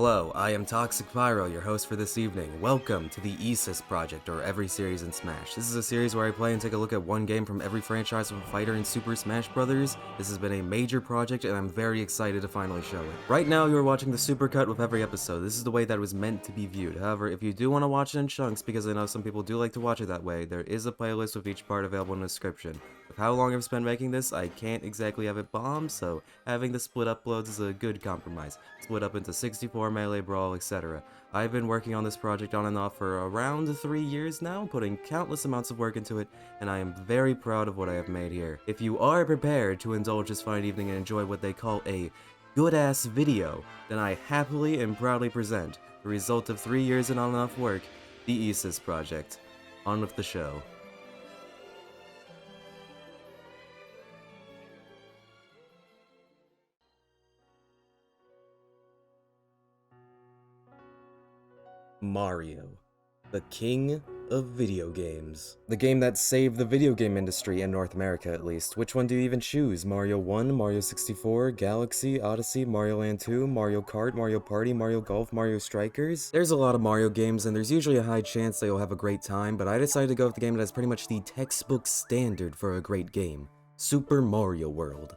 Hello, I am Toxic Pyro, your host for this evening. Welcome to the ESIS Project, or Every Series in Smash. This is a series where I play and take a look at one game from every franchise of a fighter in Super Smash Bros. This has been a major project, and I'm very excited to finally show it. Right now, you are watching the Supercut with every episode. This is the way that it was meant to be viewed. However, if you do want to watch it in chunks, because I know some people do like to watch it that way, there is a playlist with each part available in the description. With how long I've spent making this, I can't exactly have it bomb, so having the split uploads is a good compromise. Split up into 64, Melee Brawl, etc. I've been working on this project on and off for around 3 years now, putting countless amounts of work into it, and I am very proud of what I have made here. If you are prepared to indulge this fine evening and enjoy what they call a good-ass video, then I happily and proudly present the result of 3 years and on and off work, the ESIS Project. On with the show. Mario, the king of video games. The game that saved the video game industry in North America, at least. Which one do you even choose? Mario 1, Mario 64, Galaxy, Odyssey, Mario Land 2, Mario Kart, Mario Party, Mario Golf, Mario Strikers? There's a lot of Mario games, and there's usually a high chance that you'll have a great time, but I decided to go with the game that has pretty much the textbook standard for a great game. Super Mario World.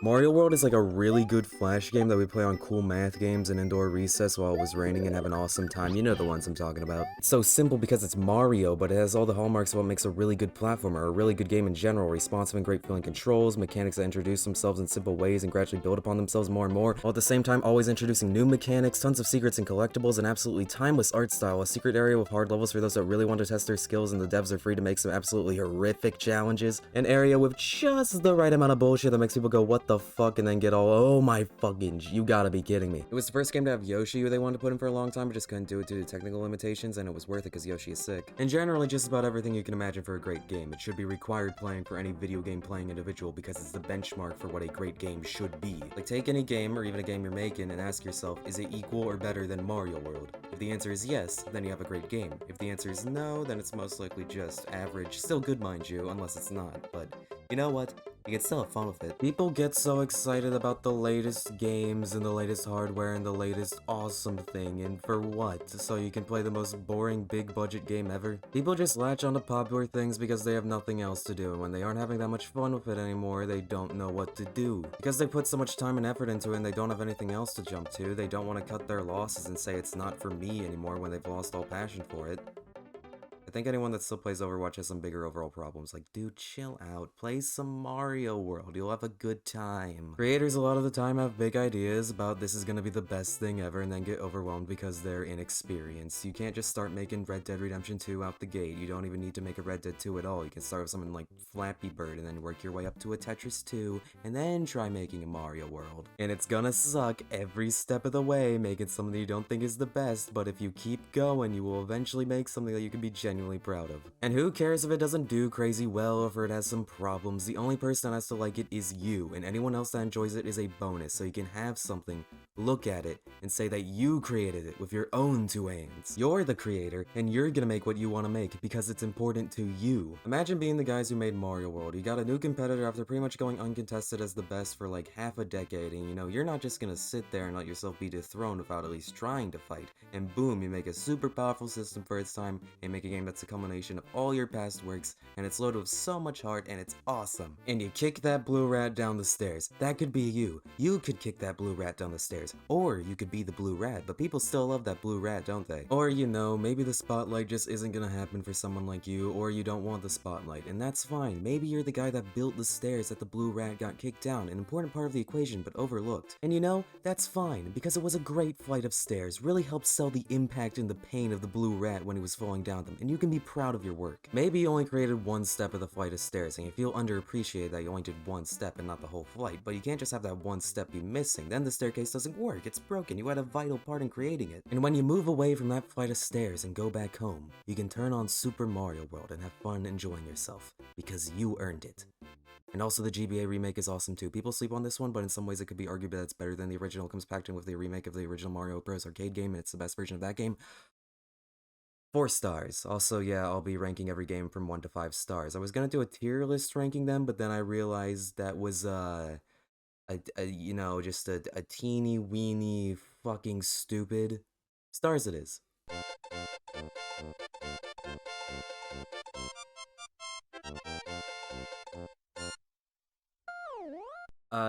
Mario World is like a really good flash game that we play on cool math games and indoor recess while it was raining and have an awesome time. You know the ones I'm talking about. It's so simple because it's Mario, but it has all the hallmarks of what makes a really good platformer, or a really good game in general. Responsive and great feeling controls, mechanics that introduce themselves in simple ways and gradually build upon themselves more and more, while at the same time always introducing new mechanics, tons of secrets and collectibles, and absolutely timeless art style. A secret area with hard levels for those that really want to test their skills, and the devs are free to make some absolutely horrific challenges. An area with just the right amount of bullshit that makes people go, what the fuck, and then get all, oh my fucking, you gotta be kidding me. It was the first game to have Yoshi who they wanted to put in for a long time, but just couldn't do it due to technical limitations, and it was worth it because Yoshi is sick. And generally just about everything you can imagine for a great game. It should be required playing for any video game playing individual because it's the benchmark for what a great game should be. Like, take any game, or even a game you're making, and ask yourself, is it equal or better than Mario World? If the answer is yes, then you have a great game. If the answer is no, then it's most likely just average. Still good, mind you, unless it's not, but you know what? You can still have fun with it. People get so excited about the latest games and the latest hardware and the latest awesome thing, and for what? So you can play the most boring big budget game ever? People just latch onto popular things because they have nothing else to do, and when they aren't having that much fun with it anymore, they don't know what to do. Because they put so much time and effort into it and they don't have anything else to jump to, they don't want to cut their losses and say it's not for me anymore when they've lost all passion for it. I think anyone that still plays Overwatch has some bigger overall problems. Like, dude, chill out. Play some Mario World. You'll have a good time. Creators a lot of the time have big ideas about this is gonna be the best thing ever and then get overwhelmed because they're inexperienced. You can't just start making Red Dead Redemption 2 out the gate. You don't even need to make a Red Dead 2 at all. You can start with something like Flappy Bird and then work your way up to a Tetris 2 and then try making a Mario World. And it's gonna suck every step of the way, making something you don't think is the best, but if you keep going, you will eventually make something that you can be genuinely proud of. And who cares if it doesn't do crazy well or if it has some problems? The only person that has to like it is you, and anyone else that enjoys it is a bonus, so you can have something, look at it, and say that you created it with your own two hands. You're the creator, and you're gonna make what you want to make because it's important to you. Imagine being the guys who made Mario World. You got a new competitor after pretty much going uncontested as the best for like half a decade, and you know, you're not just gonna sit there and let yourself be dethroned without at least trying to fight, and boom, you make a super powerful system for its time, and make a game that's a culmination of all your past works, and it's loaded with so much heart, and it's awesome. And you kick that blue rat down the stairs. That could be you. You could kick that blue rat down the stairs. Or you could be the blue rat, but people still love that blue rat, don't they? Or, you know, maybe the spotlight just isn't gonna happen for someone like you, or you don't want the spotlight, and that's fine. Maybe you're the guy that built the stairs that the blue rat got kicked down, an important part of the equation, but overlooked. And you know, that's fine, because it was a great flight of stairs, really helped sell the impact and the pain of the blue rat when he was falling down them, and you can be proud of your work. Maybe you only created one step of the flight of stairs, and you feel underappreciated that you only did one step and not the whole flight, but you can't just have that one step be missing, then the staircase doesn't work, it's broken, you had a vital part in creating it. And when you move away from that flight of stairs and go back home, you can turn on Super Mario World and have fun enjoying yourself, because you earned it. And also the GBA remake is awesome too. People sleep on this one, but in some ways it could be argued that it's better than the original. It comes packed in with the remake of the original Mario Bros. Arcade game, and it's the best version of that game. 4 stars. Also, yeah, I'll be ranking every game from 1 to 5 stars. I was gonna do a tier list ranking them, but then I realized that was, You know, just a teeny weeny fucking stupid. Stars it is.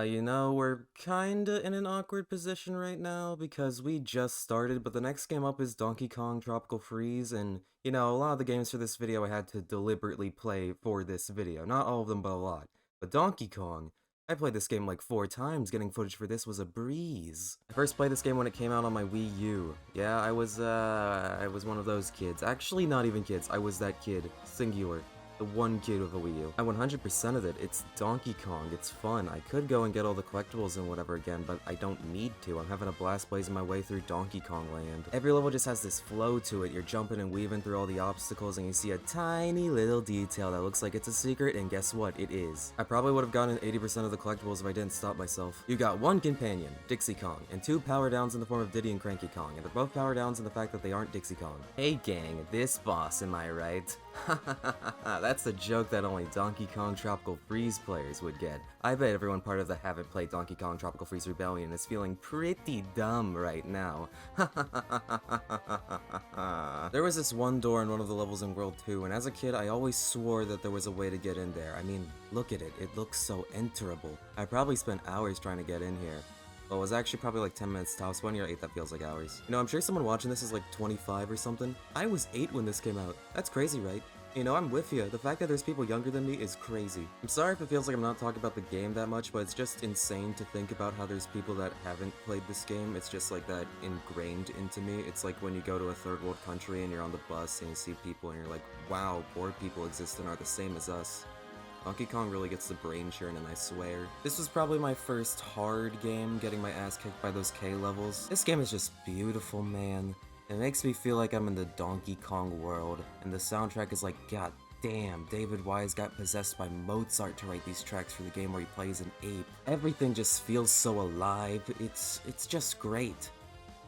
You know, we're kinda in an awkward position right now because we just started, but the next game up is Donkey Kong Tropical Freeze, and, you know, a lot of the games for this video I had to deliberately play for this video. Not all of them, but a lot. But Donkey Kong, I played this game like 4 times, getting footage for this was a breeze. I first played this game when it came out on my Wii U. Yeah, I was one of those kids. Actually, not even kids, I was that kid. Singular. The one kid with a Wii U. I 100%ed it. It's Donkey Kong. It's fun. I could go and get all the collectibles and whatever again, but I don't need to. I'm having a blast blazing my way through Donkey Kong Land. Every level just has this flow to it. You're jumping and weaving through all the obstacles, and you see a tiny little detail that looks like it's a secret, and guess what? It is. I probably would have gotten 80% of the collectibles if I didn't stop myself. You got one companion, Dixie Kong, and 2 power downs in the form of Diddy and Cranky Kong, and they're both power downs in the fact that they aren't Dixie Kong. Hey gang, this boss, am I right? That's a joke that only Donkey Kong Tropical Freeze players would get. I bet everyone part of the haven't played Donkey Kong Tropical Freeze Rebellion is feeling pretty dumb right now. There was this one door in one of the levels in World 2, and as a kid I always swore that there was a way to get in there. I mean, look at it, it looks so enterable. I probably spent hours trying to get in here. Well, it was actually probably like 10 minutes tops. When you're 8, that feels like hours. You know, I'm sure someone watching this is like 25 or something. I was 8 when this came out. That's crazy, right? You know, I'm with you. The fact that there's people younger than me is crazy. I'm sorry if it feels like I'm not talking about the game that much, but it's just insane to think about how there's people that haven't played this game. It's just like that ingrained into me. It's like when you go to a third world country and you're on the bus and you see people and you're like, wow, poor people exist and are the same as us. Donkey Kong really gets the brain churn, and I swear. This was probably my first hard game, getting my ass kicked by those K levels. This game is just beautiful, man. It makes me feel like I'm in the Donkey Kong world, and the soundtrack is like, god damn, David Wise got possessed by Mozart to write these tracks for the game where he plays an ape. Everything just feels so alive. It's just great.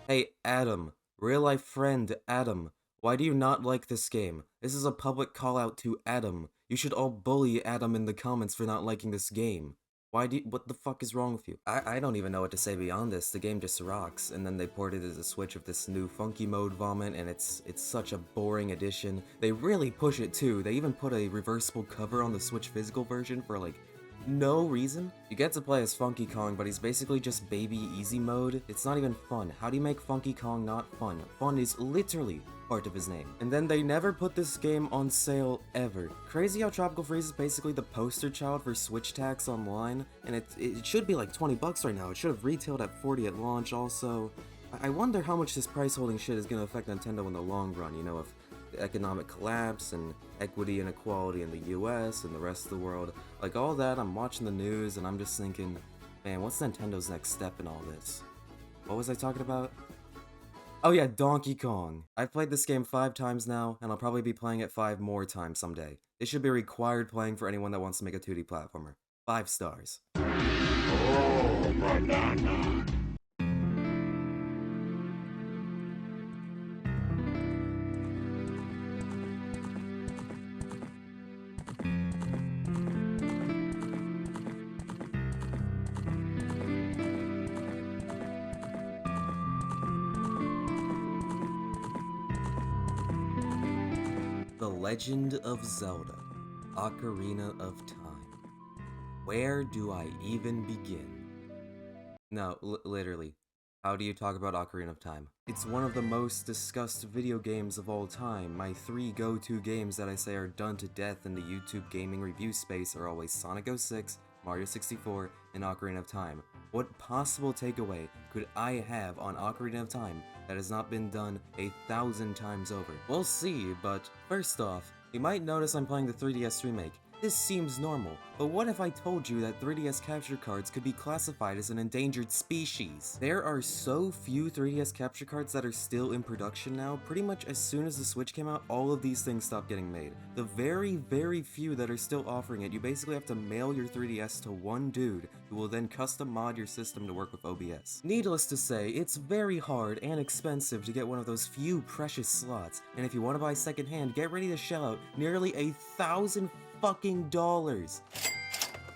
Hey, Adam. Real life friend, Adam. Why do you not like this game? This is a public call out to Adam. You should all bully Adam in the comments for not liking this game. What the fuck is wrong with you? I don't even know what to say beyond this. The game just rocks, and then they ported it as a Switch of this new funky mode vomit, and it's such a boring addition. They really push it too. They even put a reversible cover on the Switch physical version for like no reason. You get to play as Funky Kong, but he's basically just baby easy mode. It's not even fun. How do you make Funky Kong not fun? Fun is literally part of his name. And then they never put this game on sale ever. Crazy how Tropical Freeze is basically the poster child for Switch tax online, and it should be like 20 bucks right now. It should have retailed at 40 at launch also. I wonder how much this price holding shit is gonna affect Nintendo in the long run, you know, if the economic collapse and equity inequality in the US and the rest of the world. Like all that, I'm watching the news and I'm just thinking, man, what's Nintendo's next step in all this? What was I talking about? Oh yeah, Donkey Kong. I've played this game 5 times now, and I'll probably be playing it 5 more times someday. This should be required playing for anyone that wants to make a 2D platformer. 5 stars. Oh, banana. The Legend of Zelda, Ocarina of Time. Where do I even begin? No, literally. How do you talk about Ocarina of Time? It's one of the most discussed video games of all time. My 3 go-to games that I say are done to death in the YouTube gaming review space are always Sonic 06, Mario 64, and Ocarina of Time. What possible takeaway could I have on Ocarina of Time that has not been done 1,000 times over? We'll see, but first off, you might notice I'm playing the 3DS Remake. This seems normal, but what if I told you that 3DS capture cards could be classified as an endangered species? There are so few 3DS capture cards that are still in production now. Pretty much as soon as the Switch came out, all of these things stopped getting made. The very, very few that are still offering it, you basically have to mail your 3DS to one dude who will then custom mod your system to work with OBS. Needless to say, it's very hard and expensive to get one of those few precious slots, and if you want to buy secondhand, get ready to shell out nearly $1,000 fucking dollars.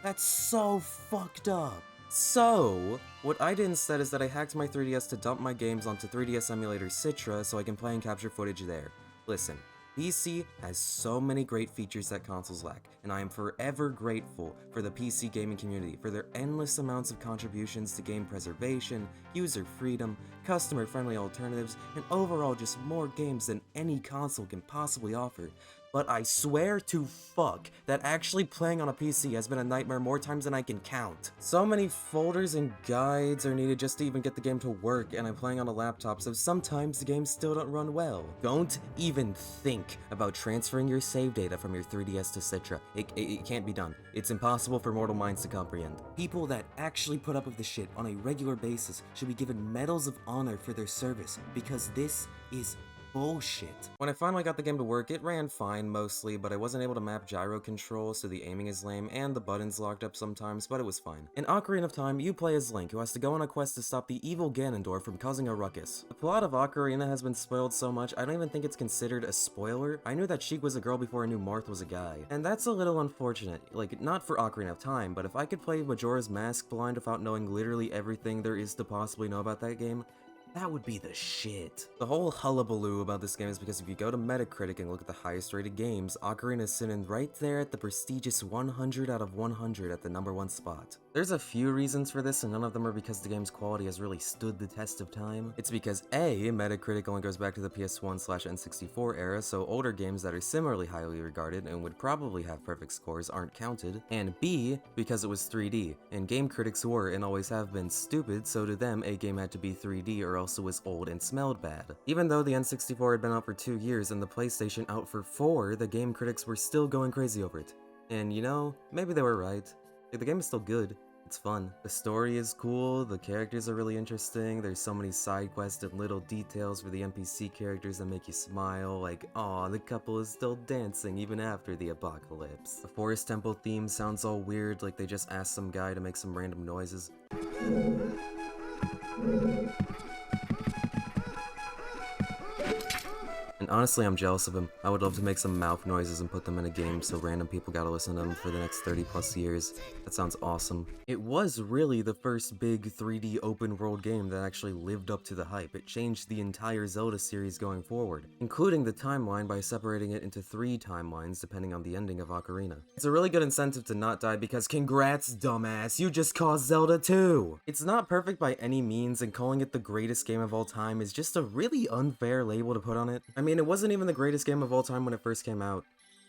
That's so fucked up. So, what I did instead is that I hacked my 3DS to dump my games onto 3DS emulator Citra so I can play and capture footage there. Listen, PC has so many great features that consoles lack, and I am forever grateful for the PC gaming community for their endless amounts of contributions to game preservation, user freedom, customer-friendly alternatives, and overall just more games than any console can possibly offer. But I swear to fuck that actually playing on a PC has been a nightmare more times than I can count. So many folders and guides are needed just to even get the game to work, and I'm playing on a laptop, so sometimes the games still don't run well. Don't even think about transferring your save data from your 3DS to Citra. It can't be done. It's impossible for mortal minds to comprehend. People that actually put up with this shit on a regular basis should be given medals of honor for their service, because this is bullshit. When I finally got the game to work, it ran fine mostly, but I wasn't able to map gyro control, so the aiming is lame, and the buttons locked up sometimes, but it was fine. In Ocarina of Time, you play as Link, who has to go on a quest to stop the evil Ganondorf from causing a ruckus. The plot of Ocarina has been spoiled so much, I don't even think it's considered a spoiler. I knew that Sheik was a girl before I knew Marth was a guy. And that's a little unfortunate. Like, not for Ocarina of Time, but if I could play Majora's Mask blind without knowing literally everything there is to possibly know about that game, that would be the shit. The whole hullabaloo about this game is because if you go to Metacritic and look at the highest rated games, Ocarina is sitting right there at the prestigious 100 out of 100 at the #1 spot. There's a few reasons for this, and none of them are because the game's quality has really stood the test of time. It's because A, Metacritic only goes back to the PS1/N64 era, so older games that are similarly highly regarded and would probably have perfect scores aren't counted, and B, because it was 3D, and game critics were and always have been stupid, so to them a game had to be 3D or else it was old and smelled bad. Even though the N64 had been out for 2 years and the PlayStation out for 4, the game critics were still going crazy over it. And you know, maybe they were right. The game is still good. It's fun. The story is cool, the characters are really interesting, there's so many side quests and little details for the NPC characters that make you smile, like, aw, the couple is still dancing even after the apocalypse. The Forest Temple theme sounds all weird, like they just asked some guy to make some random noises. And honestly, I'm jealous of him. I would love to make some mouth noises and put them in a game so random people gotta listen to them for the next 30 plus years. That sounds awesome. It was really the first big 3D open world game that actually lived up to the hype. It changed the entire Zelda series going forward, including the timeline by separating it into 3 timelines depending on the ending of Ocarina. It's a really good incentive to not die because congrats, dumbass, you just caused Zelda 2! It's not perfect by any means, and calling it the greatest game of all time is just a really unfair label to put on it. I mean, it wasn't even the greatest game of all time when it first came out.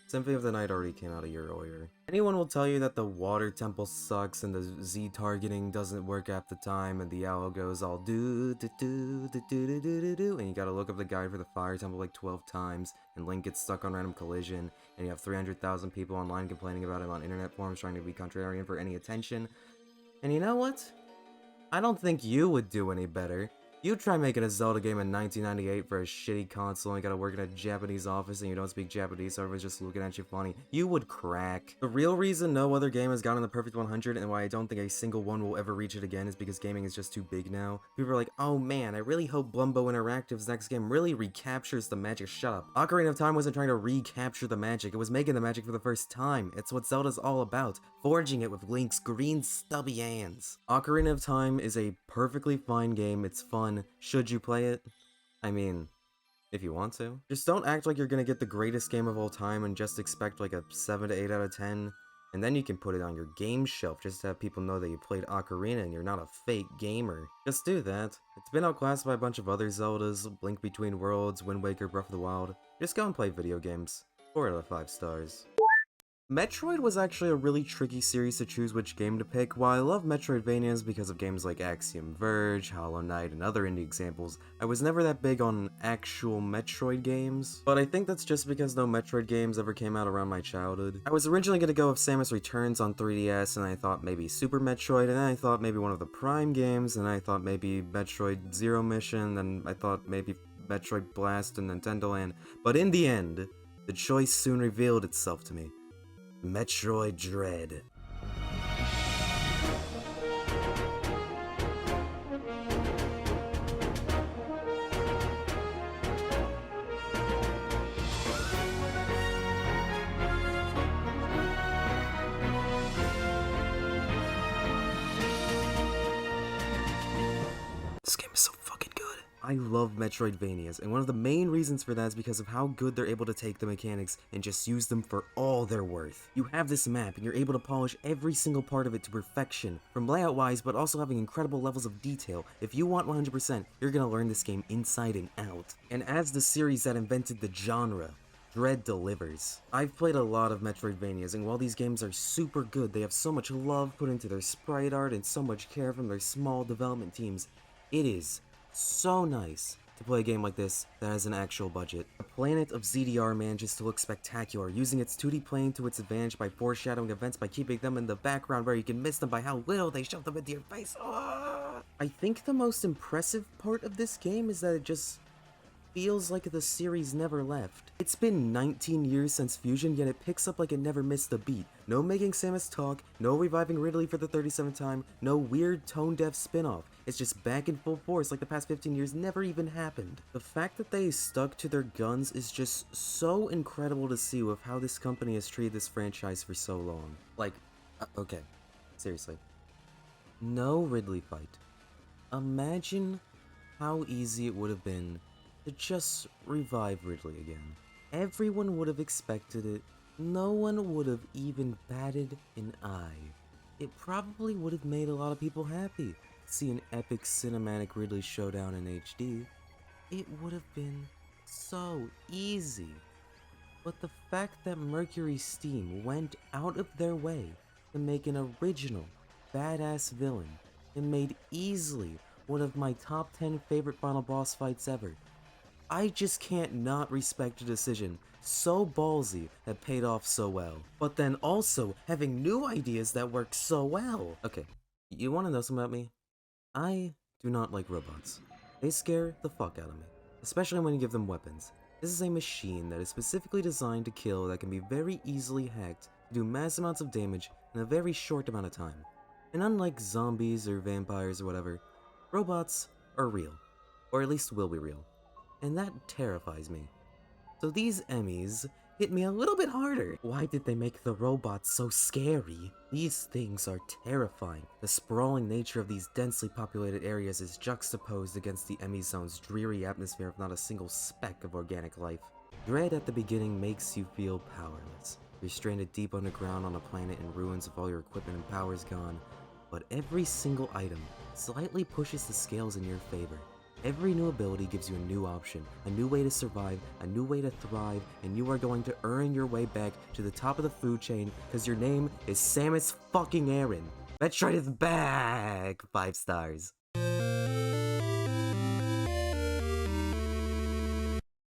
Symphony of the Night already came out a year earlier. Anyone will tell you that the water temple sucks and the Z targeting doesn't work half the time and the owl goes all do do do do do do do do, and you gotta look up the guide for the fire temple like 12 times, and Link gets stuck on random collision, and you have 300,000 people online complaining about him on internet forums trying to be contrarian for any attention. And you know what? I don't think you would do any better. You try making a Zelda game in 1998 for a shitty console and you gotta work in a Japanese office and you don't speak Japanese, so everyone's just looking at you funny. You would crack. The real reason no other game has gotten the perfect 100 and why I don't think a single one will ever reach it again is because gaming is just too big now. People are like, oh man, I really hope Blumbo Interactive's next game really recaptures the magic. Shut up. Ocarina of Time wasn't trying to recapture the magic, it was making the magic for the first time. It's what Zelda's all about, forging it with Link's green stubby hands. Ocarina of Time is a perfectly fine game, it's fun. Should you play it? I mean, if you want to. Just don't act like you're gonna get the greatest game of all time and just expect like a 7 to 8 out of 10, and then you can put it on your game shelf just to have people know that you played Ocarina and you're not a fake gamer. Just do that. It's been outclassed by a bunch of other Zeldas, Link Between Worlds, Wind Waker, Breath of the Wild. Just go and play video games. 4 out of 5 stars. Metroid was actually a really tricky series to choose which game to pick. While I love Metroidvanias because of games like Axiom Verge, Hollow Knight, and other indie examples, I was never that big on actual Metroid games. But I think that's just because no Metroid games ever came out around my childhood. I was originally going to go with Samus Returns on 3DS, and I thought maybe Super Metroid, and then I thought maybe one of the Prime games, and I thought maybe Metroid Zero Mission, and I thought maybe Metroid Blast and Nintendo Land. But in the end, the choice soon revealed itself to me. Metroid Dread. This game is so fucking good. I love Metroidvanias, and one of the main reasons for that is because of how good they're able to take the mechanics and just use them for all they're worth. You have this map, and you're able to polish every single part of it to perfection, from layout-wise, but also having incredible levels of detail. If you want 100%, you're gonna learn this game inside and out. And as the series that invented the genre, Dread delivers. I've played a lot of Metroidvanias, and while these games are super good, they have so much love put into their sprite art and so much care from their small development teams. It is so nice to play a game like this that has an actual budget. The planet of ZDR manages to look spectacular, using its 2D plane to its advantage by foreshadowing events by keeping them in the background where you can miss them by how little they shove them into your face. I think the most impressive part of this game is that it just feels like the series never left. It's been 19 years since Fusion, yet it picks up like it never missed a beat. No making Samus talk, no reviving Ridley for the 37th time, no weird tone-deaf spin-off. It's just back in full force like the past 15 years never even happened. The fact that they stuck to their guns is just so incredible to see with how this company has treated this franchise for so long. Like, okay, seriously. No Ridley fight. Imagine how easy it would have been to just revive Ridley again. Everyone would have expected it. No one would have even batted an eye. It probably would have made a lot of people happy to see an epic cinematic Ridley showdown in HD. It would have been so easy. But the fact that Mercury Steam went out of their way to make an original, badass villain and made easily one of my top 10 favorite final boss fights ever, I just can't not respect a decision so ballsy that paid off so well. But then also having new ideas that work so well. Okay, you wanna know something about me? I do not like robots. They scare the fuck out of me, especially when you give them weapons. This is a machine that is specifically designed to kill that can be very easily hacked to do mass amounts of damage in a very short amount of time. And unlike zombies or vampires or whatever, robots are real, or at least will be real. And that terrifies me. So these Emmys hit me a little bit harder. Why did they make the robots so scary? These things are terrifying. The sprawling nature of these densely populated areas is juxtaposed against the Emmy Zone's dreary atmosphere of not a single speck of organic life. Dread at the beginning makes you feel powerless. You're stranded deep underground on a planet in ruins with all your equipment and powers gone, but every single item slightly pushes the scales in your favor. Every new ability gives you a new option, a new way to survive, a new way to thrive, and you are going to earn your way back to the top of the food chain because your name is Samus fucking Aran. Metroid is back! 5 stars.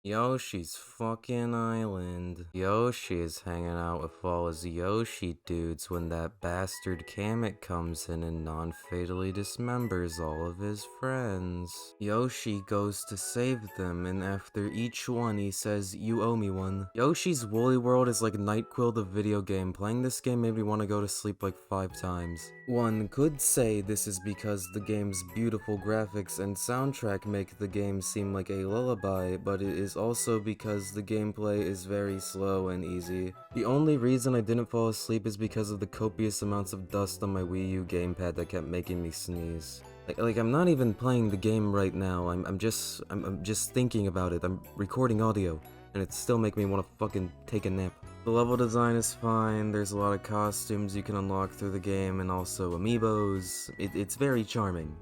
Yoshi's fucking island. Yoshi is hanging out with all his Yoshi dudes when that bastard Kamek comes in and non-fatally dismembers all of his friends. Yoshi goes to save them, and after each one he says, "You owe me one." Yoshi's Woolly World is like NyQuil the video game. Playing this game made me want to go to sleep like 5 times. One could say this is because the game's beautiful graphics and soundtrack make the game seem like a lullaby, but it is also because the gameplay is very slow and easy. The only reason I didn't fall asleep is because of the copious amounts of dust on my Wii U gamepad that kept making me sneeze. Like I'm not even playing the game right now. I'm just thinking about it. I'm recording audio, and it still make me want to fucking take a nap. The level design is fine. There's a lot of costumes you can unlock through the game, and also amiibos. It's very charming.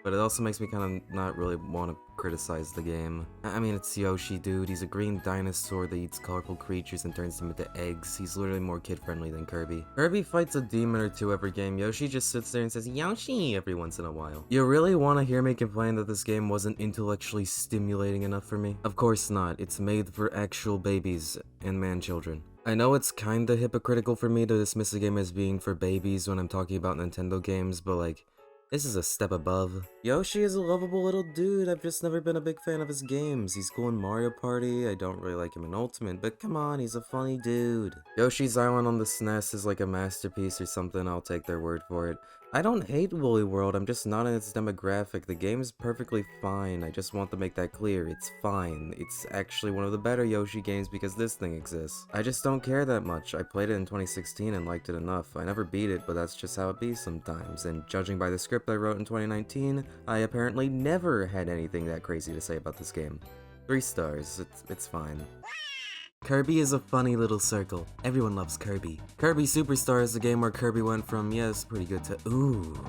But it also makes me kind of not really want to criticize the game. I mean, it's Yoshi, dude. He's a green dinosaur that eats colorful creatures and turns them into eggs. He's literally more kid-friendly than Kirby. Kirby fights a demon or two every game. Yoshi just sits there and says, "Yoshi," every once in a while. You really want to hear me complain that this game wasn't intellectually stimulating enough for me? Of course not. It's made for actual babies and man-children. I know it's kinda hypocritical for me to dismiss a game as being for babies when I'm talking about Nintendo games, but like, this is a step above. Yoshi is a lovable little dude. I've just never been a big fan of his games. He's cool in Mario Party. I don't really like him in Ultimate, but come on, he's a funny dude. Yoshi's Island on the SNES is like a masterpiece or something. I'll take their word for it. I don't hate Woolly World, I'm just not in its demographic. The game's perfectly fine, I just want to make that clear. It's fine. It's actually one of the better Yoshi games because this thing exists. I just don't care that much. I played it in 2016 and liked it enough. I never beat it, but that's just how it be sometimes. And judging by the script I wrote in 2019, I apparently never had anything that crazy to say about this game. 3 stars. It's fine. Kirby is a funny little circle. Everyone loves Kirby. Kirby Superstar is the game where Kirby went from, yes, pretty good to, ooh,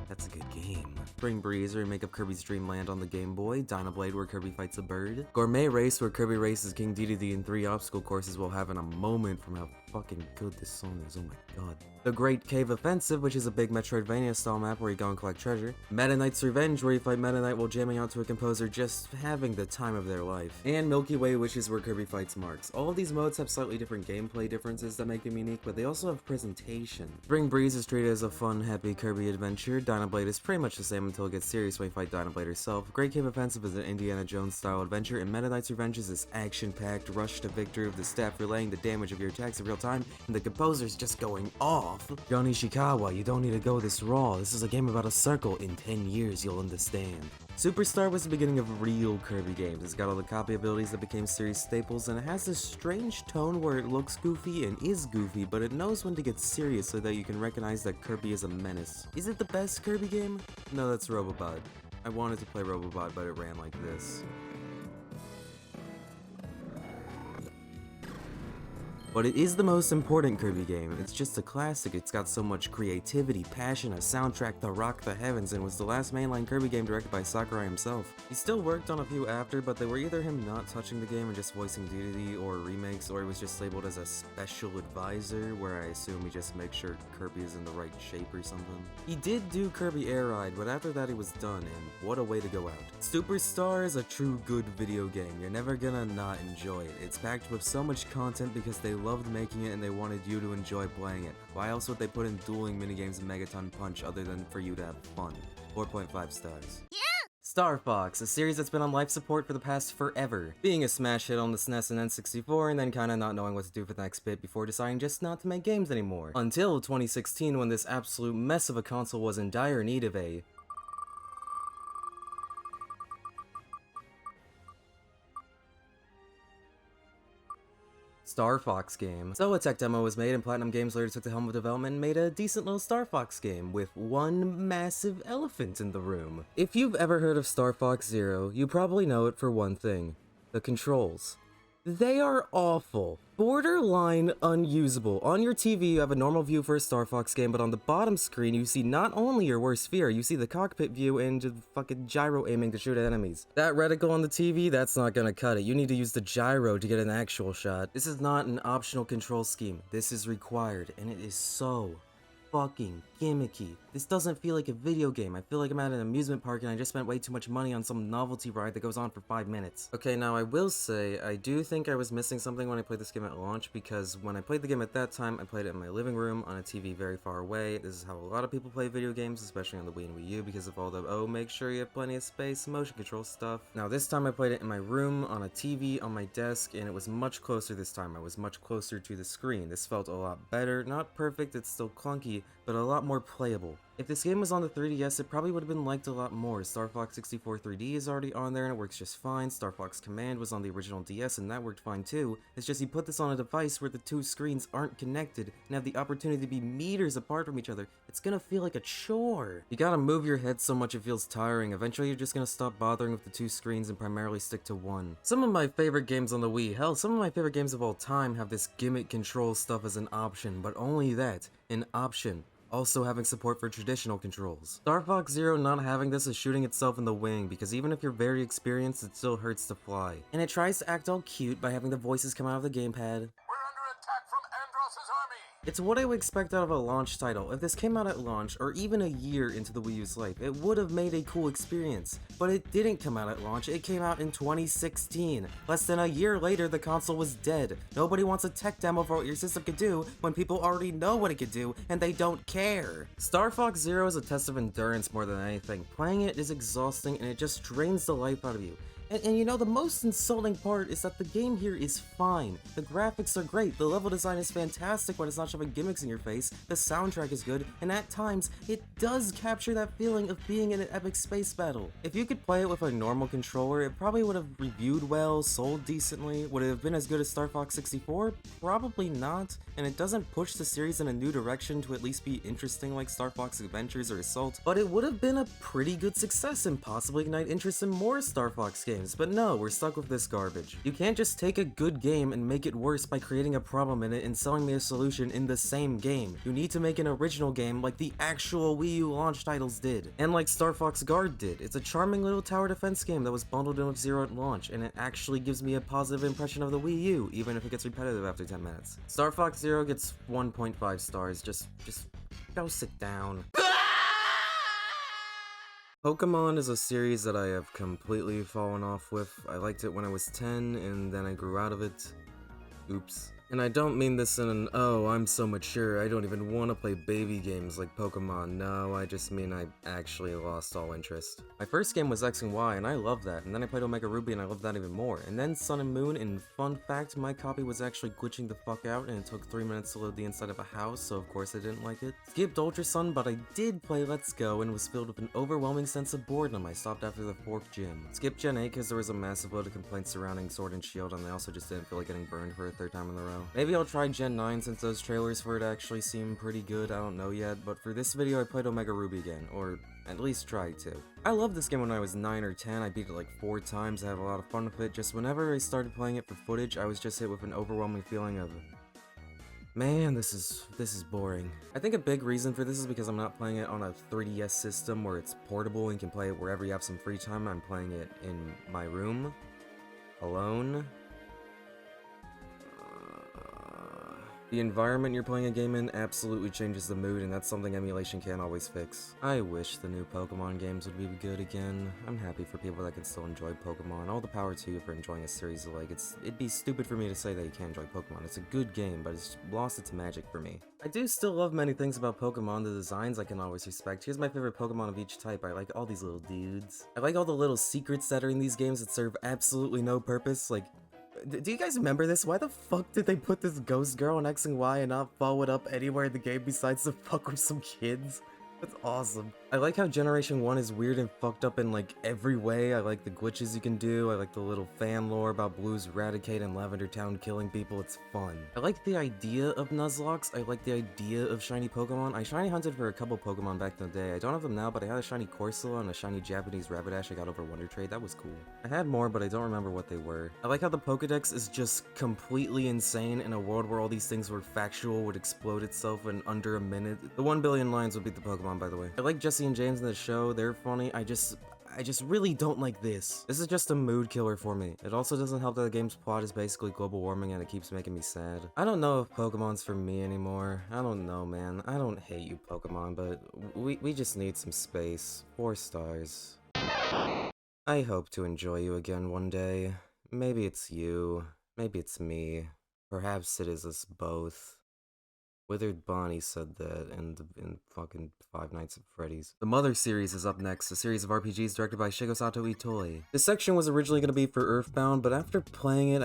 that's a good game. Spring Breeze, a remake of Kirby's Dream Land on the Game Boy. Dynablade, where Kirby fights a bird. Gourmet Race, where Kirby races King Dedede in 3 obstacle courses while having a moment from how fucking good this song is, oh my god. The Great Cave Offensive, which is a big Metroidvania style map where you go and collect treasure. Meta Knight's Revenge, where you fight Meta Knight while jamming out to a composer just having the time of their life. And Milky Way, which is where Kirby fights Marks. All of these modes have slightly different gameplay differences that make them unique, but they also have presentation. Spring Breeze is treated as a fun, happy Kirby adventure. Dynablade is pretty much the same until it gets serious when you fight Dynablade herself. Great Cave Offensive is an Indiana Jones style adventure, and Meta Knight's Revenge is this action-packed rush to victory of the staff relaying the damage of your attacks in real time, and the composer's just going off. Johnny Ishikawa, you don't need to go this raw. This is a game about a circle. In 10 years, you'll understand. Superstar was the beginning of real Kirby games. It's got all the copy abilities that became series staples, and it has this strange tone where it looks goofy and is goofy, but it knows when to get serious so that you can recognize that Kirby is a menace. Is it the best Kirby game? No, that's Robobot. I wanted to play Robobot, but it ran like this. But it is the most important Kirby game. It's just a classic. It's got so much creativity, passion, a soundtrack to rock the heavens, and was the last mainline Kirby game directed by Sakurai himself. He still worked on a few after, but they were either him not touching the game and just voicing Dedede, or remakes, or he was just labeled as a special advisor, where I assume he just makes sure Kirby is in the right shape or something. He did do Kirby Air Ride, but after that he was done, and what a way to go out. Superstar is a true good video game. You're never gonna not enjoy it. It's packed with so much content because they loved making it and they wanted you to enjoy playing it. Why else would they put in dueling minigames and Megaton Punch other than for you to have fun? 4.5 stars. Yeah! Star Fox, a series that's been on life support for the past forever. Being a smash hit on the SNES and N64 and then kinda not knowing what to do for the next bit before deciding just not to make games anymore. Until 2016 when this absolute mess of a console was in dire need of a Star Fox game. So a tech demo was made and Platinum Games later took the helm of development and made a decent little Star Fox game with one massive elephant in the room. If you've ever heard of Star Fox Zero, you probably know it for one thing: the controls. They are awful. Borderline unusable. On your TV, you have a normal view for a Star Fox game, but on the bottom screen, you see not only your worst fear, you see the cockpit view and the fucking gyro aiming to shoot at enemies. That reticle on the TV, that's not gonna cut it. You need to use the gyro to get an actual shot. This is not an optional control scheme. This is required, and it is so fucking gimmicky. This doesn't feel like a video game. I feel like I'm at an amusement park and I just spent way too much money on some novelty ride that goes on for 5 minutes. Okay, now I will say, I do think I was missing something when I played this game at launch, because when I played the game at that time, I played it in my living room on a TV very far away. This is how a lot of people play video games, especially on the Wii and Wii U, because of all the, oh, make sure you have plenty of space, motion control stuff. Now this time I played it in my room, on a TV, on my desk, and it was much closer this time. I was much closer to the screen. This felt a lot better. Not perfect, it's still clunky, but a lot more playable. If this game was on the 3DS, it probably would have been liked a lot more. Star Fox 64 3D is already on there and it works just fine. Star Fox Command was on the original DS and that worked fine too. It's just you put this on a device where the two screens aren't connected and have the opportunity to be meters apart from each other. It's gonna feel like a chore. You gotta move your head so much it feels tiring. Eventually you're just gonna stop bothering with the two screens and primarily stick to one. Some of my favorite games on the Wii, hell, some of my favorite games of all time have this gimmick control stuff as an option, but only that, an option. Also having support for traditional controls. Star Fox Zero not having this is shooting itself in the wing, because even if you're very experienced, it still hurts to fly. And it tries to act all cute by having the voices come out of the gamepad. It's what I would expect out of a launch title. If this came out at launch, or even a year into the Wii U's life, it would have made a cool experience. But it didn't come out at launch, it came out in 2016. Less than a year later, the console was dead. Nobody wants a tech demo for what your system could do when people already know what it could do, and they don't care. Star Fox Zero is a test of endurance more than anything. Playing it is exhausting, and it just drains the life out of you. And you know, the most insulting part is that the game here is fine. The graphics are great, the level design is fantastic when it's not shoving gimmicks in your face, the soundtrack is good, and at times, it does capture that feeling of being in an epic space battle. If you could play it with a normal controller, it probably would have reviewed well, sold decently. Would it have been as good as Star Fox 64? Probably not, and it doesn't push the series in a new direction to at least be interesting like Star Fox Adventures or Assault, but it would have been a pretty good success and possibly ignite interest in more Star Fox games. But no, we're stuck with this garbage. You can't just take a good game and make it worse by creating a problem in it and selling me a solution in the same game. You need to make an original game like the actual Wii U launch titles did, and like Star Fox Guard did. It's a charming little tower defense game that was bundled in with Zero at launch, and it actually gives me a positive impression of the Wii U, even if it gets repetitive after 10 minutes. Star Fox Zero gets 1.5 stars, just go sit down. Pokemon is a series that I have completely fallen off with. I liked it when I was 10, and then I grew out of it. Oops. And I don't mean this in an, oh, I'm so mature, I don't even want to play baby games like Pokemon. No, I just mean I actually lost all interest. My first game was X and Y, and I loved that, and then I played Omega Ruby and I loved that even more. And then Sun and Moon, and fun fact, my copy was actually glitching the fuck out, and it took 3 minutes to load the inside of a house, so of course I didn't like it. Skipped Ultra Sun, but I did play Let's Go, and was filled with an overwhelming sense of boredom. I stopped after the 4th gym. Skipped Gen 8 because there was a massive load of complaints surrounding Sword and Shield, and I also just didn't feel like getting burned for a 3rd time in a row. Maybe I'll try Gen 9 since those trailers for it actually seem pretty good, I don't know yet, but for this video I played Omega Ruby again, or at least tried to. I loved this game when I was 9 or 10, I beat it like 4 times, I had a lot of fun with it, just whenever I started playing it for footage, I was just hit with an overwhelming feeling of, man, this is boring. I think a big reason for this is because I'm not playing it on a 3DS system where it's portable and can play it wherever you have some free time. I'm playing it in my room, alone. The environment you're playing a game in absolutely changes the mood, and that's something emulation can't always fix. I wish the new Pokemon games would be good again. I'm happy for people that can still enjoy Pokemon. All the power to you for enjoying a series like it'd be stupid for me to say that you can't enjoy Pokemon. It's a good game, but it's lost its magic for me. I do still love many things about Pokemon. The designs I can always respect. Here's my favorite Pokemon of each type. I like all these little dudes. I like all the little secrets that are in these games that serve absolutely no purpose, like, do you guys remember this? Why the fuck did they put this ghost girl in X and Y and not follow it up anywhere in the game besides to fuck with some kids? That's awesome. I like how Generation 1 is weird and fucked up in like every way. I like the glitches you can do. I like the little fan lore about Blue's Raticate and Lavender Town killing people. It's fun. I like the idea of Nuzlocke. I like the idea of shiny Pokemon. I shiny hunted for a couple Pokemon back in the day. I don't have them now, but I had a shiny Corsola and a shiny Japanese Rapidash I got over Wonder Trade. That was cool. I had more, but I don't remember what they were. I like how the Pokedex is just completely insane in a world where all these things were factual, would explode itself in under a minute. The 1 billion lines would beat the Pokemon, by the way. I like Jesse and James in the show, they're funny. I just really don't like this. This is just a mood killer for me. It also doesn't help that the game's plot is basically global warming and it keeps making me sad. I don't know if Pokemon's for me anymore. I don't know, man. I don't hate you, Pokemon, but we just need some space. 4 stars. I hope to enjoy you again one day. Maybe it's you. Maybe it's me. Perhaps it is us both. Withered Bonnie said that in fucking Five Nights at Freddy's. The Mother series is up next, a series of RPGs directed by Shigesato Itoi. This section was originally going to be for Earthbound, but after playing it,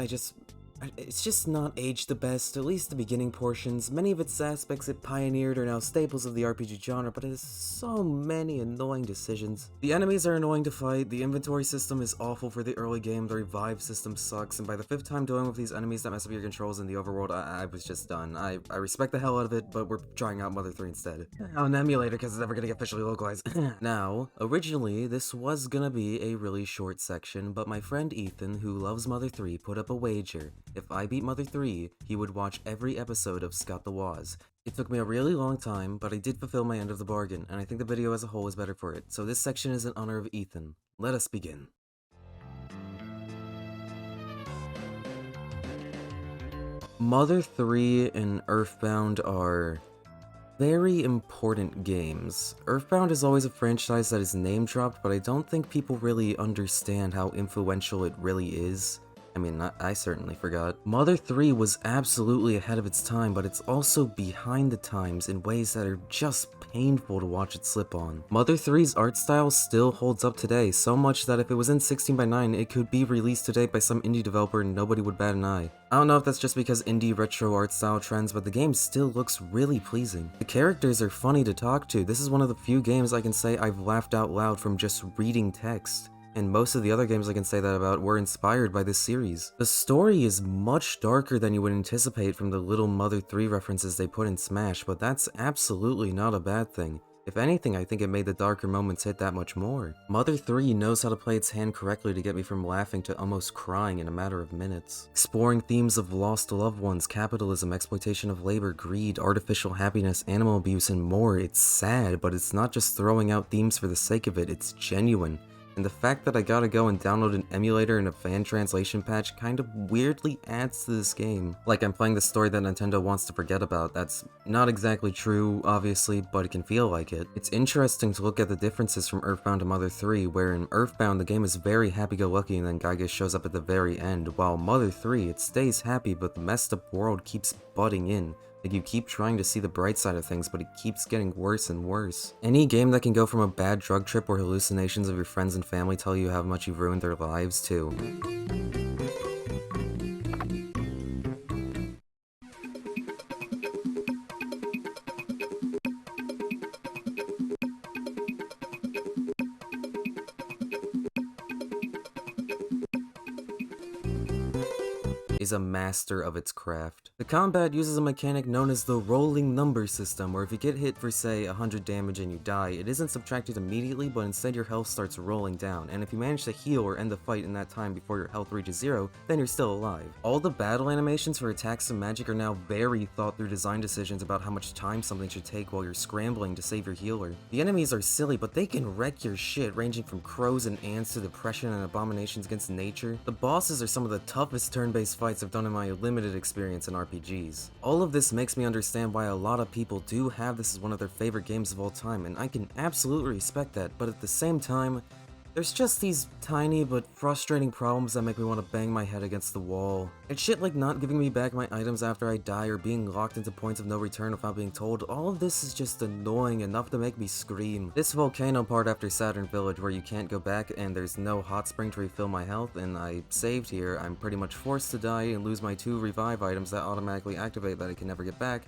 it's just not aged the best, at least the beginning portions. Many of its aspects it pioneered are now staples of the RPG genre, but it has so many annoying decisions. The enemies are annoying to fight, the inventory system is awful for the early game, the revive system sucks, and by the 5th time dealing with these enemies that mess up your controls in the overworld, I was just done. I respect the hell out of it, but we're trying out Mother 3 instead. On an emulator, because it's never gonna get officially localized. Now, originally, this was gonna be a really short section, but my friend Ethan, who loves Mother 3, put up a wager. If I beat Mother 3, he would watch every episode of Scott the Woz. It took me a really long time, but I did fulfill my end of the bargain, and I think the video as a whole is better for it, so this section is in honor of Ethan. Let us begin. Mother 3 and Earthbound are very important games. Earthbound is always a franchise that is name-dropped, but I don't think people really understand how influential it really is. I mean, I certainly forgot. Mother 3 was absolutely ahead of its time, but it's also behind the times in ways that are just painful to watch it slip on. Mother 3's art style still holds up today, so much that if it was in 16:9, it could be released today by some indie developer and nobody would bat an eye. I don't know if that's just because indie retro art style trends, but the game still looks really pleasing. The characters are funny to talk to. This is one of the few games I can say I've laughed out loud from just reading text. And most of the other games I can say that about were inspired by this series. The story is much darker than you would anticipate from the little Mother 3 references they put in Smash, but that's absolutely not a bad thing. If anything, I think it made the darker moments hit that much more. Mother 3 knows how to play its hand correctly to get me from laughing to almost crying in a matter of minutes. Exploring themes of lost loved ones, capitalism, exploitation of labor, greed, artificial happiness, animal abuse, and more. It's sad, but it's not just throwing out themes for the sake of it, it's genuine. And the fact that I gotta go and download an emulator and a fan translation patch kind of weirdly adds to this game. Like I'm playing the story that Nintendo wants to forget about. That's not exactly true, obviously, but it can feel like it. It's interesting to look at the differences from Earthbound to Mother 3, where in Earthbound the game is very happy-go-lucky and then Gyges shows up at the very end, while Mother 3 it stays happy but the messed up world keeps butting in. Like, you keep trying to see the bright side of things, but it keeps getting worse and worse. Any game that can go from a bad drug trip or hallucinations of your friends and family tell you how much you've ruined their lives to is a master of its craft. The combat uses a mechanic known as the rolling number system, where if you get hit for say 100 damage and you die, it isn't subtracted immediately, but instead your health starts rolling down, and if you manage to heal or end the fight in that time before your health reaches 0, then you're still alive. All the battle animations for attacks and magic are now very thought through design decisions about how much time something should take while you're scrambling to save your healer. The enemies are silly, but they can wreck your shit, ranging from crows and ants to depression and abominations against nature. The bosses are some of the toughest turn-based fights I've done in my limited experience in RPGs. All of this makes me understand why a lot of people do have this as one of their favorite games of all time, and I can absolutely respect that, but at the same time, there's just these tiny but frustrating problems that make me want to bang my head against the wall. It's shit like not giving me back my items after I die or being locked into points of no return without being told. All of this is just annoying enough to make me scream. This volcano part after Saturn Village where you can't go back and there's no hot spring to refill my health and I saved here, I'm pretty much forced to die and lose my 2 revive items that automatically activate that I can never get back.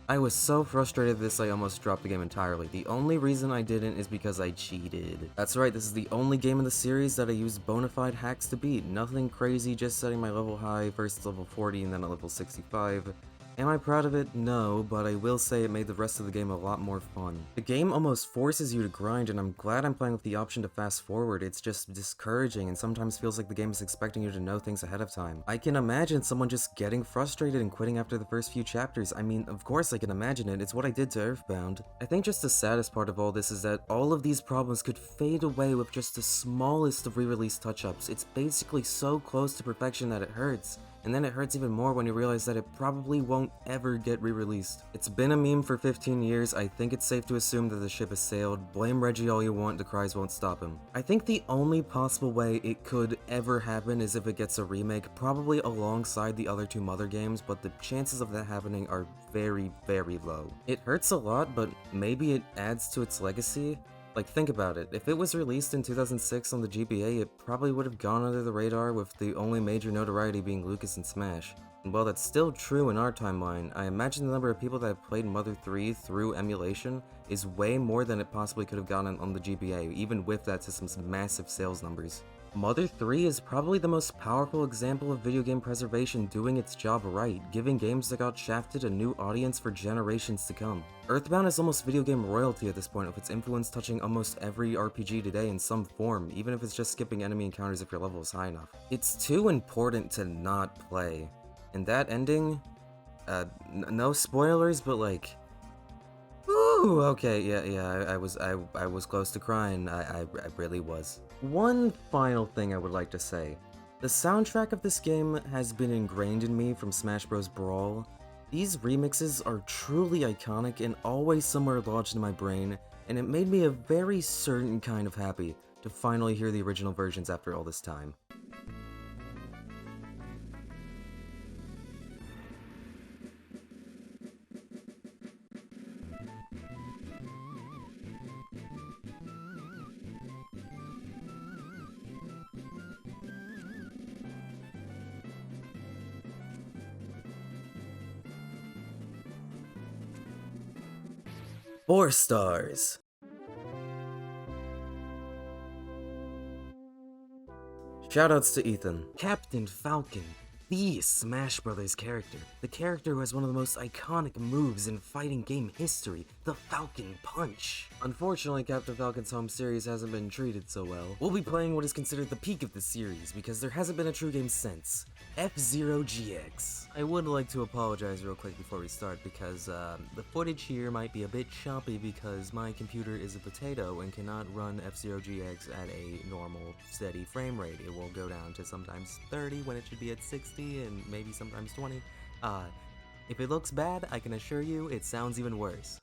I was so frustrated with this I almost dropped the game entirely. The only reason I didn't is because I cheated. That's right, this is the only game in the series that I used bona fide hacks to beat. Nothing crazy, just setting my level high, first to level 40 and then at level 65. Am I proud of it? No, but I will say it made the rest of the game a lot more fun. The game almost forces you to grind, and I'm glad I'm playing with the option to fast forward. It's just discouraging and sometimes feels like the game is expecting you to know things ahead of time. I can imagine someone just getting frustrated and quitting after the first few chapters. I mean, of course I can imagine it, it's what I did to Earthbound. I think just the saddest part of all this is that all of these problems could fade away with just the smallest of re-release touch-ups. It's basically so close to perfection that it hurts. And then it hurts even more when you realize that it probably won't ever get re-released. It's been a meme for 15 years, I think it's safe to assume that the ship has sailed. Blame Reggie all you want, the cries won't stop him. I think the only possible way it could ever happen is if it gets a remake, probably alongside the other 2 Mother games, but the chances of that happening are very, very low. It hurts a lot, but maybe it adds to its legacy. Like, think about it, if it was released in 2006 on the GBA, it probably would have gone under the radar with the only major notoriety being Lucas and Smash. And while that's still true in our timeline, I imagine the number of people that have played Mother 3 through emulation is way more than it possibly could have gotten on the GBA, even with that system's massive sales numbers. Mother 3 is probably the most powerful example of video game preservation doing its job right, giving games that got shafted a new audience for generations to come. Earthbound is almost video game royalty at this point, with its influence touching almost every RPG today in some form, even if it's just skipping enemy encounters if your level is high enough. It's too important to not play. And that ending, no spoilers, but like, ooh, okay, yeah, I was close to crying, I really was. One final thing I would like to say. The soundtrack of this game has been ingrained in me from Smash Bros. Brawl. These remixes are truly iconic and always somewhere lodged in my brain, and it made me a very certain kind of happy to finally hear the original versions after all this time. 4 stars. Shoutouts to Ethan. Captain Falcon, the Smash Bros. Character. The character who has one of the most iconic moves in fighting game history, the Falcon Punch. Unfortunately, Captain Falcon's home series hasn't been treated so well. We'll be playing what is considered the peak of the series, because there hasn't been a true game since. F-Zero GX. I would like to apologize real quick before we start, because the footage here might be a bit choppy because my computer is a potato and cannot run F-Zero GX at a normal, steady frame rate. It will go down to sometimes 30 when it should be at 60 and maybe sometimes 20. If it looks bad, I can assure you it sounds even worse.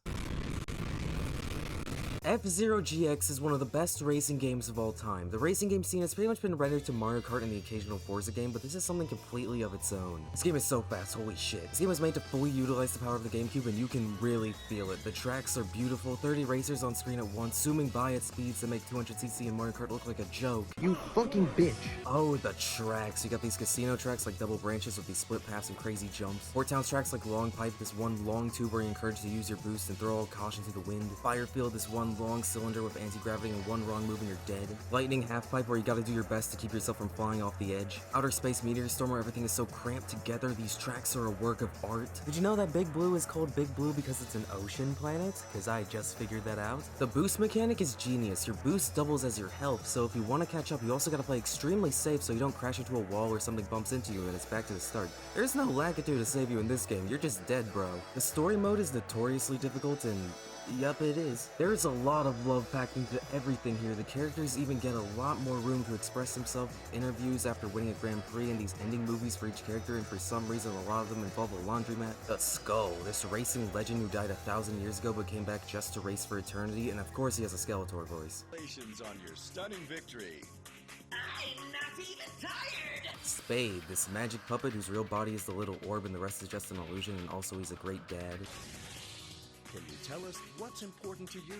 F-Zero GX is one of the best racing games of all time. The racing game scene has pretty much been rendered to Mario Kart and the occasional Forza game, but this is something completely of its own. This game is so fast, holy shit. This game was made to fully utilize the power of the GameCube, and you can really feel it. The tracks are beautiful, 30 racers on screen at once, zooming by at speeds that make 200cc in Mario Kart look like a joke. You fucking bitch. Oh, the tracks. You got these casino tracks like double branches with these split paths and crazy jumps. Port Towns tracks like long pipe, this one long tube where you're encouraged to use your boost and throw all caution to the wind. Firefield, this one long cylinder with anti-gravity and one wrong move and you're dead. Lightning half pipe where you gotta do your best to keep yourself from flying off the edge. Outer Space Meteor Storm where everything is so cramped together, these tracks are a work of art. Did you know that Big Blue is called Big Blue because it's an ocean planet? Cause I just figured that out. The boost mechanic is genius. Your boost doubles as your health, so if you want to catch up, you also gotta play extremely safe so you don't crash into a wall or something bumps into you and it's back to the start. There's no Lakitu to save you in this game, you're just dead, bro. The story mode is notoriously difficult and yup, it is. There's a lot of love packed into everything here. The characters even get a lot more room to express themselves. Interviews after winning a Grand Prix and these ending movies for each character, and for some reason a lot of them involve a laundromat. The Skull, this racing legend who died 1,000 years ago but came back just to race for eternity, and of course he has a Skeletor voice. Congratulations on your stunning victory. I'm not even tired! Spade, this magic puppet whose real body is the little orb and the rest is just an illusion, and also he's a great dad. Can you tell us what's important to you?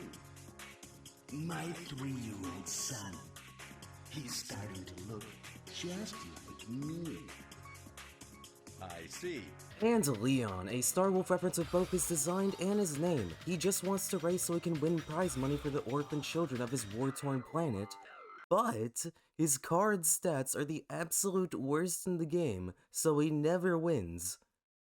My 3-year-old son. He's starting to look just like me. I see. And Leon, a Star Wolf reference with both his design and his name. He just wants to race so he can win prize money for the orphan children of his war-torn planet. But his card stats are the absolute worst in the game, so he never wins.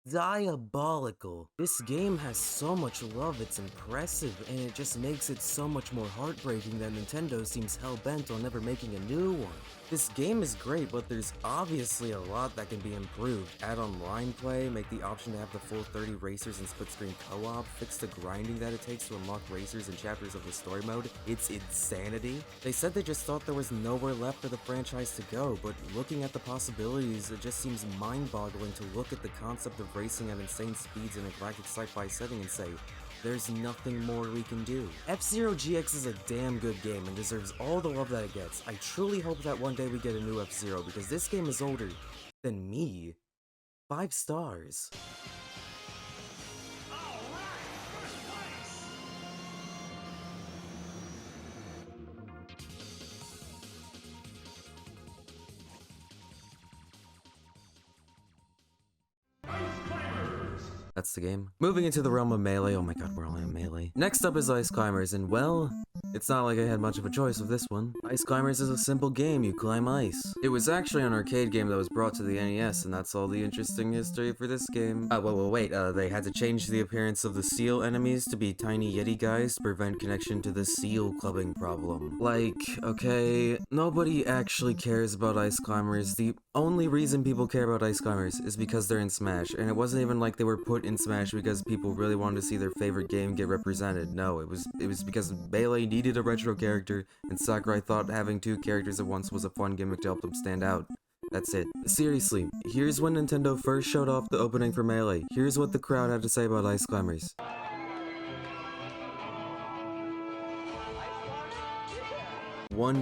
Diabolical. This game has so much love, it's impressive, and it just makes it so much more heartbreaking that Nintendo seems hell-bent on never making a new one. This game is great, but there's obviously a lot that can be improved. Add online play, make the option to have the full 30 racers in split-screen co-op, fix the grinding that it takes to unlock racers and chapters of the story mode. It's insanity. They said they just thought there was nowhere left for the franchise to go, but looking at the possibilities, it just seems mind-boggling to look at the concept of racing at insane speeds in a galactic sci-fi setting and say, there's nothing more we can do. F-Zero GX is a damn good game and deserves all the love that it gets. I truly hope that one day we get a new F-Zero because this game is older than me. 5 stars. That's the game. Moving into the realm of Melee. Oh my god, we're all in Melee. Next up is Ice Climbers, and well, it's not like I had much of a choice with this one. Ice Climbers is a simple game, you climb ice. It was actually an arcade game that was brought to the NES, and that's all the interesting history for this game. Wait, they had to change the appearance of the seal enemies to be tiny yeti guys to prevent connection to the seal clubbing problem. Like, okay, nobody actually cares about Ice Climbers. The only reason people care about Ice Climbers is because they're in Smash, and it wasn't even like they were put in Smash because people really wanted to see their favorite game get represented. No, it was because Melee needed a retro character, and Sakurai thought having 2 characters at once was a fun gimmick to help them stand out. That's it. Seriously, here's when Nintendo first showed off the opening for Melee. Here's what the crowd had to say about Ice Climbers. One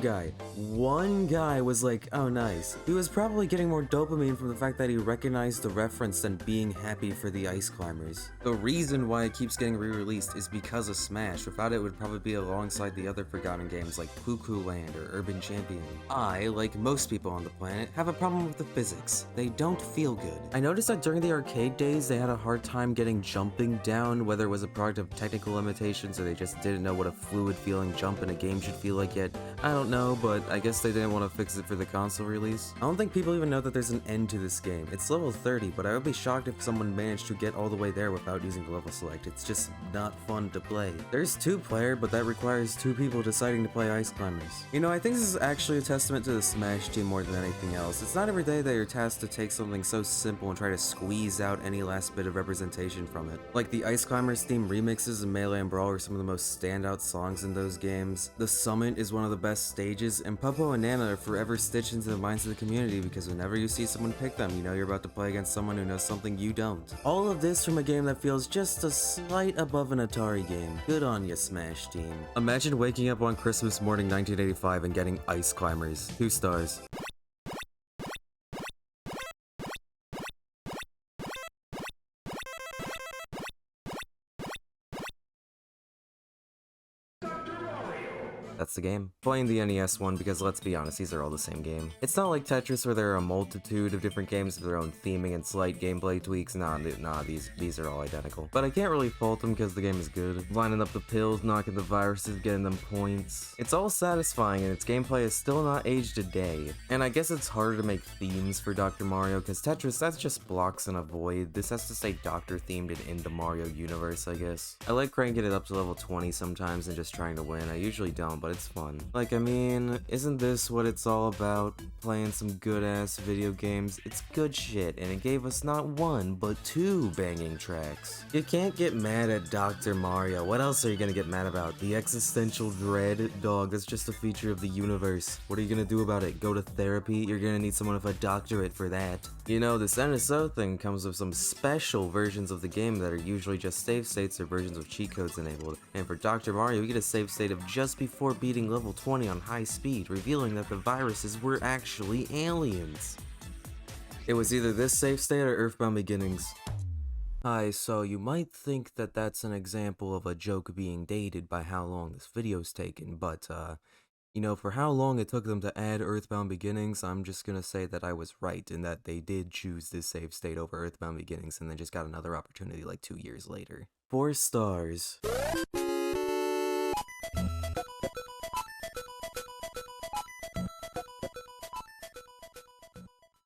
guy was like, oh nice. He was probably getting more dopamine from the fact that he recognized the reference than being happy for the Ice Climbers. The reason why it keeps getting re-released is because of Smash. Without it, it would probably be alongside the other forgotten games like Cuckoo Land or Urban Champion. I, like most people on the planet, have a problem with the physics. They don't feel good. I noticed that during the arcade days, they had a hard time getting jumping down, whether it was a product of technical limitations or they just didn't know what a fluid feeling jump in a game should feel like yet. I don't know, but I guess they didn't want to fix it for the console release. I don't think people even know that there's an end to this game. It's level 30, but I would be shocked if someone managed to get all the way there without using level select. It's just not fun to play. There's 2-player, but that requires 2 people deciding to play Ice Climbers. You know, I think this is actually a testament to the Smash team more than anything else. It's not every day that you're tasked to take something so simple and try to squeeze out any last bit of representation from it. Like the Ice Climbers theme remixes in Melee and Brawl are some of the most standout songs in those games. The Summit is one of the best stages, and Puppo and Nana are forever stitched into the minds of the community because whenever you see someone pick them, you know you're about to play against someone who knows something you don't. All of this from a game that feels just a slight above an Atari game. Good on ya, Smash team. Imagine waking up on Christmas morning 1985 and getting Ice Climbers. 2 stars. That's the game. Playing the NES one because let's be honest, these are all the same game. It's not like Tetris where there are a multitude of different games with their own theming and slight gameplay tweaks. Nah, these are all identical. But I can't really fault them because the game is good. Lining up the pills, knocking the viruses, getting them points. It's all satisfying and its gameplay is still not aged a day. And I guess it's harder to make themes for Dr. Mario because Tetris, that's just blocks and a void. This has to stay Doctor themed and in the Mario universe, I guess. I like cranking it up to level 20 sometimes and just trying to win. I usually don't, but it's fun. Like, I mean, isn't this what it's all about? Playing some good-ass video games. It's good shit, and it gave us not 1, but 2 banging tracks. You can't get mad at Dr. Mario. What else are you gonna get mad about? The existential dread? Dog, that's just a feature of the universe. What are you gonna do about it? Go to therapy? You're gonna need someone with a doctorate for that. You know, this NSO thing comes with some special versions of the game that are usually just save states or versions of cheat codes enabled. And for Dr. Mario, you get a save state of just before beating level 20 on high speed, revealing that the viruses were actually aliens. It was either this save state or Earthbound Beginnings. Hi, so you might think that that's an example of a joke being dated by how long this video's taken, but you know, for how long it took them to add Earthbound Beginnings, I'm just gonna say that I was right in that they did choose this save state over Earthbound Beginnings and then just got another opportunity like 2 years later. 4 stars.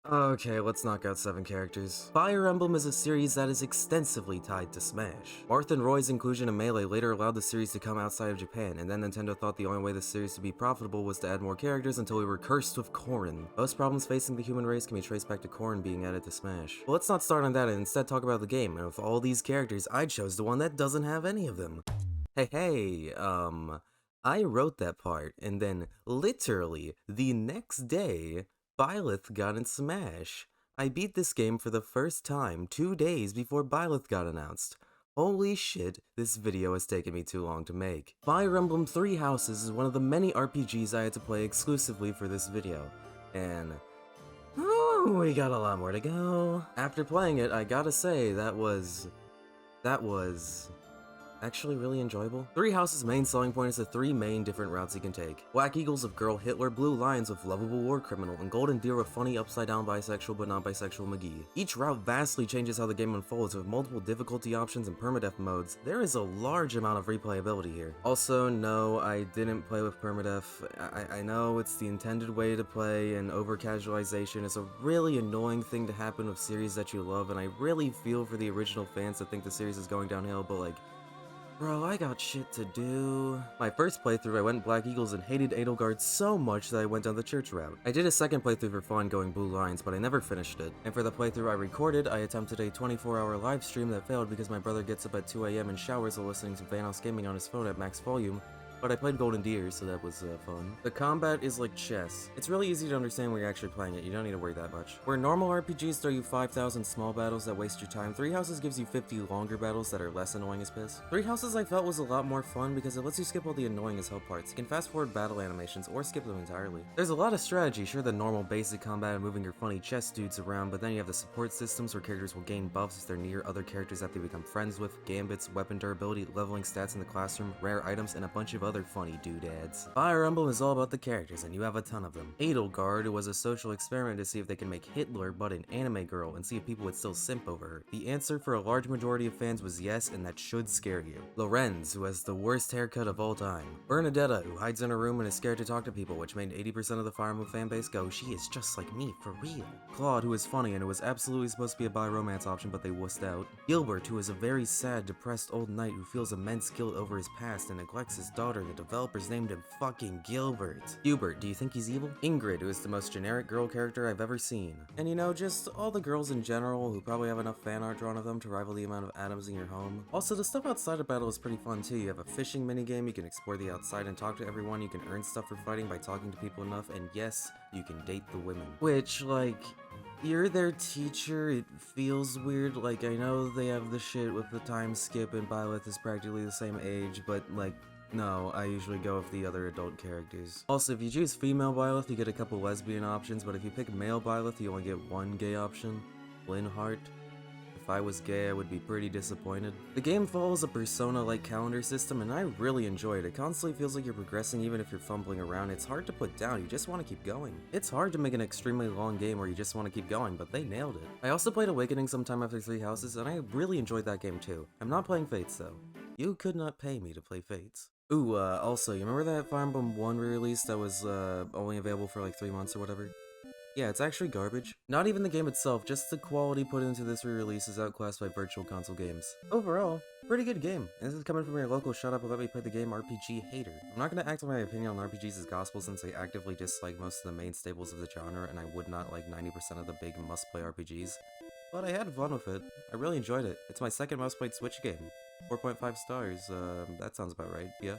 Okay, let's knock out 7 characters. Fire Emblem is a series that is extensively tied to Smash. Martha and Roy's inclusion in Melee later allowed the series to come outside of Japan, and then Nintendo thought the only way the series to be profitable was to add more characters until we were cursed with Corrin. Most problems facing the human race can be traced back to Corrin being added to Smash. But let's not start on that and instead talk about the game, and with all these characters, I chose the one that doesn't have any of them. Hey, I wrote that part, and then, literally, the next day, Byleth got in Smash. I beat this game for the first time 2 days before Byleth got announced. Holy shit, this video has taken me too long to make. Fire Emblem Three Houses is one of the many RPGs I had to play exclusively for this video, and we got a lot more to go. After playing it, I gotta say, that was actually really enjoyable. Three Houses' main selling point is the 3 main different routes you can take. Black Eagles of Girl Hitler, Blue Lions with lovable war criminal, and Golden Deer with funny upside down bisexual but not bisexual McGee. Each route vastly changes how the game unfolds with multiple difficulty options and permadeath modes. There is a large amount of replayability here. Also, no, I didn't play with permadeath. I know it's the intended way to play, and over-casualization is a really annoying thing to happen with series that you love, and I really feel for the original fans that think the series is going downhill, but like, bro, I got shit to do. My first playthrough, I went Black Eagles and hated Edelgard so much that I went down the church route. I did a second playthrough for fun going Blue Lions, but I never finished it. And for the playthrough I recorded, I attempted a 24-hour live stream that failed because my brother gets up at 2 AM and showers while listening to Vanos Gaming on his phone at max volume. but I played Golden Deer, so that was fun. The combat is like chess. It's really easy to understand when you're actually playing it, you don't need to worry that much. Where normal RPGs throw you 5,000 small battles that waste your time, Three Houses gives you 50 longer battles that are less annoying as piss. Three Houses I felt was a lot more fun because it lets you skip all the annoying as hell parts. You can fast forward battle animations or skip them entirely. There's a lot of strategy, sure the normal basic combat and moving your funny chess dudes around, but then you have the support systems where characters will gain buffs if they're near other characters that they become friends with, gambits, weapon durability, leveling stats in the classroom, rare items, and a bunch of other funny doodads. Fire Emblem is all about the characters, and you have a ton of them. Edelgard was a social experiment to see if they can make Hitler but an anime girl and see if people would still simp over her. The answer for a large majority of fans was yes, and that should scare you. Lorenz, who has the worst haircut of all time. Bernadetta, who hides in a room and is scared to talk to people, which made 80% of the Fire Emblem fanbase go, she is just like me, for real. Claude, who is funny and who was absolutely supposed to be a bi-romance option but they wussed out. Gilbert, who is a very sad, depressed old knight who feels immense guilt over his past and neglects his daughter. The developers named him fucking Gilbert. Hubert, do you think he's evil? Ingrid, who is the most generic girl character I've ever seen. And you know, just all the girls in general who probably have enough fan art drawn of them to rival the amount of atoms in your home. Also, the stuff outside of battle is pretty fun too. You have a fishing minigame, you can explore the outside and talk to everyone, you can earn stuff for fighting by talking to people enough, and yes, you can date the women. Which, like, you're their teacher, it feels weird. Like, I know they have the shit with the time skip and Byleth is practically the same age, but like, no, I usually go with the other adult characters. Also, if you choose female Byleth, you get a couple lesbian options, but if you pick male Byleth, you only get one gay option. Linhardt. If I was gay, I would be pretty disappointed. The game follows a Persona-like calendar system, and I really enjoy it. It constantly feels like you're progressing even if you're fumbling around. It's hard to put down, you just want to keep going. It's hard to make an extremely long game where you just want to keep going, but they nailed it. I also played Awakening sometime after Three Houses, and I really enjoyed that game too. I'm not playing Fates though. You could not pay me to play Fates. Ooh, also, you remember that Fire Emblem 1 re-release that was, only available for like 3 months or whatever? Yeah, it's actually garbage. Not even the game itself, just the quality put into this re-release is outclassed by Virtual Console games. Overall, pretty good game. And this is coming from your local shut up and let me play the game RPG hater. I'm not gonna act on my opinion on RPGs as gospel since I actively dislike most of the main staples of the genre and I would not like 90% of the big must-play RPGs. But I had fun with it. I really enjoyed it. It's my second most played Switch game. 4.5 stars, that sounds about right, yeah?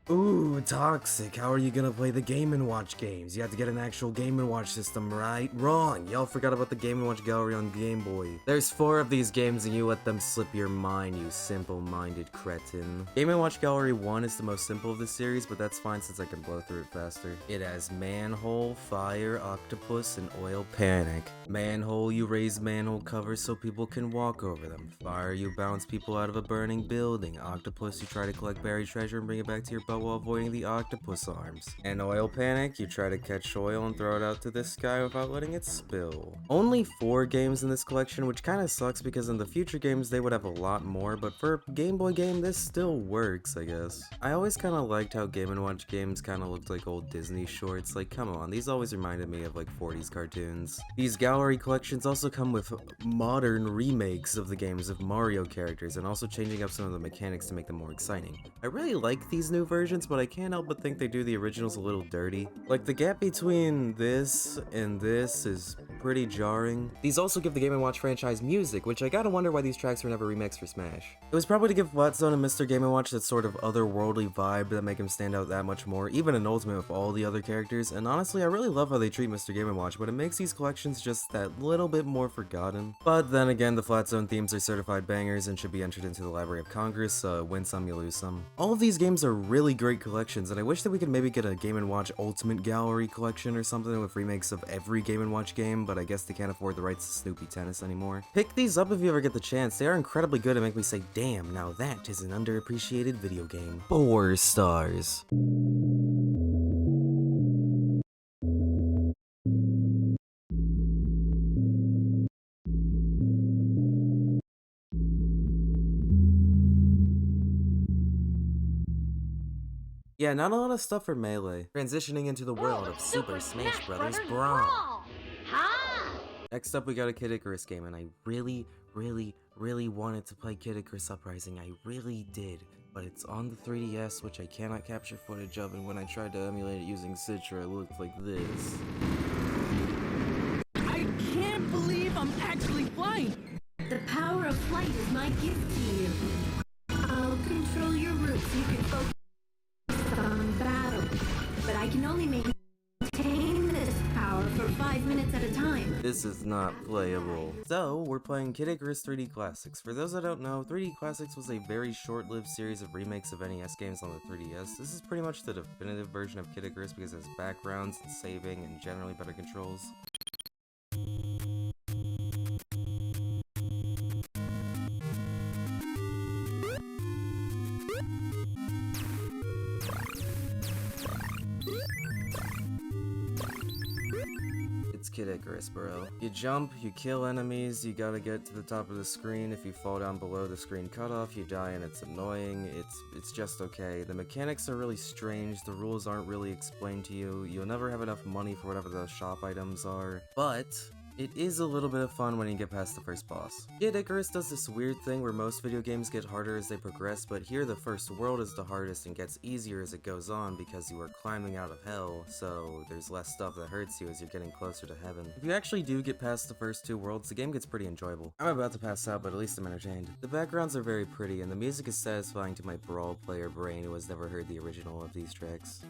Ooh, Toxic, how are you gonna play the Game & Watch games? You have to get an actual Game & Watch system, right? Wrong! Y'all forgot about the Game & Watch gallery on Game Boy. There's 4 of these games and you let them slip your mind, you simple-minded cretin. Game & Watch Gallery 1 is the most simple of the series, but that's fine since I can blow through it faster. It has Manhole, Fire, Octopus, and Oil Panic. Manhole, you raise manhole covers so people can walk over them. Fire, you bounce people out of a burning building. Octopus, you try to collect buried treasure and bring it back to your boat while avoiding the octopus arms. And Oil Panic, you try to catch oil and throw it out to the sky without letting it spill. Only 4 games in this collection, which kinda sucks because in the future games they would have a lot more, but for a Game Boy game this still works, I guess. I always kinda liked how Game & Watch games kinda looked like old Disney shorts, like come on, these always reminded me of like 40s cartoons. These gallery collections also come with modern remakes of the games of Mario characters and also changing up some of the mechanics to make them more exciting. I really like these new versions, but I can't help but think they do the originals a little dirty. Like, the gap between this and this is pretty jarring. These also give the Game & Watch franchise music, which I gotta wonder why these tracks were never remixed for Smash. It was probably to give Flat Zone and Mr. Game & Watch that sort of otherworldly vibe that make him stand out that much more, even in Ultimate with all the other characters, and honestly, I really love how they treat Mr. Game & Watch, but it makes these collections just that little bit more forgotten. But then again, the Flat Zone themes are certified bangers and should be entered into the Library of Congress, so win some, you lose some. All of these games are really great collections, and I wish that we could maybe get a Game & Watch Ultimate Gallery collection or something with remakes of every Game & Watch game, but I guess they can't afford the rights to Snoopy Tennis anymore. Pick these up if you ever get the chance. They are incredibly good and make me say, damn, now that is an underappreciated video game. 4 stars. Yeah, not a lot of stuff for Melee. Transitioning into the world of Super Smash Bros. Brawl. Next up, we got a Kid Icarus game, and I really wanted to play Kid Icarus Uprising. I really did, but it's on the 3DS, which I cannot capture footage of, and when I tried to emulate it using Citra, it looked like this. I can't believe I'm actually flying! The power of flight is my gift to you. I'll control your only maintain this power for 5 minutes at a time. This is not playable. So, we're playing Kid Icarus 3D Classics. For those that don't know, 3D Classics was a very short-lived series of remakes of NES games on the 3DS. This is pretty much the definitive version of Kid Icarus because it has backgrounds and saving and generally better controls. It's Kid Icarus, bro. You jump, you kill enemies, you gotta get to the top of the screen. If you fall down below the screen cutoff, you die and it's annoying. It's just okay. The mechanics are really strange, the rules aren't really explained to you. You'll never have enough money for whatever the shop items are. But it is a little bit of fun when you get past the first boss. Kid Icarus does this weird thing where most video games get harder as they progress, but here the first world is the hardest and gets easier as it goes on because you are climbing out of hell, so there's less stuff that hurts you as you're getting closer to heaven. If you actually do get past the first two worlds, the game gets pretty enjoyable. I'm about to pass out, but at least I'm entertained. The backgrounds are very pretty, and the music is satisfying to my Brawl player brain who has never heard the original of these tracks.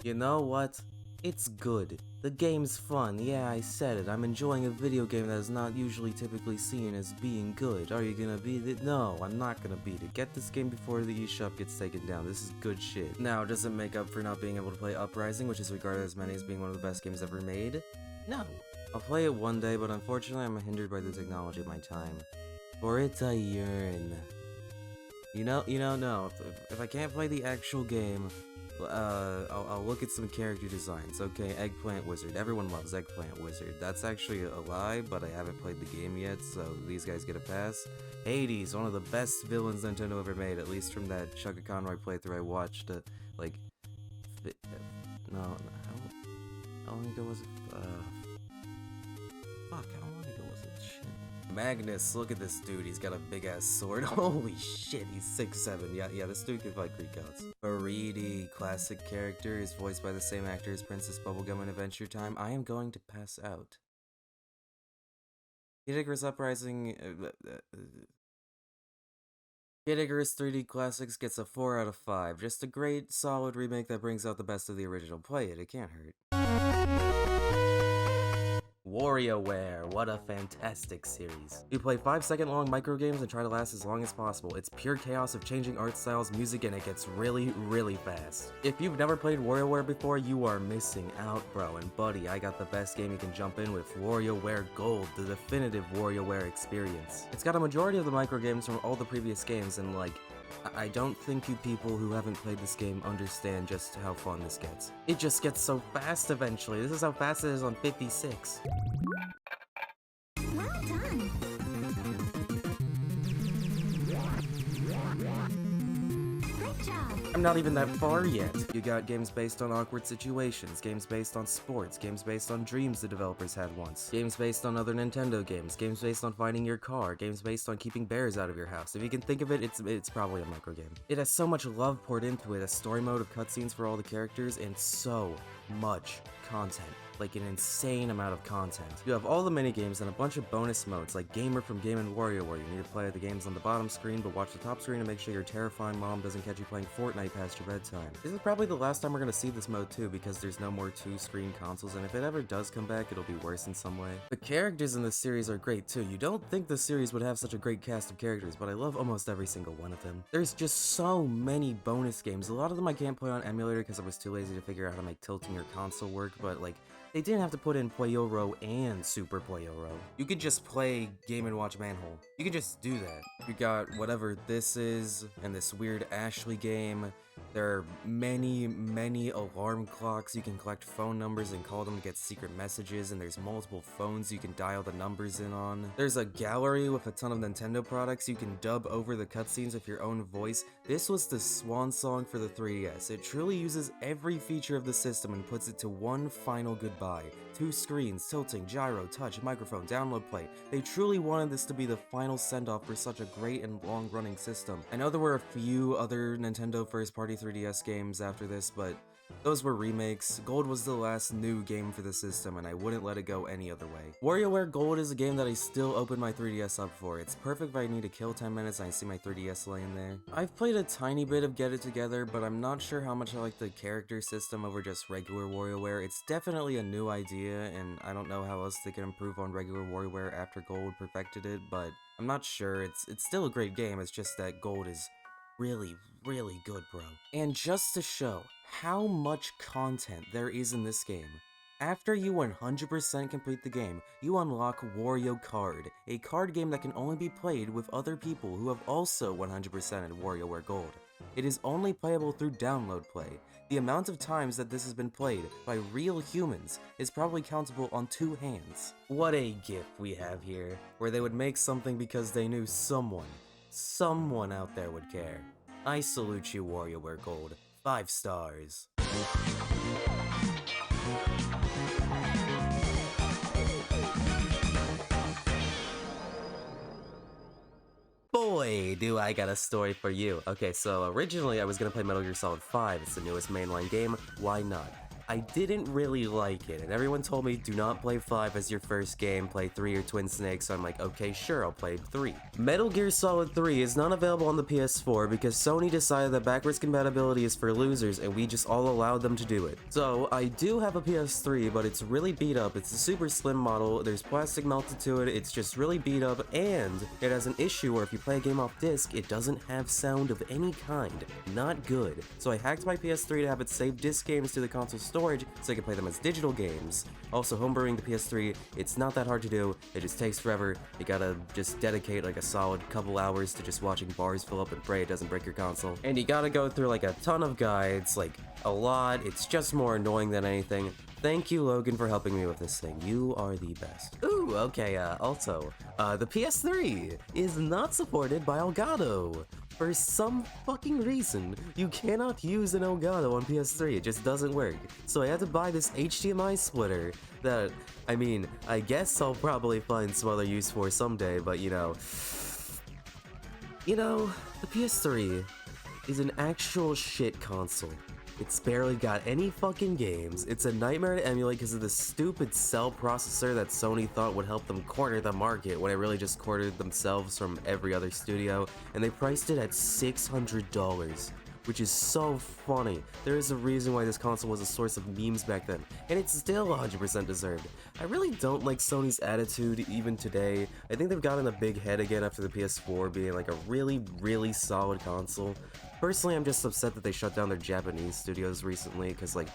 You know what? It's good. The game's fun. Yeah, I said it. I'm enjoying a video game that is not usually typically seen as being good. Are you gonna beat it? No, I'm not gonna beat it. Get this game before the eShop gets taken down. This is good shit. Now, does it make up for not being able to play Uprising, which is regarded as many as being one of the best games ever made? No. I'll play it one day, but unfortunately I'm hindered by the technology of my time. For it I yearn. No. If I can't play the actual game, I'll look at some character designs. Okay, Eggplant Wizard. Everyone loves Eggplant Wizard. That's actually a lie, but I haven't played the game yet, so these guys get a pass. Hades, one of the best villains Nintendo ever made, at least from that Chugga Conroy playthrough I watched, how long ago was it? Fuck, how long ago was it? Shit. Magnus, look at this dude, he's got a big ass sword. Holy shit, he's 6'7". Yeah, this dude can fight Greek gods. Faridi, classic character, is voiced by the same actor as Princess Bubblegum in Adventure Time. I am going to pass out. Kid Icarus Uprising... Kid Icarus 3D Classics gets a 4 out of 5. Just a great, solid remake that brings out the best of the original. Play it can't hurt. Warioware, what a fantastic series. You play 5-second long micro games and try to last as long as possible. It's pure chaos of changing art styles, music, and it gets really, really fast. If you've never played Warioware before, you are missing out, bro. And buddy, I got the best game you can jump in with, Warioware Gold, the definitive Warioware experience. It's got a majority of the micro games from all the previous games, and like, I don't think you people who haven't played this game understand just how fun this gets. It just gets so fast eventually. This is how fast it is on 56. Well done. Great job. I'm not even that far yet. You got games based on awkward situations, games based on sports, games based on dreams the developers had once, games based on other Nintendo games, games based on finding your car, games based on keeping bears out of your house. If you can think of it, it's probably a micro game. It has so much love poured into it, a story mode of cutscenes for all the characters, and so much content. Like an insane amount of content. You have all the minigames and a bunch of bonus modes like Gamer from Game & Wario where you need to play the games on the bottom screen but watch the top screen to make sure your terrifying mom doesn't catch you playing Fortnite past your bedtime. This is probably the last time we're gonna see this mode too because there's no more two-screen consoles, and if it ever does come back it'll be worse in some way. The characters in this series are great too. You don't think the series would have such a great cast of characters, but I love almost every single one of them. There's just so many bonus games. A lot of them I can't play on emulator because I was too lazy to figure out how to make tilting your console work, but like, they didn't have to put in Pyro and Super Pyro. You could just play Game & Watch Manhole. You could just do that. You got whatever this is, and this weird Ashley game, There are many alarm clocks. You can collect phone numbers and call them to get secret messages, and there's multiple phones you can dial the numbers in on. There's a gallery with a ton of Nintendo products. You can dub over the cutscenes with your own voice. This was the swan song for the 3DS. It truly uses every feature of the system and puts it to one final goodbye. 2 screens, tilting, gyro, touch, microphone, download play. They truly wanted this to be the final send-off for such a great and long-running system. I know there were a few other Nintendo first-party 3DS games after this, but those were remakes. Gold was the last new game for the system, and I wouldn't let it go any other way. Warioware Gold is a game that I still open my 3DS up for. It's perfect if I need to kill 10 minutes and I see my 3DS laying there. I've played a tiny bit of Get It Together, but I'm not sure how much I like the character system over just regular Warioware. It's definitely a new idea, and I don't know how else they can improve on regular Warioware after Gold perfected it, but I'm not sure. It's still a great game, it's just that Gold is really good, bro. And just to show how much content there is in this game, after you 100% complete the game, you unlock Wario Card, a card game that can only be played with other people who have also 100%ed WarioWare Gold. It is only playable through download play. The amount of times that this has been played by real humans is probably countable on 2 hands. What a gift we have here, where they would make something because they knew someone out there would care. I salute you, WarioWare Gold. 5 stars. Boy, do I got a story for you. Okay, so originally I was gonna play Metal Gear Solid 5. It's the newest mainline game. Why not? I didn't really like it, and everyone told me do not play 5 as your first game, play 3 or Twin Snakes, so I'm like, okay, sure, I'll play 3. Metal Gear Solid 3 is not available on the PS4 because Sony decided that backwards compatibility is for losers, and we just all allowed them to do it. So, I do have a PS3, but it's really beat up. It's a super slim model, there's plastic melted to it, it's just really beat up, and it has an issue where if you play a game off disc, it doesn't have sound of any kind. Not good. So I hacked my PS3 to have it save disc games to the console storage so I can play them as digital games. Also, homebrewing the PS3, it's not that hard to do, it just takes forever. You gotta just dedicate like a solid couple hours to just watching bars fill up and pray it doesn't break your console. And you gotta go through like a ton of guides, like a lot. It's just more annoying than anything. Thank you, Logan, for helping me with this thing. You are the best. Ooh, okay, also, the PS3 is not supported by Elgato. For some fucking reason, you cannot use an Elgato on PS3, it just doesn't work. So I had to buy this HDMI splitter that, I mean, I guess I'll probably find some other use for someday, but you know, the PS3 is an actual shit console. It's barely got any fucking games. It's a nightmare to emulate because of the stupid cell processor that Sony thought would help them corner the market when it really just cornered themselves from every other studio, and they priced it at $600, which is so funny. There is a reason why this console was a source of memes back then, and it's still 100% deserved. I really don't like Sony's attitude even today. I think they've gotten a big head again after the PS4 being like a really solid console. Personally, I'm just upset that they shut down their Japanese studios recently, because like,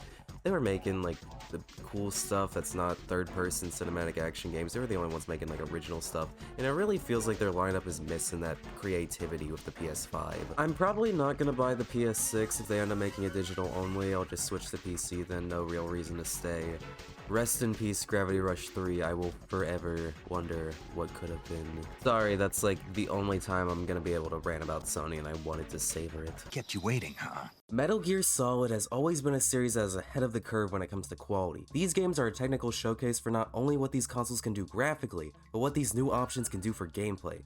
they were making like the cool stuff that's not third-person cinematic action games. They were the only ones making like original stuff, and it really feels like their lineup is missing that creativity with the PS5. I'm probably not gonna buy the PS6 if they end up making it digital only. I'll just switch to PC then, no real reason to stay. Rest in peace, Gravity Rush 3. I will forever wonder what could have been. Sorry, that's like the only time I'm gonna be able to rant about Sony, and I wanted to savor it. Kept you waiting, huh? Metal Gear Solid has always been a series that is ahead of the curve when it comes to quality. These games are a technical showcase for not only what these consoles can do graphically, but what these new options can do for gameplay.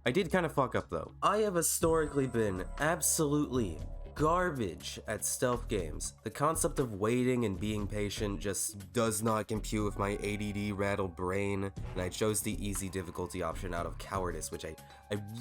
I did kind of fuck up though. I have historically been absolutely garbage at stealth games. The concept of waiting and being patient just does not compute with my ADD rattled brain, and I chose the easy difficulty option out of cowardice, which I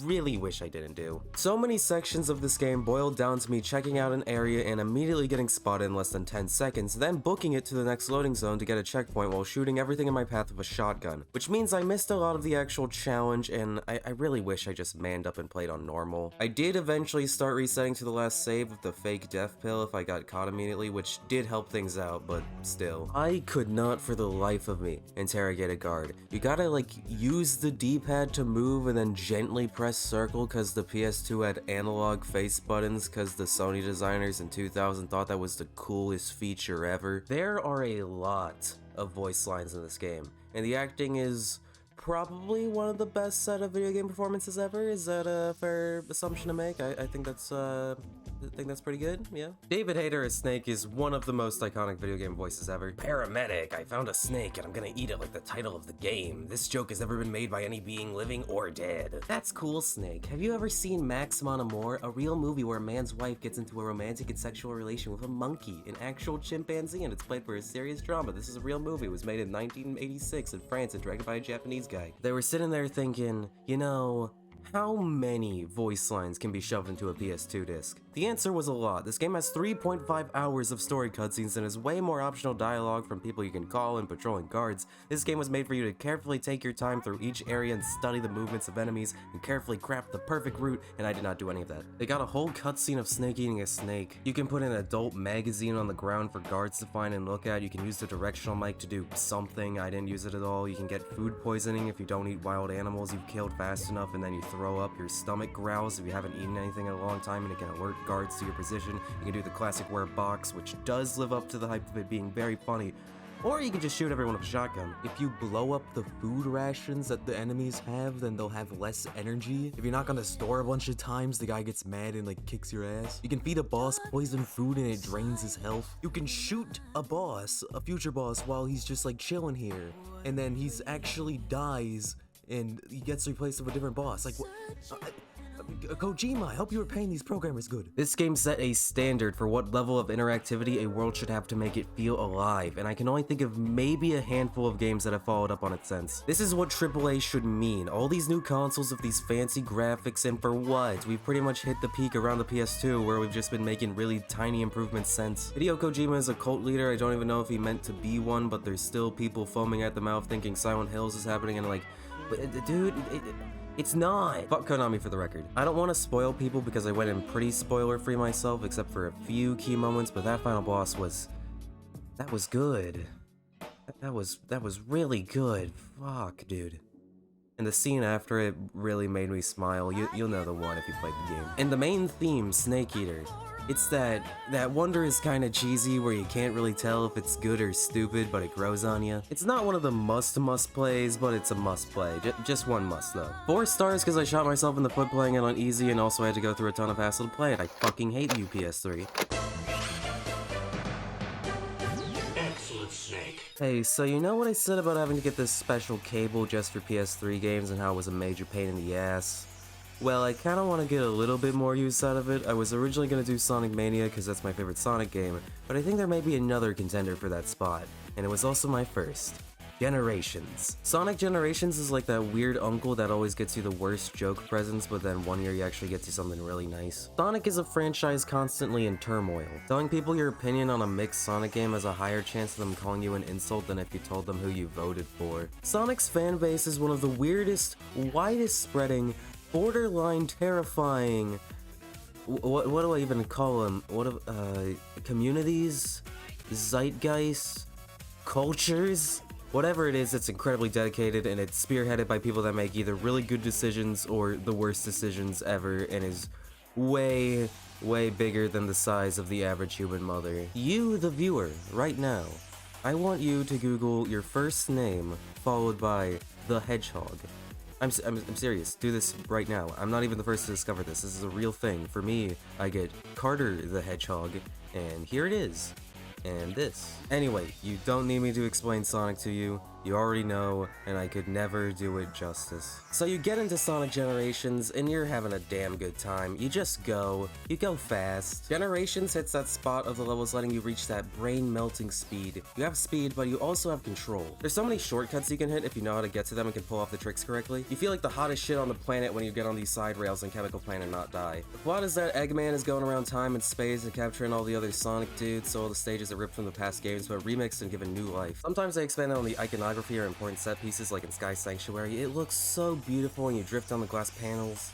really wish I didn't do. So many sections of this game boiled down to me checking out an area and immediately getting spotted in less than 10 seconds, then booking it to the next loading zone to get a checkpoint while shooting everything in my path with a shotgun, which means I missed a lot of the actual challenge, and I really wish I just manned up and played on normal. I did eventually start resetting to the last save, leave with the fake death pill if I got caught immediately, which did help things out, but still. I could not for the life of me interrogate a guard. You gotta like use the D-pad to move and then gently press circle because the PS2 had analog face buttons because the Sony designers in 2000 thought that was the coolest feature ever. There are a lot of voice lines in this game, and the acting is probably one of the best set of video game performances ever. Is that a fair assumption to make? I think that's pretty good, yeah. David Hayter as Snake is one of the most iconic video game voices ever. Paramedic, I found a snake and I'm gonna eat it like the title of the game. This joke has never been made by any being living or dead. That's cool, Snake. Have you ever seen Max Mon Amour, a real movie where a man's wife gets into a romantic and sexual relation with a monkey, an actual chimpanzee, and it's played for a serious drama? This is a real movie. It was made in 1986 in France and directed by a Japanese guy. They were sitting there thinking, you know, how many voice lines can be shoved into a PS2 disc? The answer was a lot. This game has 3.5 hours of story cutscenes and has way more optional dialogue from people you can call and patrolling guards. This game was made for you to carefully take your time through each area and study the movements of enemies and carefully craft the perfect route, and I did not do any of that. They got a whole cutscene of Snake eating a snake. You can put an adult magazine on the ground for guards to find and look at. You can use the directional mic to do something. I didn't use it at all. You can get food poisoning if you don't eat wild animals you've killed fast enough and then you throw up. Your stomach growls if you haven't eaten anything in a long time, and it can alert guards to your position. You can do the classic wear box, which does live up to the hype of it being very funny. Or you can just shoot everyone with a shotgun. If you blow up the food rations that the enemies have, then they'll have less energy. If you knock on the door a bunch of times, the guy gets mad and like kicks your ass. You can feed a boss poison food and it drains his health. You can shoot a boss, a future boss, while he's just like chilling here, and then he's actually dies and he gets replaced with a different boss. Like, what? Kojima, I hope you were paying these programmers good. This game set a standard for what level of interactivity a world should have to make it feel alive, and I can only think of maybe a handful of games that have followed up on it since. This is what AAA should mean. All these new consoles with these fancy graphics, and for what? We've pretty much hit the peak around the PS2, where we've just been making really tiny improvements since. Hideo Kojima is a cult leader. I don't even know if he meant to be one, but there's still people foaming at the mouth thinking Silent Hills is happening, and like, dude, it's not. Fuck Konami for the record. I don't want to spoil people because I went in pretty spoiler-free myself, except for a few key moments, but that final boss was... that was good. That was really good. Fuck, dude. And the scene after it really made me smile. You'll know the one if you played the game. And the main theme, Snake Eater. It's that wonder is kind of cheesy where you can't really tell if it's good or stupid, but it grows on you. It's not one of the must plays, but it's a must play. Just one must though. 4 stars because I shot myself in the foot playing it on easy and also had to go through a ton of hassle to play it. I fucking hate you, PS3. Excellent, Snake. Hey, so you know what I said about having to get this special cable just for PS3 games and how it was a major pain in the ass? Well, I kinda wanna get a little bit more use out of it. I was originally gonna do Sonic Mania because that's my favorite Sonic game, but I think there may be another contender for that spot, and it was also my first. Generations. Sonic Generations is like that weird uncle that always gets you the worst joke presents, but then one year he actually gets you something really nice. Sonic is a franchise constantly in turmoil. Telling people your opinion on a mixed Sonic game has a higher chance of them calling you an insult than if you told them who you voted for. Sonic's fan base is one of the weirdest, widest spreading, borderline terrifying, what do I even call them? Communities? Zeitgeist? Cultures? Whatever it is, it's incredibly dedicated, and it's spearheaded by people that make either really good decisions or the worst decisions ever, and is way, way bigger than the size of the average human mother. You, the viewer, right now, I want you to Google your first name, followed by the Hedgehog. I'm serious. Do this right now. I'm not even the first to discover this. This is a real thing. For me, I get Carter the Hedgehog, and here it is. And this. Anyway, you don't need me to explain Sonic to you. You already know, and I could never do it justice. So you get into Sonic Generations, and you're having a damn good time. You just go. You go fast. Generations hits that spot of the levels letting you reach that brain-melting speed. You have speed, but you also have control. There's so many shortcuts you can hit if you know how to get to them and can pull off the tricks correctly. You feel like the hottest shit on the planet when you get on these side rails in Chemical Plant and not die. The plot is that Eggman is going around time and space and capturing all the other Sonic dudes, so all the stages are ripped from the past games, but remixed and given new life. Sometimes they expand on the iconography or important set pieces like in Sky Sanctuary. It looks so beautiful and you drift on the glass panels.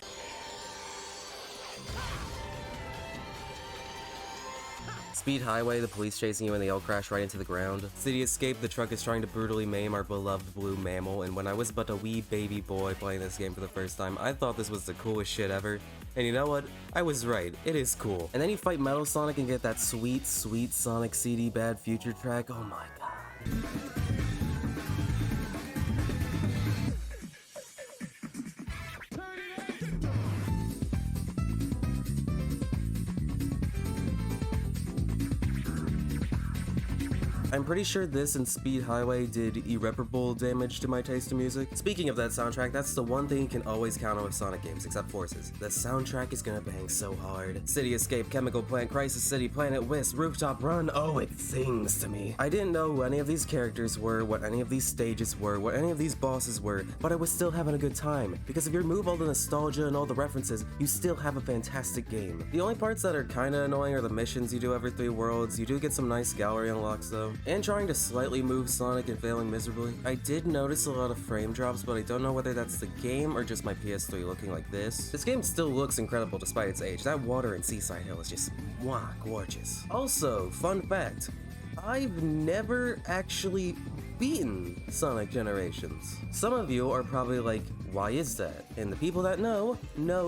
Speed Highway, the police chasing you and they all crash right into the ground. City Escape, the truck is trying to brutally maim our beloved blue mammal, and when I was but a wee baby boy playing this game for the first time, I thought this was the coolest shit ever. And you know what? I was right. It is cool. And then you fight Metal Sonic and get that sweet, sweet Sonic CD Bad Future track. Oh my god. I'm pretty sure this and Speed Highway did irreparable damage to my taste in music. Speaking of that soundtrack, that's the one thing you can always count on with Sonic games, except Forces. The soundtrack is gonna bang so hard. City Escape, Chemical Plant, Crisis City, Planet Wisp, Rooftop Run, oh, it sings to me. I didn't know who any of these characters were, what any of these stages were, what any of these bosses were, but I was still having a good time. Because if you remove all the nostalgia and all the references, you still have a fantastic game. The only parts that are kinda annoying are the missions you do every 3 worlds. You do get some nice gallery unlocks though. And trying to slightly move Sonic and failing miserably. I did notice a lot of frame drops, but I don't know whether that's the game or just my PS3 looking like this. This game still looks incredible despite its age. That water in Seaside Hill is just, mwah, gorgeous. Also, fun fact, I've never actually beaten Sonic Generations. Some of you are probably like, why is that? And the people that know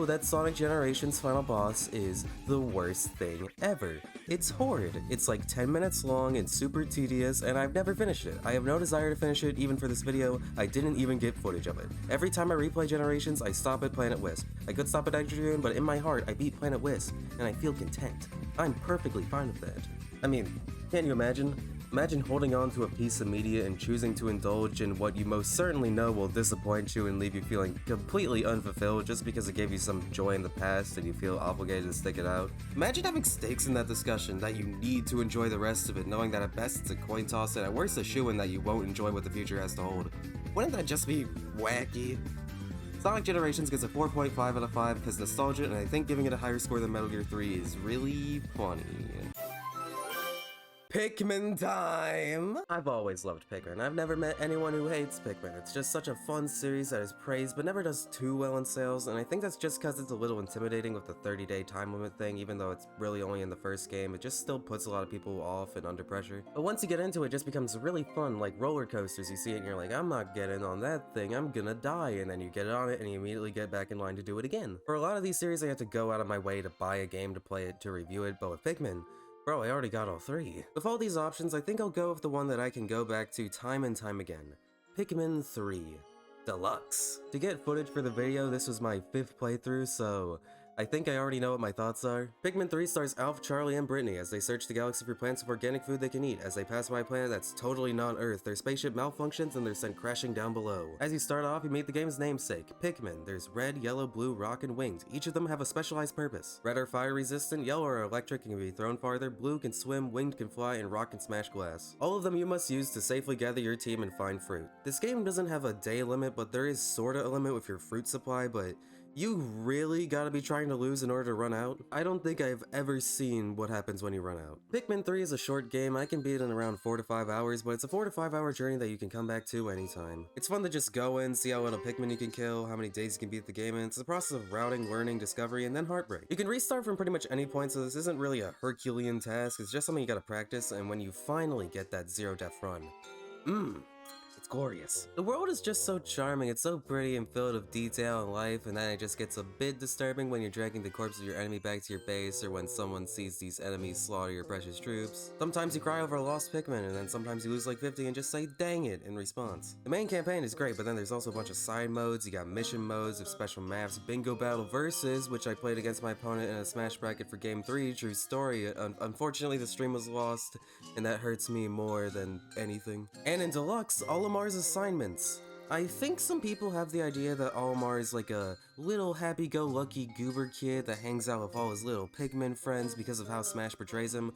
that Sonic Generations final boss is the worst thing ever. It's horrid. It's like 10 minutes long and super tedious, and I've never finished it. I have no desire to finish it even for this video. I didn't even get footage of it. Every time I replay Generations, I stop at Planet Wisp. I could stop at Extra, but in my heart, I beat Planet Wisp, and I feel content. I'm perfectly fine with that. I mean, can you imagine? Imagine holding on to a piece of media and choosing to indulge in what you most certainly know will disappoint you and leave you feeling completely unfulfilled just because it gave you some joy in the past and you feel obligated to stick it out. Imagine having stakes in that discussion, that you need to enjoy the rest of it, knowing that at best it's a coin toss and at worst a shoo-in that you won't enjoy what the future has to hold. Wouldn't that just be wacky? Sonic Generations gets a 4.5 out of 5 because nostalgia, and I think giving it a higher score than Metal Gear 3 is really funny. Pikmin time! I've always loved Pikmin. I've never met anyone who hates Pikmin. It's just such a fun series that is praised but never does too well in sales, and I think that's just because it's a little intimidating with the 30-day time limit thing. Even though it's really only in the first game, it just still puts a lot of people off and under pressure. But once you get into it, it just becomes really fun, like roller coasters. You see it and you're like, I'm not getting on that thing, I'm gonna die, and then you get on it and you immediately get back in line to do it again. For a lot of these series, I have to go out of my way to buy a game to play it, to review it, but with Pikmin, bro, I already got all 3. With all these options, I think I'll go with the one that I can go back to time and time again. Pikmin 3 Deluxe. To get footage for the video, this was my 5th playthrough, so I think I already know what my thoughts are. Pikmin 3 stars Alph, Charlie, and Brittany as they search the galaxy for plants of organic food they can eat. As they pass by a planet that's totally non-Earth, their spaceship malfunctions and they're sent crashing down below. As you start off, you meet the game's namesake, Pikmin. There's red, yellow, blue, rock, and winged. Each of them have a specialized purpose. Red are fire resistant, yellow are electric and can be thrown farther, blue can swim, winged can fly, and rock can smash glass. All of them you must use to safely gather your team and find fruit. This game doesn't have a day limit, but there is sorta a limit with your fruit supply, but you really gotta be trying to lose in order to run out. I don't think I've ever seen what happens when you run out. Pikmin 3 is a short game. I can beat it in around 4 to 5 hours, but it's a 4 to 5 hour journey that you can come back to anytime. It's fun to just go in, see how little Pikmin you can kill, how many days you can beat the game in. It's the process of routing, learning, discovery, and then heartbreak. You can restart from pretty much any point, so this isn't really a Herculean task. It's just something you gotta practice, and when you finally get that 0-death run, it's glorious. The world is just so charming, it's so pretty and filled with detail and life, and then it just gets a bit disturbing when you're dragging the corpse of your enemy back to your base, or when someone sees these enemies slaughter your precious troops. Sometimes you cry over a lost Pikmin, and then sometimes you lose like 50 and just say dang it in response. The main campaign is great, but then there's also a bunch of side modes. You got mission modes with special maps, bingo battle versus, which I played against my opponent in a smash bracket for game 3, true story. Unfortunately the stream was lost, and that hurts me more than anything. And in Deluxe, Olimar's assignments. I think some people have the idea that Olimar is like a little happy-go-lucky goober kid that hangs out with all his little Pikmin friends because of how Smash portrays him.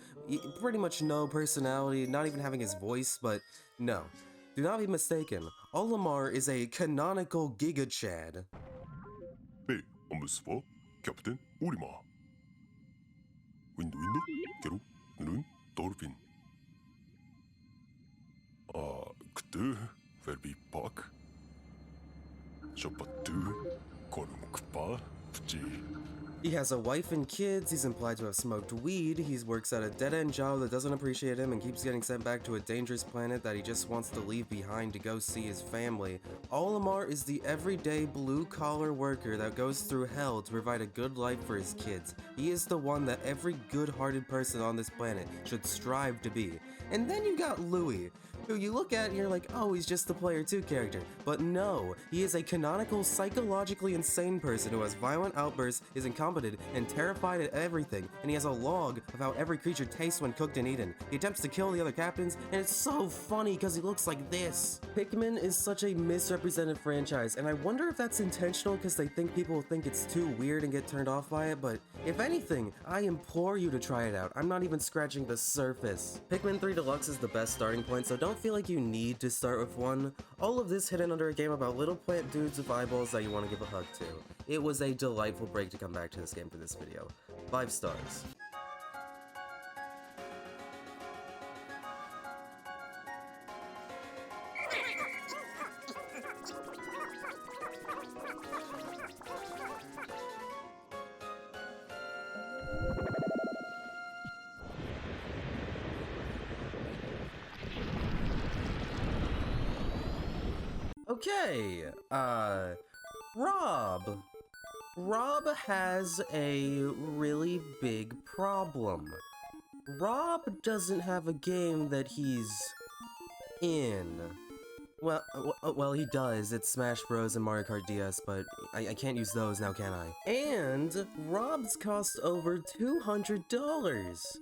Pretty much no personality, not even having his voice, but no. Do not be mistaken, Olimar is a canonical Giga Chad. 네, 업무수보 캡틴 오리마. 윈드, 게로, 눈, 돌핀. 그때 verbi pak. Shopatu, korum kpa, pchi. He has a wife and kids, he's implied to have smoked weed, he works at a dead-end job that doesn't appreciate him and keeps getting sent back to a dangerous planet that he just wants to leave behind to go see his family. Olimar is the everyday blue-collar worker that goes through hell to provide a good life for his kids. He is the one that every good-hearted person on this planet should strive to be. And then you got Louis, who you look at and you're like, oh, he's just the Player 2 character. But no, he is a canonical, psychologically insane person who has violent outbursts, is incompetent, and terrified at everything, and he has a log of how every creature tastes when cooked and eaten. He attempts to kill the other captains, and it's so funny because he looks like this. Pikmin is such a misrepresented franchise, and I wonder if that's intentional because they think people will think it's too weird and get turned off by it, but if anything, I implore you to try it out. I'm not even scratching the surface. Pikmin 3 Deluxe is the best starting point, so don't feel like you need to start with one. All of this hidden under a game about little plant dudes with eyeballs that you want to give a hug to. It was a delightful break to come back to this game for this video. 5 stars. Okay, Rob. Rob has a really big problem. Rob doesn't have a game that he's in. Well, he does. It's Smash Bros. And Mario Kart DS, but I can't use those now, can I? And Rob's cost over $200,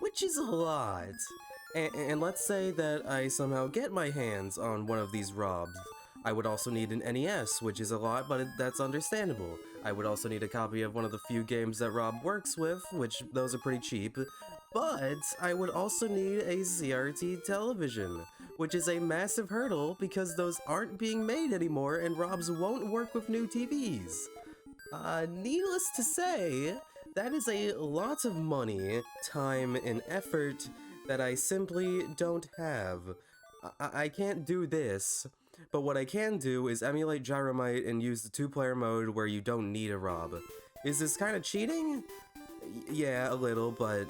which is a lot. And let's say that I somehow get my hands on one of these Robs. I would also need an NES, which is a lot, but that's understandable. I would also need a copy of one of the few games that Rob works with, which those are pretty cheap. But I would also need a CRT television, which is a massive hurdle because those aren't being made anymore and Rob's won't work with new TVs. Needless to say, that is a lot of money, time, and effort that I simply don't have. I can't do this. But what I can do is emulate Gyromite and use the 2-player mode where you don't need a Rob. Is this kind of cheating? Yeah, a little, but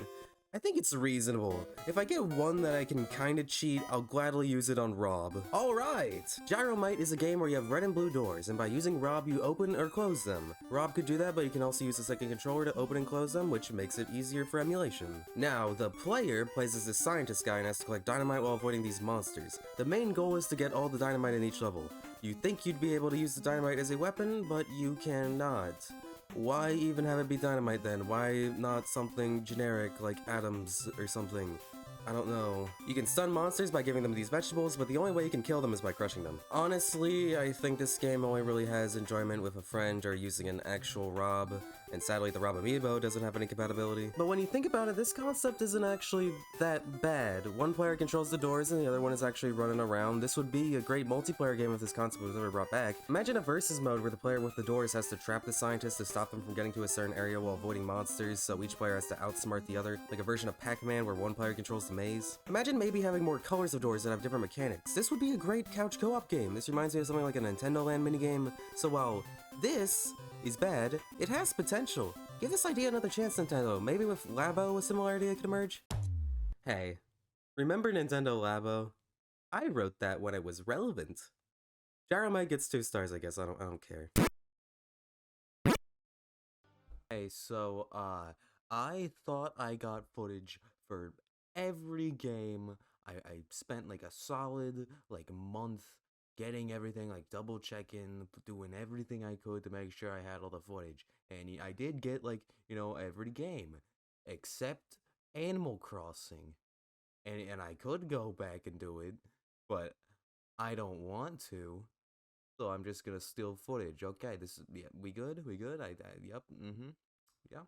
I think it's reasonable. If I get one that I can kinda cheat, I'll gladly use it on Rob. Alright! Gyromite is a game where you have red and blue doors, and by using Rob you open or close them. Rob could do that, but you can also use the second controller to open and close them, which makes it easier for emulation. Now, the player plays as this scientist guy and has to collect dynamite while avoiding these monsters. The main goal is to get all the dynamite in each level. You think you'd be able to use the dynamite as a weapon, but you cannot. Why even have it be dynamite then? Why not something generic like atoms or something? I don't know. You can stun monsters by giving them these vegetables, but the only way you can kill them is by crushing them. Honestly, I think this game only really has enjoyment with a friend or using an actual Rob, and sadly the Rob amiibo doesn't have any compatibility. But when you think about it, this concept isn't actually that bad. One player controls the doors and the other one is actually running around. This would be a great multiplayer game if this concept was ever brought back. Imagine a versus mode where the player with the doors has to trap the scientists to stop them from getting to a certain area while avoiding monsters, so each player has to outsmart the other, like a version of Pac-Man where one player controls the maze. Imagine maybe having more colors of doors that have different mechanics. This would be a great couch co-op game. This reminds me of something like a Nintendo Land minigame. So while this is bad, it has potential. Give this idea another chance, Nintendo. Maybe with Labo a similarity could emerge? Hey, remember Nintendo Labo? I wrote that when it was relevant. Gyromite gets 2 stars, I guess. I don't care. Hey, so, I thought I got footage for every game. I spent like a solid month getting everything, like double checking, doing everything I could to make sure I had all the footage. And I did get every game except Animal Crossing. And I could go back and do it, but I don't want to. So I'm just gonna steal footage. Okay, we good? Yep, yeah.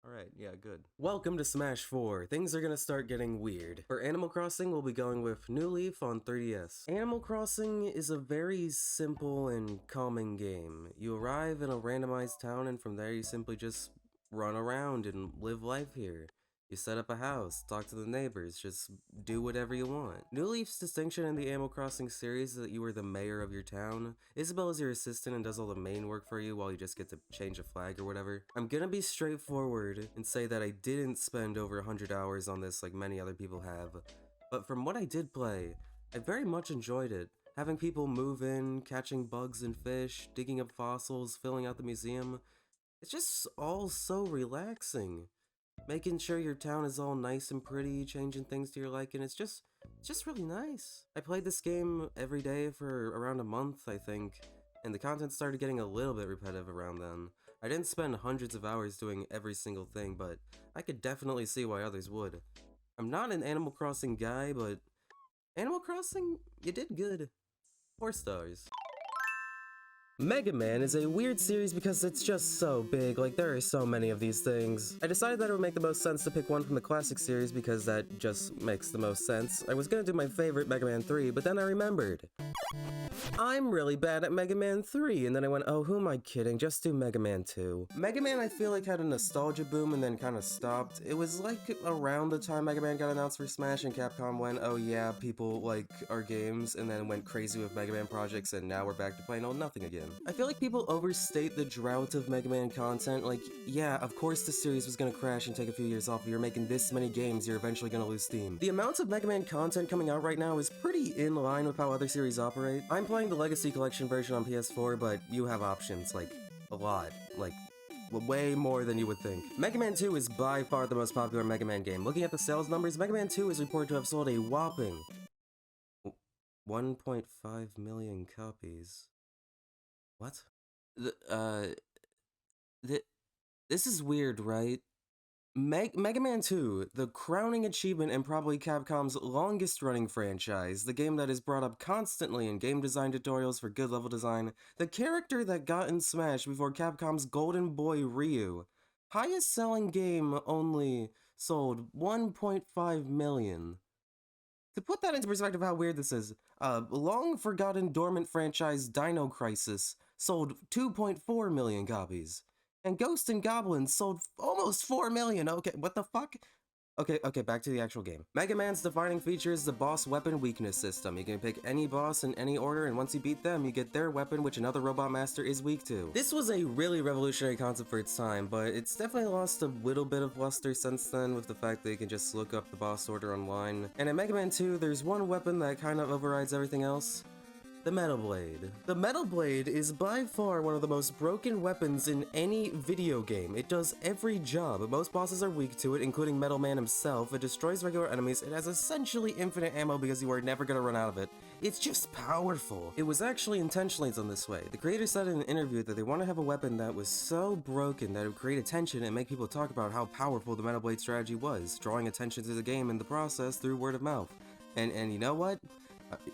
Alright, yeah, good. Welcome to Smash 4. Things are gonna start getting weird. For Animal Crossing, we'll be going with New Leaf on 3DS. Animal Crossing is a very simple and calming game. You arrive in a randomized town and from there you simply just run around and live life here. You set up a house, talk to the neighbors, just do whatever you want. New Leaf's distinction in the Animal Crossing series is that you are the mayor of your town. Isabelle is your assistant and does all the main work for you while you just get to change a flag or whatever. I'm gonna be straightforward and say that I didn't spend over 100 hours on this like many other people have, but from what I did play, I very much enjoyed it. Having people move in, catching bugs and fish, digging up fossils, filling out the museum, it's just all so relaxing. Making sure your town is all nice and pretty, changing things to your liking, it's just really nice. I played this game every day for around a month, I think, and the content started getting a little bit repetitive around then. I didn't spend hundreds of hours doing every single thing, but I could definitely see why others would. I'm not an Animal Crossing guy, but Animal Crossing, you did good. 4 stars. Mega Man is a weird series because it's just so big, like there are so many of these things. I decided that it would make the most sense to pick one from the classic series because that just makes the most sense. I was gonna do my favorite Mega Man 3, but then I remembered. I'm really bad at Mega Man 3, and then I went, oh, who am I kidding? Just do Mega Man 2. Mega Man I feel like had a nostalgia boom and then kind of stopped. It was like around the time Mega Man got announced for Smash and Capcom went, oh yeah, people like our games, and then went crazy with Mega Man projects, and now we're back to playing old nothing again. I feel like people overstate the drought of Mega Man content. Like, yeah, of course the series was gonna crash and take a few years off. If you're making this many games, you're eventually gonna lose steam. The amount of Mega Man content coming out right now is pretty in line with how other series operate. I'm playing the Legacy Collection version on PS4, but you have options, like, a lot. Like, way more than you would think. Mega Man 2 is by far the most popular Mega Man game. Looking at the sales numbers, Mega Man 2 is reported to have sold a whopping 1.5 million copies. What? This is weird, right? Mega Man 2, the crowning achievement and probably Capcom's longest-running franchise, the game that is brought up constantly in game design tutorials for good level design, the character that got in Smash before Capcom's golden boy Ryu. Highest-selling game only sold 1.5 million. To put that into perspective how weird this is, long-forgotten dormant franchise Dino Crisis sold 2.4 million copies. And Ghost and Goblins sold almost 4 million. Okay, what the fuck? Okay, back to the actual game. Mega Man's defining feature is the boss weapon weakness system. You can pick any boss in any order, and once you beat them, you get their weapon, which another robot master is weak to. This was a really revolutionary concept for its time, but it's definitely lost a little bit of luster since then with the fact that you can just look up the boss order online. And in Mega Man 2, there's one weapon that kind of overrides everything else. The Metal Blade. The Metal Blade is by far one of the most broken weapons in any video game. It does every job. Most bosses are weak to it, including Metal Man himself. It destroys regular enemies. It has essentially infinite ammo because you are never gonna run out of it. It's just powerful. It was actually intentionally done this way. The creator said in an interview that they want to have a weapon that was so broken that it would create attention and make people talk about how powerful the Metal Blade strategy was, drawing attention to the game in the process through word of mouth. And you know what?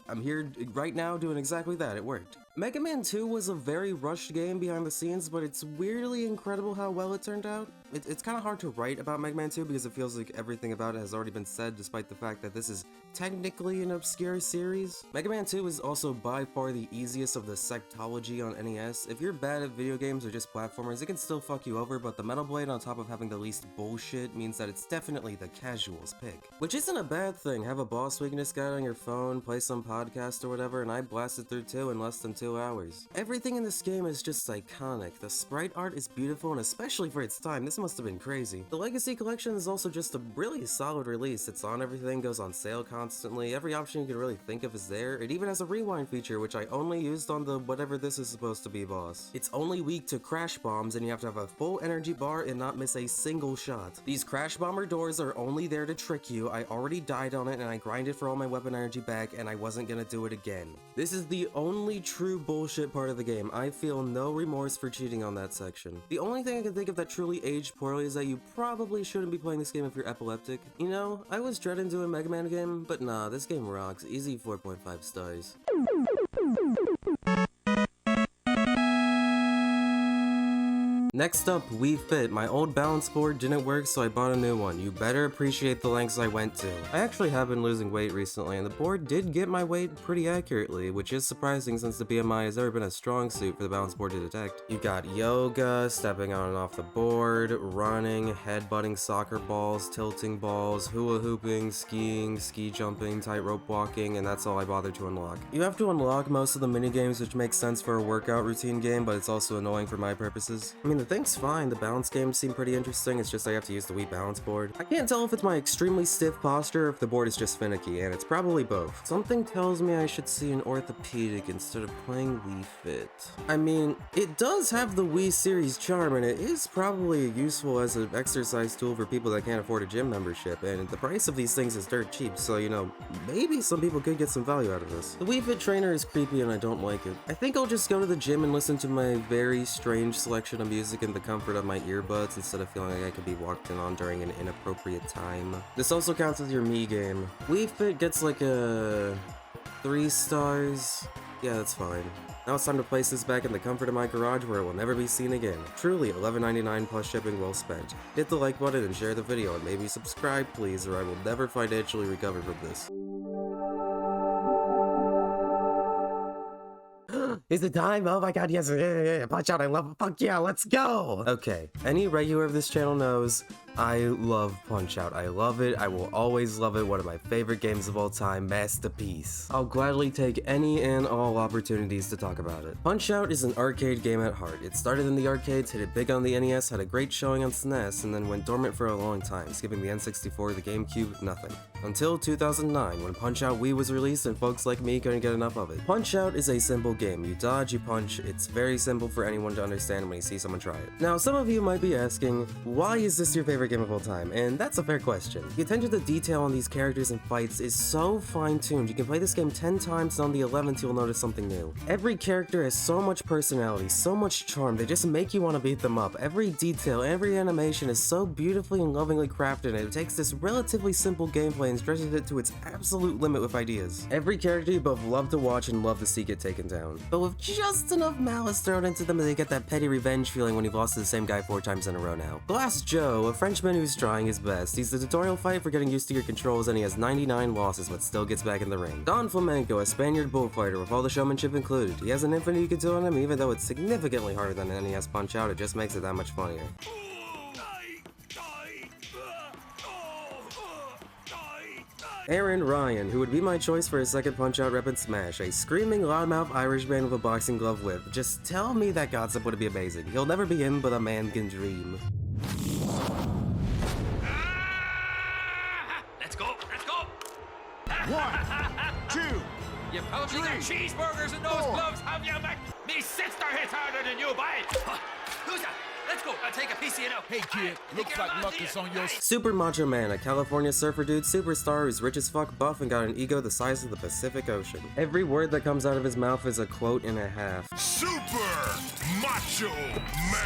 I'm here right now doing exactly that. It worked. Mega Man 2 was a very rushed game behind the scenes, but it's weirdly incredible how well it turned out. It's kind of hard to write about Mega Man 2 because it feels like everything about it has already been said, despite the fact that this is technically an obscure series. Mega Man 2 is also by far the easiest of the sectology on NES. If you're bad at video games or just platformers, it can still fuck you over, but the Metal Blade on top of having the least bullshit means that it's definitely the casual's pick. Which isn't a bad thing. Have a boss weakness guide on your phone, play some podcast or whatever, and I blasted through 2 in less than 2 hours. Everything in this game is just iconic. The sprite art is beautiful, and especially for its time, this must have been crazy. The Legacy Collection is also just a really solid release. It's on everything, goes on sale constantly, every option you can really think of is there. It even has a rewind feature, which I only used on the whatever this is supposed to be boss. It's only weak to crash bombs, and you have to have a full energy bar and not miss a single shot. These crash bomber doors are only there to trick you. I already died on it, and I grinded for all my weapon energy back, and I wasn't gonna do it again. This is the only true bullshit part of the game. I feel no remorse for cheating on that section. The only thing I can think of that truly aged poorly is that you probably shouldn't be playing this game if you're epileptic. You know, I was dreading doing a Mega Man game, but nah, this game rocks. Easy 4.5 stars. Next up, Wii Fit. My old balance board didn't work, so I bought a new one. You better appreciate the lengths I went to. I actually have been losing weight recently, and the board did get my weight pretty accurately, which is surprising since the BMI has never been a strong suit for the balance board to detect. You got yoga, stepping on and off the board, running, headbutting soccer balls, tilting balls, hula hooping, skiing, ski jumping, tightrope walking, and that's all I bothered to unlock. You have to unlock most of the minigames, which makes sense for a workout routine game, but it's also annoying for my purposes. I mean, the thing's fine, the balance games seem pretty interesting, it's just I have to use the Wii balance board. I can't tell if it's my extremely stiff posture or if the board is just finicky, and it's probably both. Something tells me I should see an orthopedic instead of playing Wii Fit. I mean, it does have the Wii series charm, and it is probably useful as an exercise tool for people that can't afford a gym membership, and the price of these things is dirt cheap, so you know, maybe some people could get some value out of this. The Wii Fit Trainer is creepy and I don't like it. I think I'll just go to the gym and listen to my very strange selection of music in the comfort of my earbuds instead of feeling like I could be walked in on during an inappropriate time. This also counts as your me game. Wii Fit gets like a 3 stars. Yeah, that's fine. Now it's time to place this back in the comfort of my garage where it will never be seen again. Truly, $11.99 plus shipping well spent. Hit the like button and share the video, and maybe subscribe please, or I will never financially recover from this. Is it time? Oh my god, yes, yeah, punch out, I love it, fuck yeah, let's go! Okay, any regular of this channel knows, I love Punch-Out. I love it, I will always love it, one of my favorite games of all time, masterpiece. I'll gladly take any and all opportunities to talk about it. Punch-Out is an arcade game at heart. It started in the arcades, hit it big on the NES, had a great showing on SNES, and then went dormant for a long time, skipping the N64, the GameCube, nothing. Until 2009, when Punch-Out Wii was released and folks like me couldn't get enough of it. Punch-Out is a simple game. You dodge, you punch, it's very simple for anyone to understand when you see someone try it. Now, some of you might be asking, why is this your favorite game of all time? And that's a fair question. The attention to detail on these characters and fights is so fine-tuned. You can play this game 10 times and on the 11th you'll notice something new. Every character has so much personality, so much charm, they just make you want to beat them up. Every detail, every animation is so beautifully and lovingly crafted, and it takes this relatively simple gameplay and stretches it to its absolute limit with ideas. Every character you both love to watch and love to see get taken down, but with just enough malice thrown into them that they get that petty revenge feeling when you've lost to the same guy 4 times in a row now. Glass Joe, a Frenchman who's trying his best. He's the tutorial fight for getting used to your controls, and he has 99 losses but still gets back in the ring. Don Flamenco, a Spaniard bullfighter with all the showmanship included. He has an infinite you can do on him, even though it's significantly harder than an NES Punch-Out, it just makes it that much funnier. Aaron Ryan, who would be my choice for a second Punch-Out rep in Smash, a screaming loudmouth Irishman with a boxing glove whip. Just tell me that concept would be amazing. He'll never be him, but a man can dream. Let's go, let's go! 1, 2, You poaching your cheeseburgers in those gloves, have you, Mac? Me sister hits harder than you, bye! Who's that? Let's go, I'll take a piece of you now. Hey kid, looks like luck is on your side. Super Macho Man, a California surfer dude superstar who's rich as fuck, buff, and got an ego the size of the Pacific Ocean. Every word that comes out of his mouth is a quote and a half. Super Macho Man!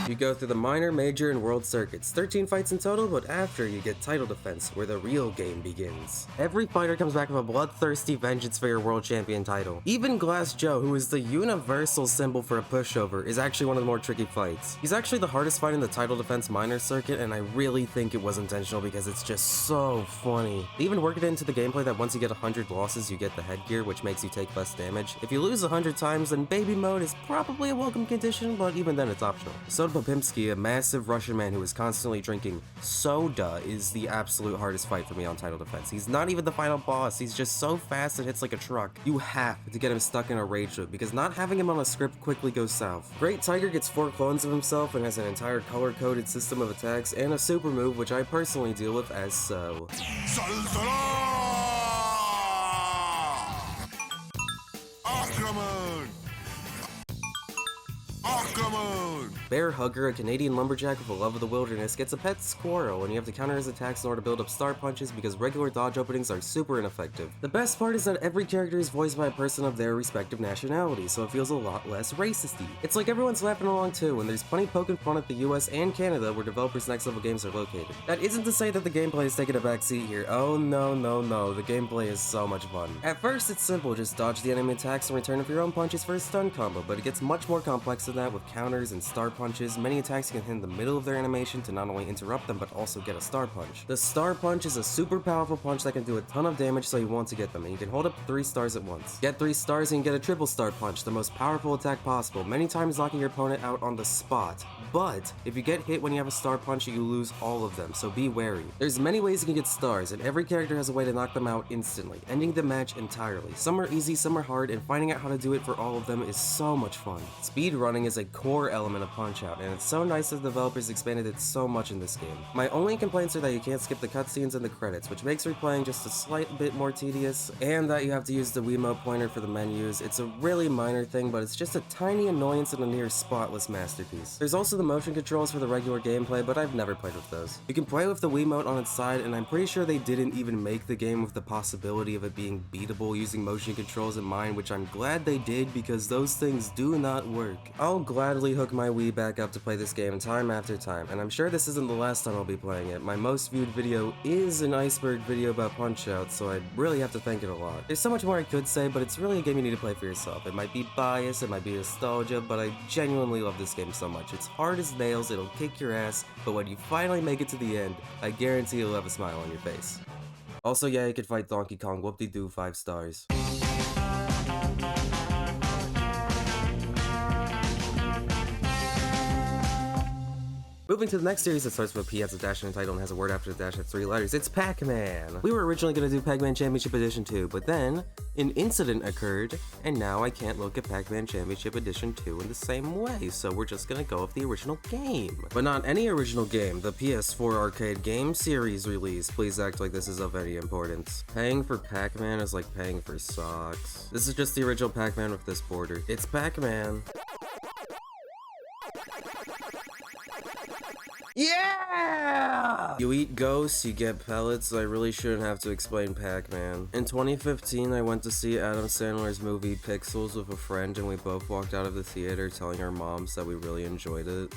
You go through the minor, major, and world circuits. 13 fights in total, but after you get title defense, where the real game begins. Every fighter comes back with a bloodthirsty vengeance for your world champion title. Even Glass Joe, who is the universal symbol for a pushover, is actually one of the more tricky fights. He's actually the hardest fight in the title defense minor circuit, and I really think it was intentional because it's just so funny. They even work it into the gameplay that once you get 100 losses, you get the headgear, which makes you take less damage. If you lose 100 times, then baby mode is probably a welcome condition, but even then it's optional. Soda Popimsky, a massive Russian man who is constantly drinking soda, is the absolute hardest fight for me on title defense. He's not even the final boss, he's just so fast it hits like a truck. You have to get him stuck in a rage loop, because not having him on a script quickly goes south. Great Tiger gets 4 clones of himself and has an entire color-coded system of attacks and a super move, which I personally deal with as so. Akraman! Akraman! Bear Hugger, a Canadian lumberjack with a love of the wilderness, gets a pet squirrel, and you have to counter his attacks in order to build up star punches because regular dodge openings are super ineffective. The best part is that every character is voiced by a person of their respective nationality, so it feels a lot less racisty. It's like everyone's laughing along too, and there's plenty poking fun at the US and Canada where developers' next level games are located. That isn't to say that the gameplay is taking a back seat here. Oh no, the gameplay is so much fun. At first it's simple, just dodge the enemy attacks and return with your own punches for a stun combo, but it gets much more complex than that with counters and star punches. Many attacks can hit in the middle of their animation to not only interrupt them but also get a star punch. The star punch is a super powerful punch that can do a ton of damage, so you want to get them, and you can hold up 3 stars at once. Get 3 stars and you get a triple star punch, the most powerful attack possible, many times knocking your opponent out on the spot. But if you get hit when you have a star punch, you lose all of them, so be wary. There's many ways you can get stars, and every character has a way to knock them out instantly, ending the match entirely. Some are easy, some are hard, and finding out how to do it for all of them is so much fun. Speed running is a core element of Punch-Out, and it's so nice that the developers expanded it so much in this game. My only complaints are that you can't skip the cutscenes and the credits, which makes replaying just a slight bit more tedious, and that you have to use the Wiimote pointer for the menus. It's a really minor thing, but it's just a tiny annoyance and a near spotless masterpiece. There's also the motion controls for the regular gameplay, but I've never played with those. You can play with the Wiimote on its side, and I'm pretty sure they didn't even make the game with the possibility of it being beatable using motion controls in mind, which I'm glad they did because those things do not work. I'll gladly hook my Wii back up to play this game time after time, and I'm sure this isn't the last time I'll be playing it. My most viewed video is an iceberg video about Punch-Out, so I really have to thank it a lot. There's so much more I could say, but it's really a game you need to play for yourself. It might be bias, it might be nostalgia, but I genuinely love this game so much. It's hard as nails, it'll kick your ass, but when you finally make it to the end, I guarantee you'll have a smile on your face. Also, yeah, you could fight Donkey Kong, whoop-de-doo, 5 stars. Moving to the next series that starts with a P, has a dash in the title, and has a word after the dash that's 3 letters. It's Pac-Man! We were originally going to do Pac-Man Championship Edition 2, but then an incident occurred, and now I can't look at Pac-Man Championship Edition 2 in the same way, so we're just going to go with the original game. But not any original game, the PS4 arcade game series release. Please act like this is of any importance. Paying for Pac-Man is like paying for socks. This is just the original Pac-Man with this border. It's Pac-Man. Yeah! You eat ghosts, you get pellets. I really shouldn't have to explain Pac-Man. In 2015, I went to see Adam Sandler's movie Pixels with a friend, and we both walked out of the theater telling our moms that we really enjoyed it.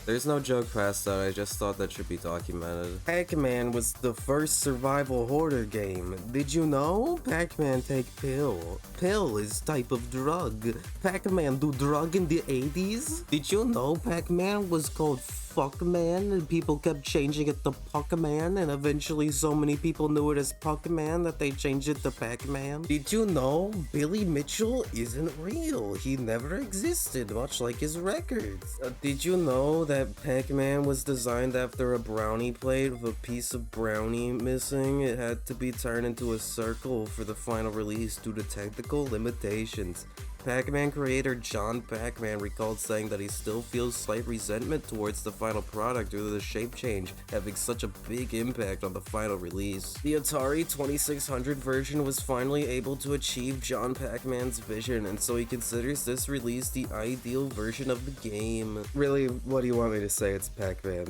There's no joke past that, I just thought that should be documented. Pac-Man was the first survival horror game. Did you know? Pac-Man take pill. Pill is type of drug. Pac-Man do drug in the 80s? Did you know Pac-Man was called Fuck-Man and people kept changing it to Puck-Man, and eventually so many people knew it as Puck-Man that they changed it to Pac-Man? Did you know Billy Mitchell isn't real? He never existed, much like his records. Did you know that Pac-Man was designed after a brownie plate with a piece of brownie missing? It had to be turned into a circle for the final release due to technical limitations. Pac-Man creator John Pac-Man recalled saying that he still feels slight resentment towards the final product due to the shape change having such a big impact on the final release. The Atari 2600 version was finally able to achieve John Pac-Man's vision, and so he considers this release the ideal version of the game. Really, what do you want me to say? It's Pac-Man.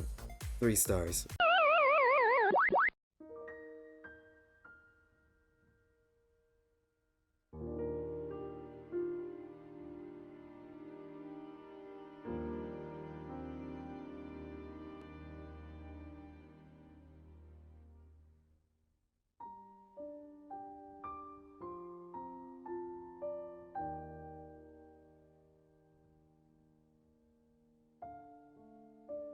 3 stars.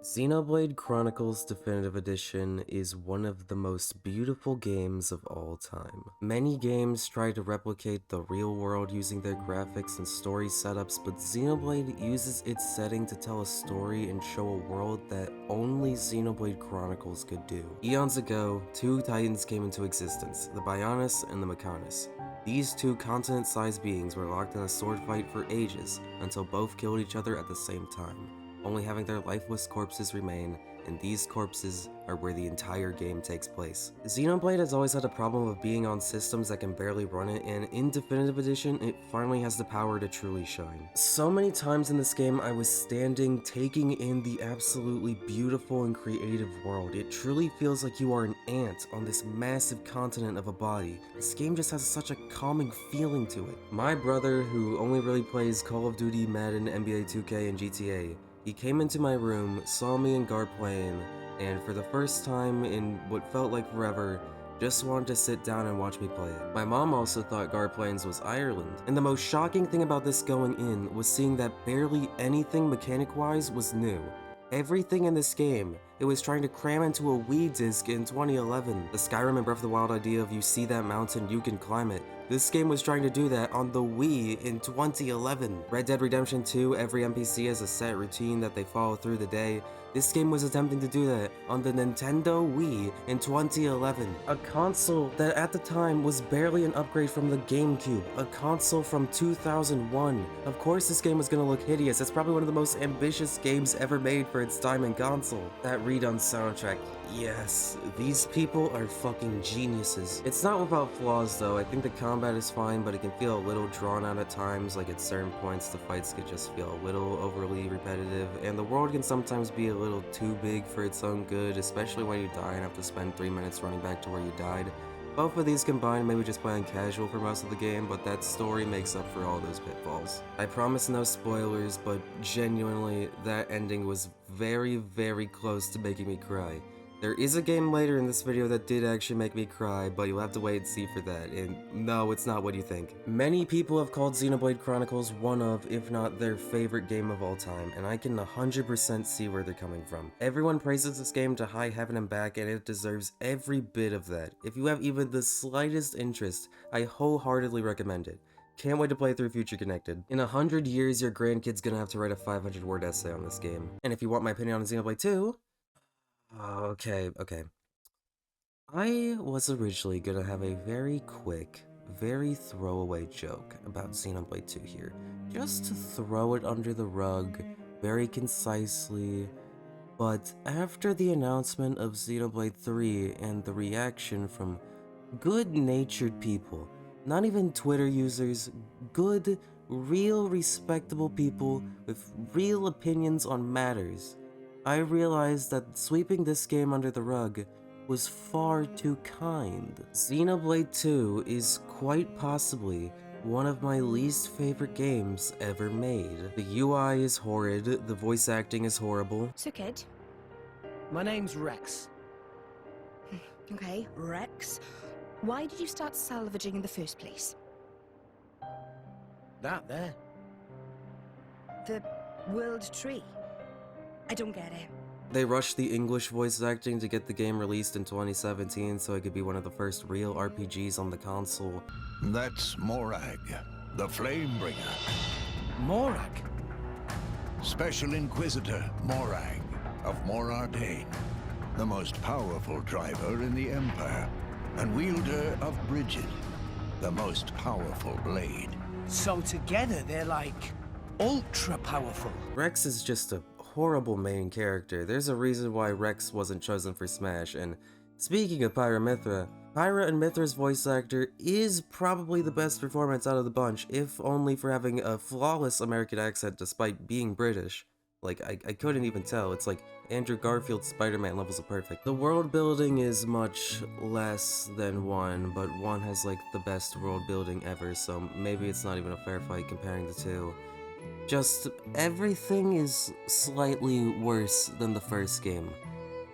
Xenoblade Chronicles Definitive Edition is one of the most beautiful games of all time. Many games try to replicate the real world using their graphics and story setups, but Xenoblade uses its setting to tell a story and show a world that only Xenoblade Chronicles could do. Eons ago, 2 titans came into existence, the Bionis and the Mechanis. These 2 continent-sized beings were locked in a sword fight for ages, until both killed each other at the same time, only having their lifeless corpses remain and these corpses are where the entire game takes place. Xenoblade has always had a problem of being on systems that can barely run it, and in Definitive Edition, it finally has the power to truly shine. So many times in this game, I was standing, taking in the absolutely beautiful and creative world. It truly feels like you are an ant on this massive continent of a body. This game just has such a calming feeling to it. My brother, who only really plays Call of Duty, Madden, NBA 2K, and GTA, he came into my room, saw me and Gar playing, and for the first time in what felt like forever, just wanted to sit down and watch me play it. My mom also thought Gar Plains was Ireland, and the most shocking thing about this going in was seeing that barely anything mechanic-wise was new. Everything in this game, it was trying to cram into a Wii disc in 2011. The Skyrim and Breath of the Wild idea of you see that mountain, you can climb it. This game was trying to do that on the Wii in 2011. Red Dead Redemption 2, every NPC has a set routine that they follow through the day. This game was attempting to do that on the Nintendo Wii in 2011. A console that at the time was barely an upgrade from the GameCube. A console from 2001. Of course this game was gonna look hideous. It's probably one of the most ambitious games ever made for its time and console. That redone soundtrack, yes. These people are fucking geniuses. It's not without flaws though. I think the combat is fine, but it can feel a little drawn out at times. Like at certain points the fights could just feel a little overly repetitive, and the world can sometimes be a little too big for its own good, especially when you die and have to spend 3 minutes running back to where you died. Both of these combined, maybe just playing casual for most of the game, but that story makes up for all those pitfalls. I promise no spoilers, but genuinely, that ending was very, very close to making me cry. There is a game later in this video that did actually make me cry, but you'll have to wait and see for that, and no, it's not what you think. Many people have called Xenoblade Chronicles one of, if not their favorite game of all time, and I can 100% see where they're coming from. Everyone praises this game to high heaven and back, and it deserves every bit of that. If you have even the slightest interest, I wholeheartedly recommend it. Can't wait to play through Future Connected. In 100 years, your grandkid's gonna have to write a 500-word essay on this game. And if you want my opinion on Xenoblade 2, okay. I was originally gonna have a very quick, very throwaway joke about Xenoblade 2 here. Just to throw it under the rug, very concisely. But after the announcement of Xenoblade 3 and the reaction from good-natured people, not even Twitter users, good, real, respectable people with real opinions on matters, I realized that sweeping this game under the rug was far too kind. Xenoblade 2 is quite possibly one of my least favorite games ever made. The UI is horrid, the voice acting is horrible. So kid. My name's Rex. Okay, Rex. Why did you start salvaging in the first place? That there. The World Tree. I don't get it. They rushed the English voice acting to get the game released in 2017 so it could be one of the first real RPGs on the console. That's Morag, the Flamebringer. Morag? Special Inquisitor Morag of Morardain, the most powerful driver in the Empire, and wielder of Bridget, the most powerful blade. So together they're like ultra powerful. Rex is just a horrible main character. There's a reason why Rex wasn't chosen for Smash, and speaking of Pyro and Mithra's voice actor is probably the best performance out of the bunch, if only for having a flawless American accent despite being British. Like, I couldn't even tell. It's like Andrew Garfield's Spider-Man levels of perfect. The world building is much less than 1, but 1 has like the best world building ever, so maybe it's not even a fair fight comparing the two. Just everything is slightly worse than the first game.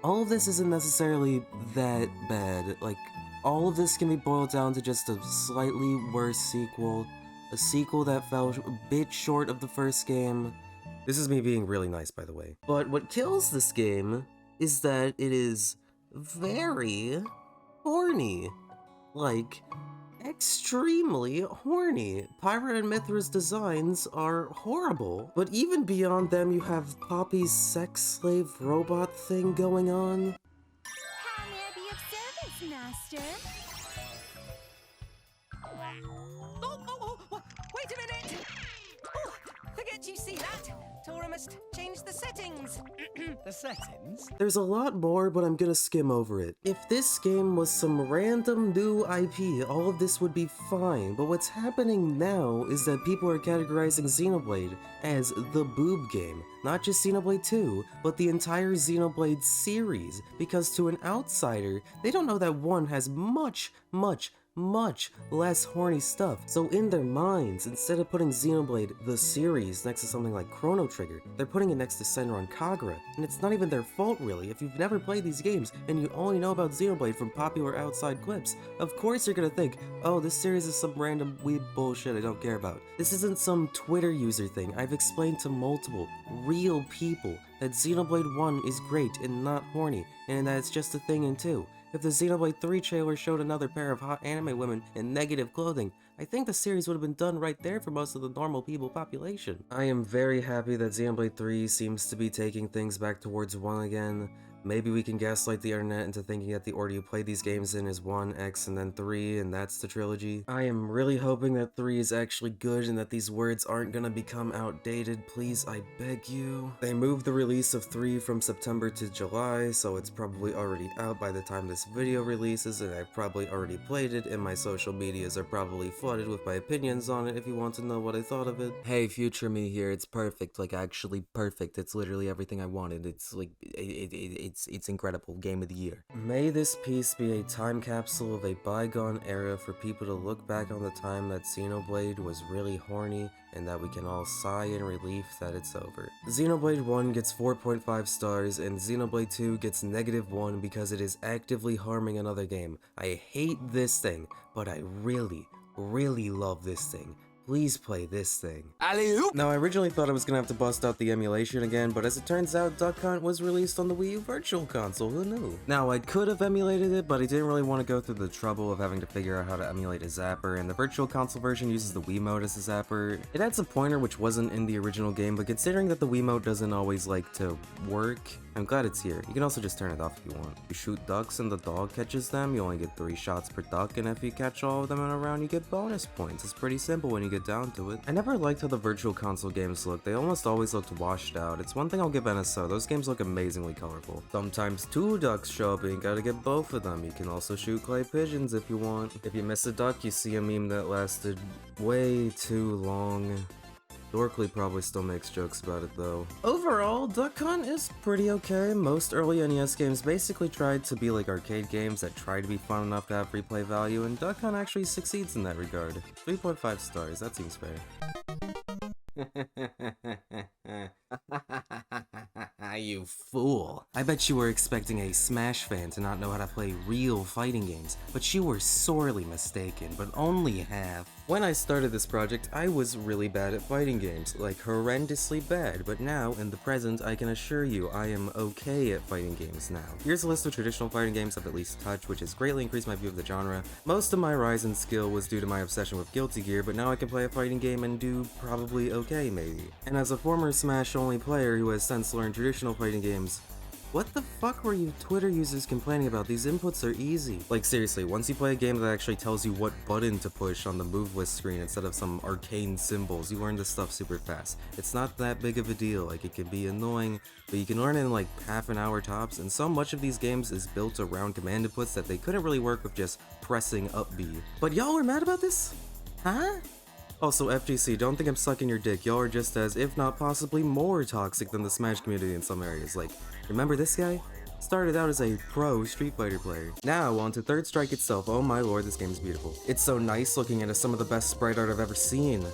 All of this isn't necessarily that bad. Like, all of this can be boiled down to just a slightly worse sequel. A sequel that fell a bit short of the first game. This is me being really nice, by the way. But what kills this game is that it is very horny. Like, extremely horny. Pyro and Mithra's designs are horrible, but even beyond them you have Poppy's sex slave robot thing going on. How may I be of service, master? Oh, wait a minute! Oh, forget you see that. Tora must change the settings. The settings? There's a lot more, but I'm gonna skim over it. If this game was some random new IP, all of this would be fine, but what's happening now is that people are categorizing Xenoblade as the boob game. Not just Xenoblade 2, but the entire Xenoblade series, because to an outsider, they don't know that 1 has much less horny stuff. So in their minds, instead of putting Xenoblade the series next to something like Chrono Trigger, they're putting it next to Senran Kagura, and it's not even their fault really. If you've never played these games and you only know about Xenoblade from popular outside clips, of course you're gonna think, oh, this series is some random weeb bullshit I don't care about. This isn't some Twitter user thing. I've explained to multiple real people that Xenoblade 1 is great and not horny, and that it's just a thing in 2. If the Xenoblade 3 trailer showed another pair of hot anime women in negative clothing, I think the series would have been done right there for most of the normal people population. I am very happy that Xenoblade 3 seems to be taking things back towards 1 again. Maybe we can gaslight the internet into thinking that the order you play these games in is 1, X, and then 3, and that's the trilogy. I am really hoping that 3 is actually good and that these words aren't gonna become outdated. Please, I beg you. They moved the release of 3 from September to July, so it's probably already out by the time this video releases, and I've probably already played it, and my social medias are probably flooded with my opinions on it if you want to know what I thought of it. Hey, future me here, it's perfect, like actually perfect. It's literally everything I wanted. It's like, it's incredible. Game of the year. May this piece be a time capsule of a bygone era for people to look back on the time that Xenoblade was really horny and that we can all sigh in relief that it's over. Xenoblade 1 gets 4.5 stars and Xenoblade 2 gets -1 because it is actively harming another game. I hate this thing, but I really love this thing. Please play this thing. Alley-oop! Now, I originally thought I was gonna have to bust out the emulation again, but as it turns out, Duck Hunt was released on the Wii U Virtual Console, who knew? Now, I could have emulated it, but I didn't really want to go through the trouble of having to figure out how to emulate a zapper, and the Virtual Console version uses the Wiimote as a zapper. It adds a pointer which wasn't in the original game, but considering that the Wiimote doesn't always like to work, I'm glad it's here. You can also just turn it off if you want. You shoot ducks and the dog catches them, you only get 3 shots per duck, and if you catch all of them in a round, you get bonus points. It's pretty simple when you get down to it. I never liked how the Virtual Console games look. They almost always looked washed out. It's one thing I'll give NSO, those games look amazingly colorful. Sometimes 2 ducks show up and you gotta get both of them. You can also shoot clay pigeons if you want. If you miss a duck, you see a meme that lasted way too long. Dorkly probably still makes jokes about it though. Overall, Duck Hunt is pretty okay. Most early NES games basically tried to be like arcade games that try to be fun enough to have replay value, and Duck Hunt actually succeeds in that regard. 3.5 stars, that seems fair. You fool. I bet you were expecting a Smash fan to not know how to play real fighting games, but you were sorely mistaken, but only half. When I started this project, I was really bad at fighting games, like horrendously bad, but now, in the present, I can assure you I am okay at fighting games now. Here's a list of traditional fighting games I've at least touched, which has greatly increased my view of the genre. Most of my rise in skill was due to my obsession with Guilty Gear, but now I can play a fighting game and do probably okay, maybe. And as a former Smash-only player who has since learned traditional fighting games, what the fuck were you Twitter users complaining about? These inputs are easy. Like seriously, once you play a game that actually tells you what button to push on the move list screen instead of some arcane symbols, you learn this stuff super fast. It's not that big of a deal, like it can be annoying, but you can learn it in like half an hour tops, and so much of these games is built around command inputs that they couldn't really work with just pressing up B. But y'all are mad about this? Huh? Also, FGC, don't think I'm sucking your dick. Y'all are just as, if not possibly more toxic than the Smash community in some areas. Like, remember this guy? Started out as a pro Street Fighter player. Now, on to Third Strike itself. Oh my lord, this game is beautiful. It's so nice looking at some of the best sprite art I've ever seen.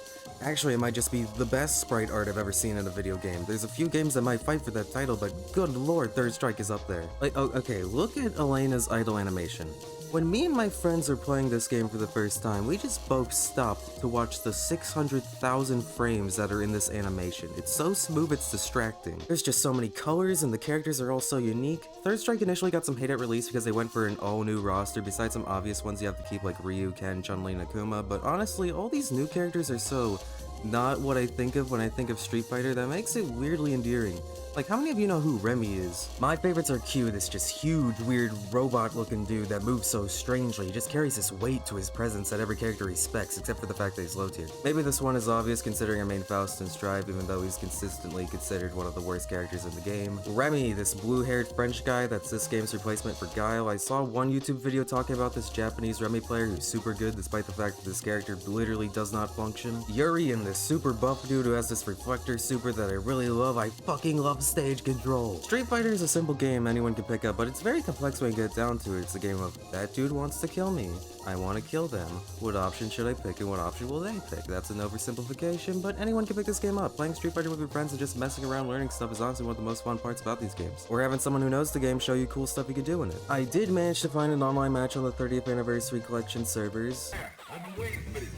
Actually, it might just be the best sprite art I've ever seen in a video game. There's a few games that might fight for that title, but good lord, Third Strike is up there. Like, oh, okay, look at Elena's idle animation. When me and my friends are playing this game for the first time, we just both stopped to watch the 600,000 frames that are in this animation. It's so smooth, it's distracting. There's just so many colors, and the characters are all so unique. Third Strike initially got some hate at release because they went for an all-new roster, besides some obvious ones you have to keep like Ryu, Ken, Chun-Li, and Akuma, but honestly, all these new characters are so not what I think of when I think of Street Fighter that makes it weirdly endearing. Like, how many of you know who Remy is? My favorites are Q, this just huge, weird, robot-looking dude that moves so strangely. He just carries this weight to his presence that every character respects, except for the fact that he's low tier. Maybe this one is obvious considering I main Faust and Strive, even though he's consistently considered one of the worst characters in the game. Remy, this blue-haired French guy that's this game's replacement for Guile. I saw one YouTube video talking about this Japanese Remy player who's super good despite the fact that this character literally does not function. Yuri, and this super buff dude who has this reflector super that I really love. I fucking love stage control. Street Fighter is a simple game anyone can pick up, but it's very complex when you get down to it. It's a game of, that dude wants to kill me, I want to kill them. What option should I pick and what option will they pick? That's an oversimplification, but anyone can pick this game up. Playing Street Fighter with your friends and just messing around learning stuff is honestly one of the most fun parts about these games. Or having someone who knows the game show you cool stuff you could do in it. I did manage to find an online match on the 30th anniversary collection servers. I've been waiting for this.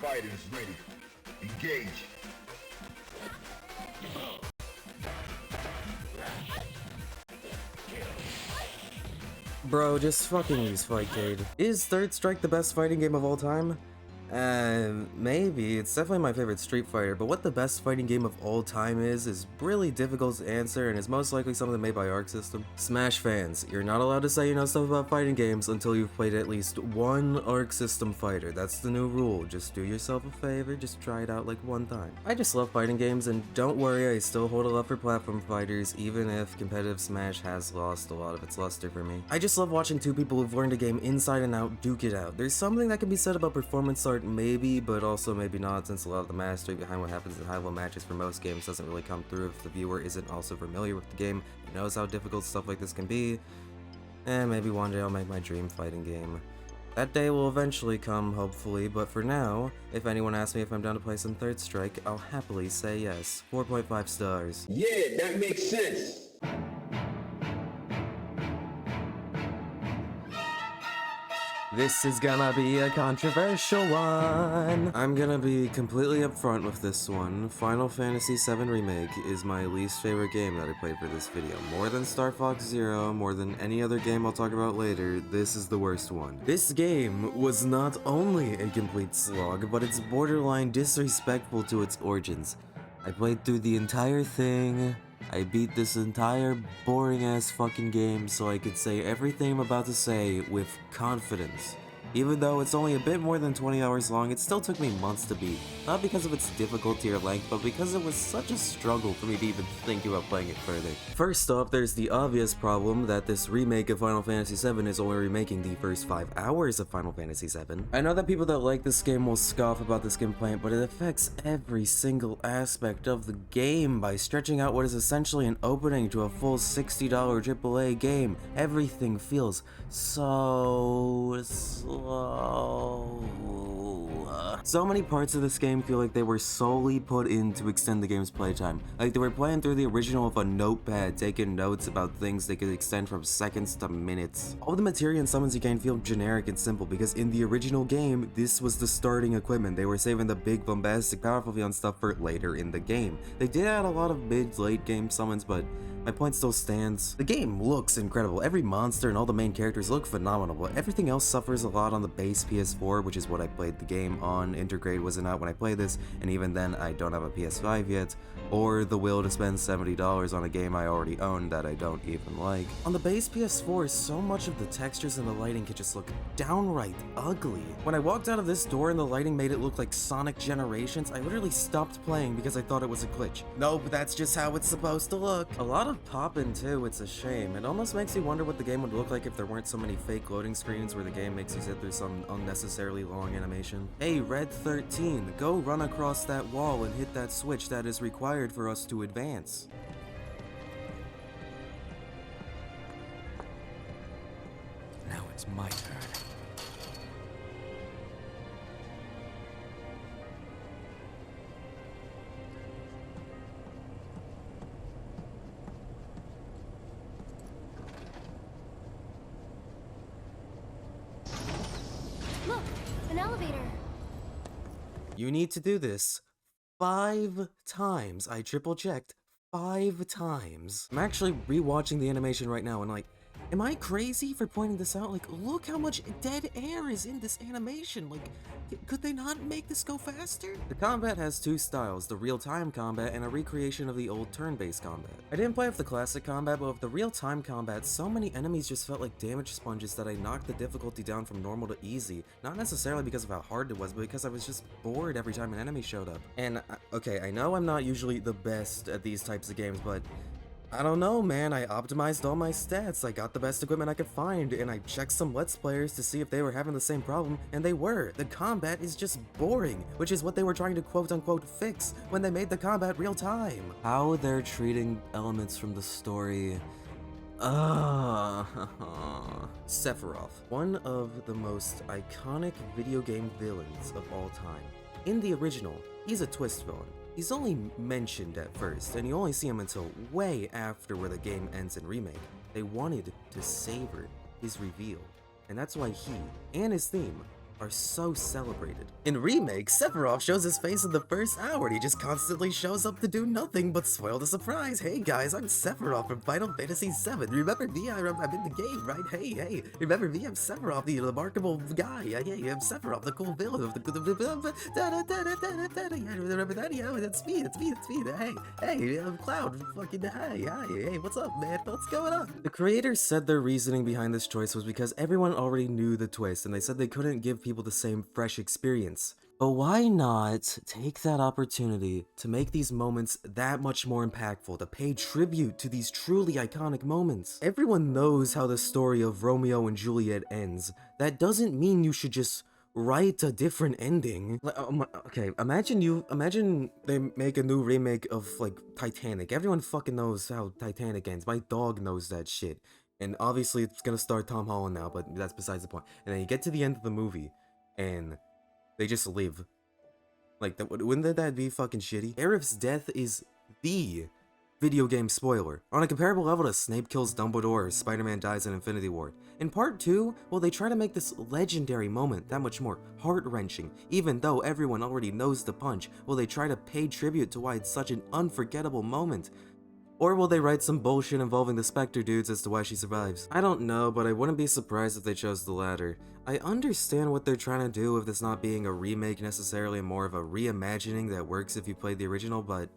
Fighters ready. Engage. Bro, just fucking use Fightcade. Is Third Strike the best fighting game of all time? Maybe. It's definitely my favorite Street Fighter, but what the best fighting game of all time is really difficult to answer and is most likely something made by Arc System. Smash fans, you're not allowed to say you know stuff about fighting games until you've played at least one Arc System fighter. That's the new rule. Just do yourself a favor, just try it out like one time. I just love fighting games, and don't worry, I still hold a love for platform fighters, even if competitive Smash has lost a lot of its luster for me. I just love watching two people who've learned a game inside and out duke it out. There's something that can be said about performance art, maybe, but also maybe not, since a lot of the mastery behind what happens in high-level matches for most games doesn't really come through if the viewer isn't also familiar with the game and knows how difficult stuff like this can be. And maybe one day I'll make my dream fighting game. That day will eventually come, hopefully, but for now, if anyone asks me if I'm down to play some Third Strike, I'll happily say yes. 4.5 stars. Yeah, that makes sense. This is gonna be a controversial one. I'm gonna be completely upfront with this one. Final Fantasy VII Remake is my least favorite game that I played for this video. More than Star Fox Zero, more than any other game I'll talk about later, this is the worst one. This game was not only a complete slog, but it's borderline disrespectful to its origins. I played through the entire thing. I beat this entire boring-ass fucking game so I could say everything I'm about to say with confidence. Even though it's only a bit more than 20 hours long, it still took me months to beat. Not because of its difficulty or length, but because it was such a struggle for me to even think about playing it further. First off, there's the obvious problem that this remake of Final Fantasy VII is only remaking the first 5 hours of Final Fantasy VII. I know that people that like this game will scoff about this complaint, but it affects every single aspect of the game by stretching out what is essentially an opening to a full $60 AAA game. Everything feels so slow. So many parts of this game feel like they were solely put in to extend the game's playtime. Like they were playing through the original with a notepad, taking notes about things they could extend from seconds to minutes. All the materia and summons you gain feel generic and simple because in the original game, this was the starting equipment. They were saving the big, bombastic, powerful beyond stuff for later in the game. They did add a lot of mid-late game summons, but my point still stands. The game looks incredible. Every monster and all the main characters look phenomenal, but everything else suffers a lot on the base PS4, which is what I played the game on. Intergrade wasn't out when I played this, and even then I don't have a PS5 yet, or the will to spend $70 on a game I already own that I don't even like. On the base PS4, so much of the textures and the lighting could just look downright ugly. When I walked out of this door and the lighting made it look like Sonic Generations, I literally stopped playing because I thought it was a glitch. Nope, that's just how it's supposed to look. A lot of poppin' too, it's a shame. It almost makes you wonder what the game would look like if there weren't so many fake loading screens where the game makes you sit through some unnecessarily long animation. Hey, Red 13, go run across that wall and hit that switch that is required for us to advance. Now it's my turn. Look, an elevator. You need to do this 5 times. I triple checked 5 times. I'm actually rewatching the animation right now and like, Am I crazy for pointing this out? Like, look how much dead air is in this animation. Like, could they not make this go faster? The combat has two styles, the real-time combat and a recreation of the old turn-based combat. I didn't play with the classic combat, but with the real-time combat, so many enemies just felt like damage sponges that I knocked the difficulty down from normal to easy. Not necessarily because of how hard it was, but because I was just bored every time an enemy showed up. And, okay, I know I'm not usually the best at these types of games, but I don't know, man. I optimized all my stats, I got the best equipment I could find, and I checked some Let's Players to see if they were having the same problem, and they were. The combat is just boring, which is what they were trying to quote-unquote fix when they made the combat real-time. How they're treating elements from the story... Sephiroth, one of the most iconic video game villains of all time. In the original, he's a twist villain. He's only mentioned at first, and you only see him until way after where the game ends in Remake. They wanted to savor his reveal, and that's why he and his theme are so celebrated. In Remake, Sephiroth shows his face in the first hour, and he just constantly shows up to do nothing but spoil the surprise. Hey guys, I'm Sephiroth from Final Fantasy VII. Remember me? I'm in the game, right? Hey, remember me? I'm Sephiroth, the remarkable guy. Hey, I'm Sephiroth, the cool villain of the... Remember that? Yeah, that's me. Hey, I'm Cloud. Fucking hey, what's up, man? What's going on? The creators said their reasoning behind this choice was because everyone already knew the twist, and they said they couldn't give people the same fresh experience. But why not take that opportunity to make these moments that much more impactful, to pay tribute to these truly iconic moments? Everyone knows how the story of Romeo and Juliet ends. That doesn't mean you should just write a different ending. Okay, imagine they make a new remake of, like, Titanic. Everyone fucking knows how Titanic ends. My dog knows that shit. And obviously it's gonna star Tom Holland now, but that's besides the point. And then you get to the end of the movie, and they just live. Like, wouldn't that be fucking shitty? Aerith's death is the video game spoiler. On a comparable level to Snape kills Dumbledore or Spider-Man dies in Infinity War. In part 2, well, they try to make this legendary moment that much more heart-wrenching. Even though everyone already knows the punch, will they try to pay tribute to why it's such an unforgettable moment? Or will they write some bullshit involving the Spectre dudes as to why she survives? I don't know, but I wouldn't be surprised if they chose the latter. I understand what they're trying to do with this not being a remake necessarily, more of a reimagining that works if you played the original, but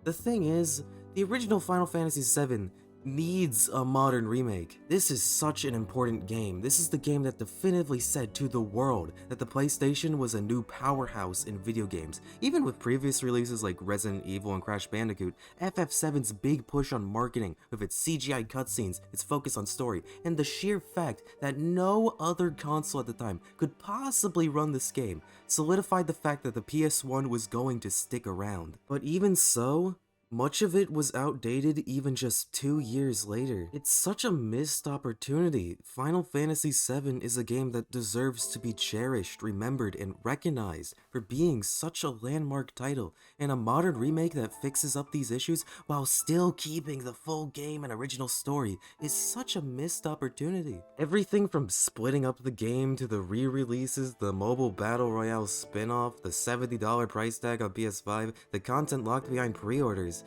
the thing is, the original Final Fantasy VII needs a modern remake. This is such an important game. This is the game that definitively said to the world that the PlayStation was a new powerhouse in video games. Even with previous releases like Resident Evil and Crash Bandicoot, FF7's big push on marketing with its CGI cutscenes, its focus on story, and the sheer fact that no other console at the time could possibly run this game solidified the fact that the PS1 was going to stick around. But even so, much of it was outdated even just 2 years later. It's such a missed opportunity. Final Fantasy VII is a game that deserves to be cherished, remembered, and recognized for being such a landmark title, and a modern remake that fixes up these issues while still keeping the full game and original story is such a missed opportunity. Everything from splitting up the game to the re-releases, the mobile battle royale spin-off, the $70 price tag on PS5, the content locked behind pre-orders.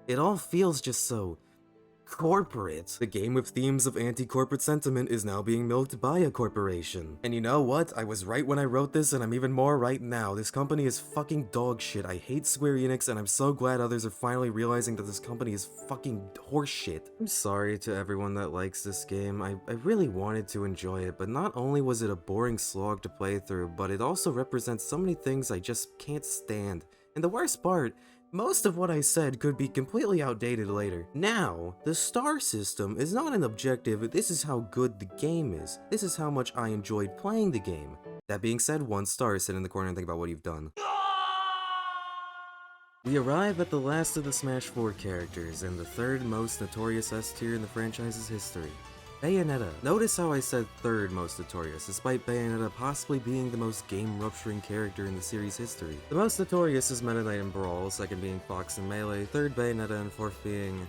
It all feels just so corporate. The game with themes of anti-corporate sentiment is now being milked by a corporation. And you know what? I was right when I wrote this, and I'm even more right now. This company is fucking dog shit. I hate Square Enix, and I'm so glad others are finally realizing that this company is fucking horseshit. I'm sorry to everyone that likes this game. I really wanted to enjoy it, but not only was it a boring slog to play through, but it also represents so many things I just can't stand. And the worst part, most of what I said could be completely outdated later. Now, the star system is not an objective, this is how good the game is. This is how much I enjoyed playing the game. That being said, 1 star, sit in the corner and think about what you've done. We arrive at the last of the Smash 4 characters, and the 3rd most notorious S-tier in the franchise's history. Bayonetta. Notice how I said 3rd most notorious, despite Bayonetta possibly being the most game-rupturing character in the series' history. The most notorious is Meta Knight and Brawl, 2nd being Fox and Melee, 3rd Bayonetta, and 4th being...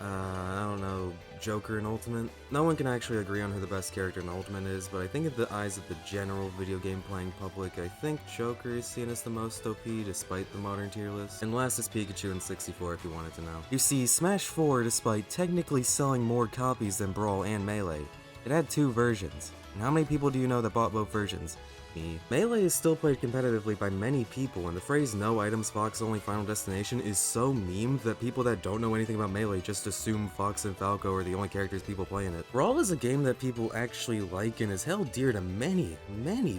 I don't know, Joker in Ultimate? No one can actually agree on who the best character in Ultimate is, but I think in the eyes of the general video game playing public, I think Joker is seen as the most OP despite the modern tier list. And last is Pikachu in 64 if you wanted to know. You see, Smash 4, despite technically selling more copies than Brawl and Melee, it had 2 versions. And how many people do you know that bought both versions? Me. Melee is still played competitively by many people, and the phrase no items Fox only final destination is so memed that people that don't know anything about Melee just assume Fox and Falco are the only characters people play in it. Brawl is a game that people actually like and is held dear to many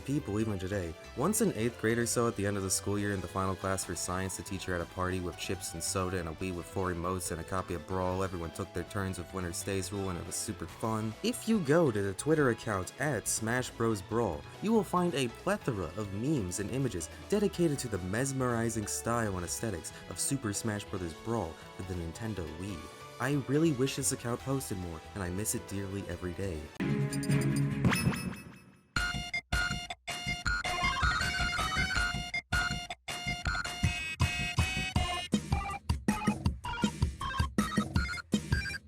people even today. Once an 8th grade or so at the end of the school year in the final class for science, the teacher had a party with chips and soda and a Wii with 4 emotes and a copy of Brawl. Everyone took their turns with winner stays rule and it was super fun. If you go to the Twitter account at Smash Bros Brawl, you will find a plethora of memes and images dedicated to the mesmerizing style and aesthetics of Super Smash Bros. Brawl for the Nintendo Wii. I really wish this account posted more, and I miss it dearly every day.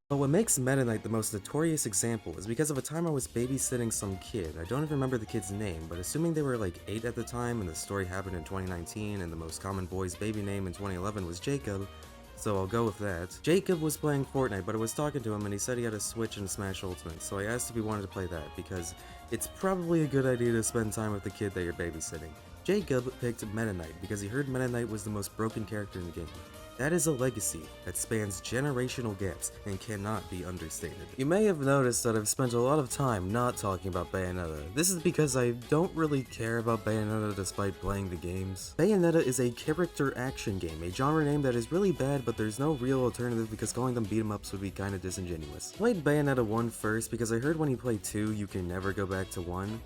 But what makes Meta Knight the most notorious example is because of a time I was babysitting some kid. I don't even remember the kid's name, but assuming they were like 8 at the time and the story happened in 2019 and the most common boy's baby name in 2011 was Jacob, so I'll go with that. Jacob was playing Fortnite, but I was talking to him and he said he had a Switch and Smash Ultimate, so I asked if he wanted to play that because it's probably a good idea to spend time with the kid that you're babysitting. Jacob picked Meta Knight because he heard Meta Knight was the most broken character in the game. That is a legacy that spans generational gaps and cannot be understated. You may have noticed that I've spent a lot of time not talking about Bayonetta. This is because I don't really care about Bayonetta despite playing the games. Bayonetta is a character action game, a genre name that is really bad, but there's no real alternative because calling them beat-em-ups would be kinda disingenuous. Played Bayonetta 1 first because I heard when you play 2 you can never go back to 1.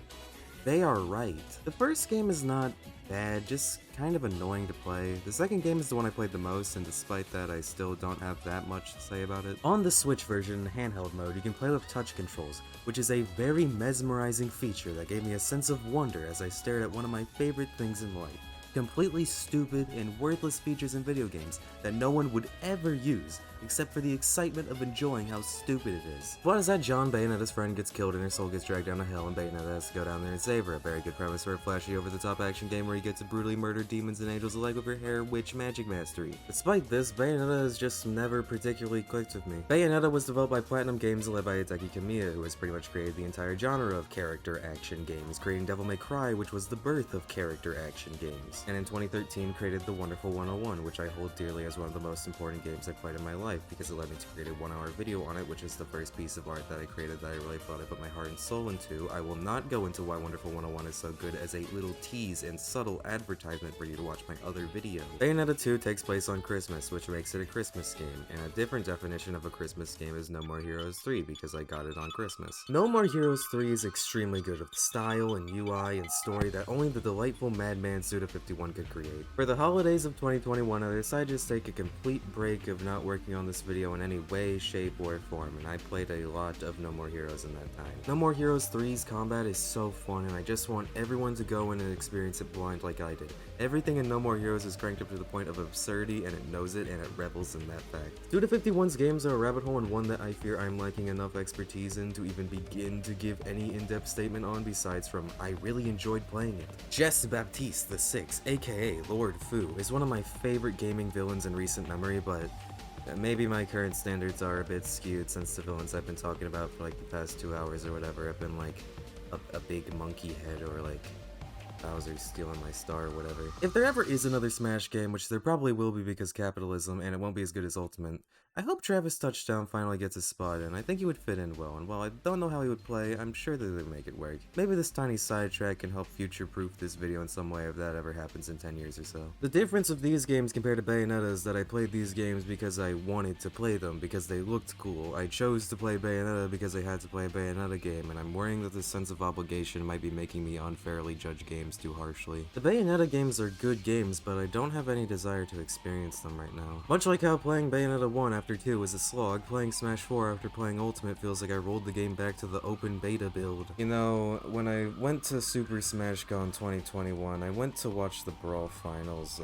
They are right. The first game is not bad, just kind of annoying to play. The second game is the one I played the most, and despite that, I still don't have that much to say about it. On the Switch version, in handheld mode, you can play with touch controls, which is a very mesmerizing feature that gave me a sense of wonder as I stared at one of my favorite things in life. Completely stupid and worthless features in video games that no one would ever use, except for the excitement of enjoying how stupid it is. What is that? John, Bayonetta's friend, gets killed and her soul gets dragged down a hill and Bayonetta has to go down there and save her. A very good premise for a flashy over-the-top action game where you get to brutally murder demons and angels alike with your hair witch magic mastery. Despite this, Bayonetta has just never particularly clicked with me. Bayonetta was developed by Platinum Games led by Hideki Kamiya, who has pretty much created the entire genre of character action games, creating Devil May Cry, which was the birth of character action games, and in 2013 created The Wonderful 101, which I hold dearly as one of the most important games I've played in my life because it led me to create a 1-hour video on it, which is the first piece of art that I created that I really thought I put my heart and soul into. I will not go into why Wonderful 101 is so good as a little tease and subtle advertisement for you to watch my other video. Bayonetta 2 takes place on Christmas, which makes it a Christmas game, and a different definition of a Christmas game is No More Heroes 3 because I got it on Christmas. No More Heroes 3 is extremely good with style and UI and story that only the delightful Madman Suda51 could create. For the holidays of 2021, I decided to just take a complete break of not working on this video in any way, shape, or form, and I played a lot of No More Heroes in that time. No More Heroes 3's combat is so fun, and I just want everyone to go in and experience it blind like I did. Everything in No More Heroes is cranked up to the point of absurdity, and it knows it, and it revels in that fact. Suda51's games are a rabbit hole and one that I fear I'm lacking enough expertise in to even begin to give any in-depth statement on besides from I really enjoyed playing it. Jess Baptiste the Sixth, aka Lord Fu, is one of my favorite gaming villains in recent memory, but maybe my current standards are a bit skewed since the villains I've been talking about for like the past 2 hours or whatever have been like a big monkey head or like Bowser stealing my star or whatever. If there ever is another Smash game, which there probably will be because capitalism and it won't be as good as Ultimate, I hope Travis Touchdown finally gets a spot and I think he would fit in well, and while I don't know how he would play, I'm sure that they'll make it work. Maybe this tiny sidetrack can help future-proof this video in some way if that ever happens in 10 years or so. The difference of these games compared to Bayonetta is that I played these games because I wanted to play them, because they looked cool. I chose to play Bayonetta because I had to play a Bayonetta game, and I'm worrying that this sense of obligation might be making me unfairly judge games too harshly. The Bayonetta games are good games, but I don't have any desire to experience them right now. Much like how playing Bayonetta 1 after after 2 was a slog, playing Smash 4 after playing Ultimate feels like I rolled the game back to the open beta build. You know, when I went to Super Smash Con 2021, I went to watch the Brawl Finals.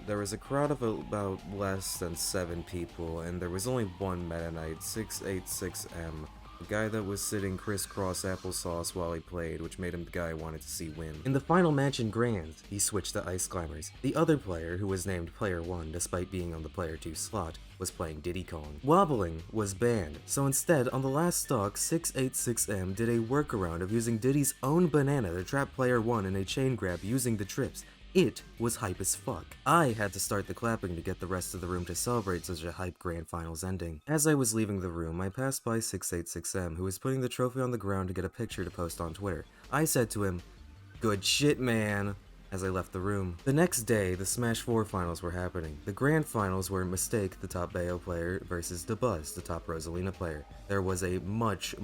There was a crowd of about less than 7 people, and there was only one Meta Knight, 686M. The guy that was sitting crisscross applesauce while he played, which made him the guy I wanted to see win. In the final match in Grand, he switched to Ice Climbers. The other player, who was named Player 1 despite being on the Player 2 slot, was playing Diddy Kong. Wobbling was banned, so instead, on the last stock, 686M did a workaround of using Diddy's own banana to trap Player 1 in a chain grab using the trips. It was hype as fuck. I had to start the clapping to get the rest of the room to celebrate such a hype grand finals ending. As I was leaving the room, I passed by 686M, who was putting the trophy on the ground to get a picture to post on Twitter. I said to him, "Good shit, man," as I left the room. The next day, the Smash 4 finals were happening. The grand finals were Mistake, the top Bayo player, versus DeBuzz, the top Rosalina player. There was a much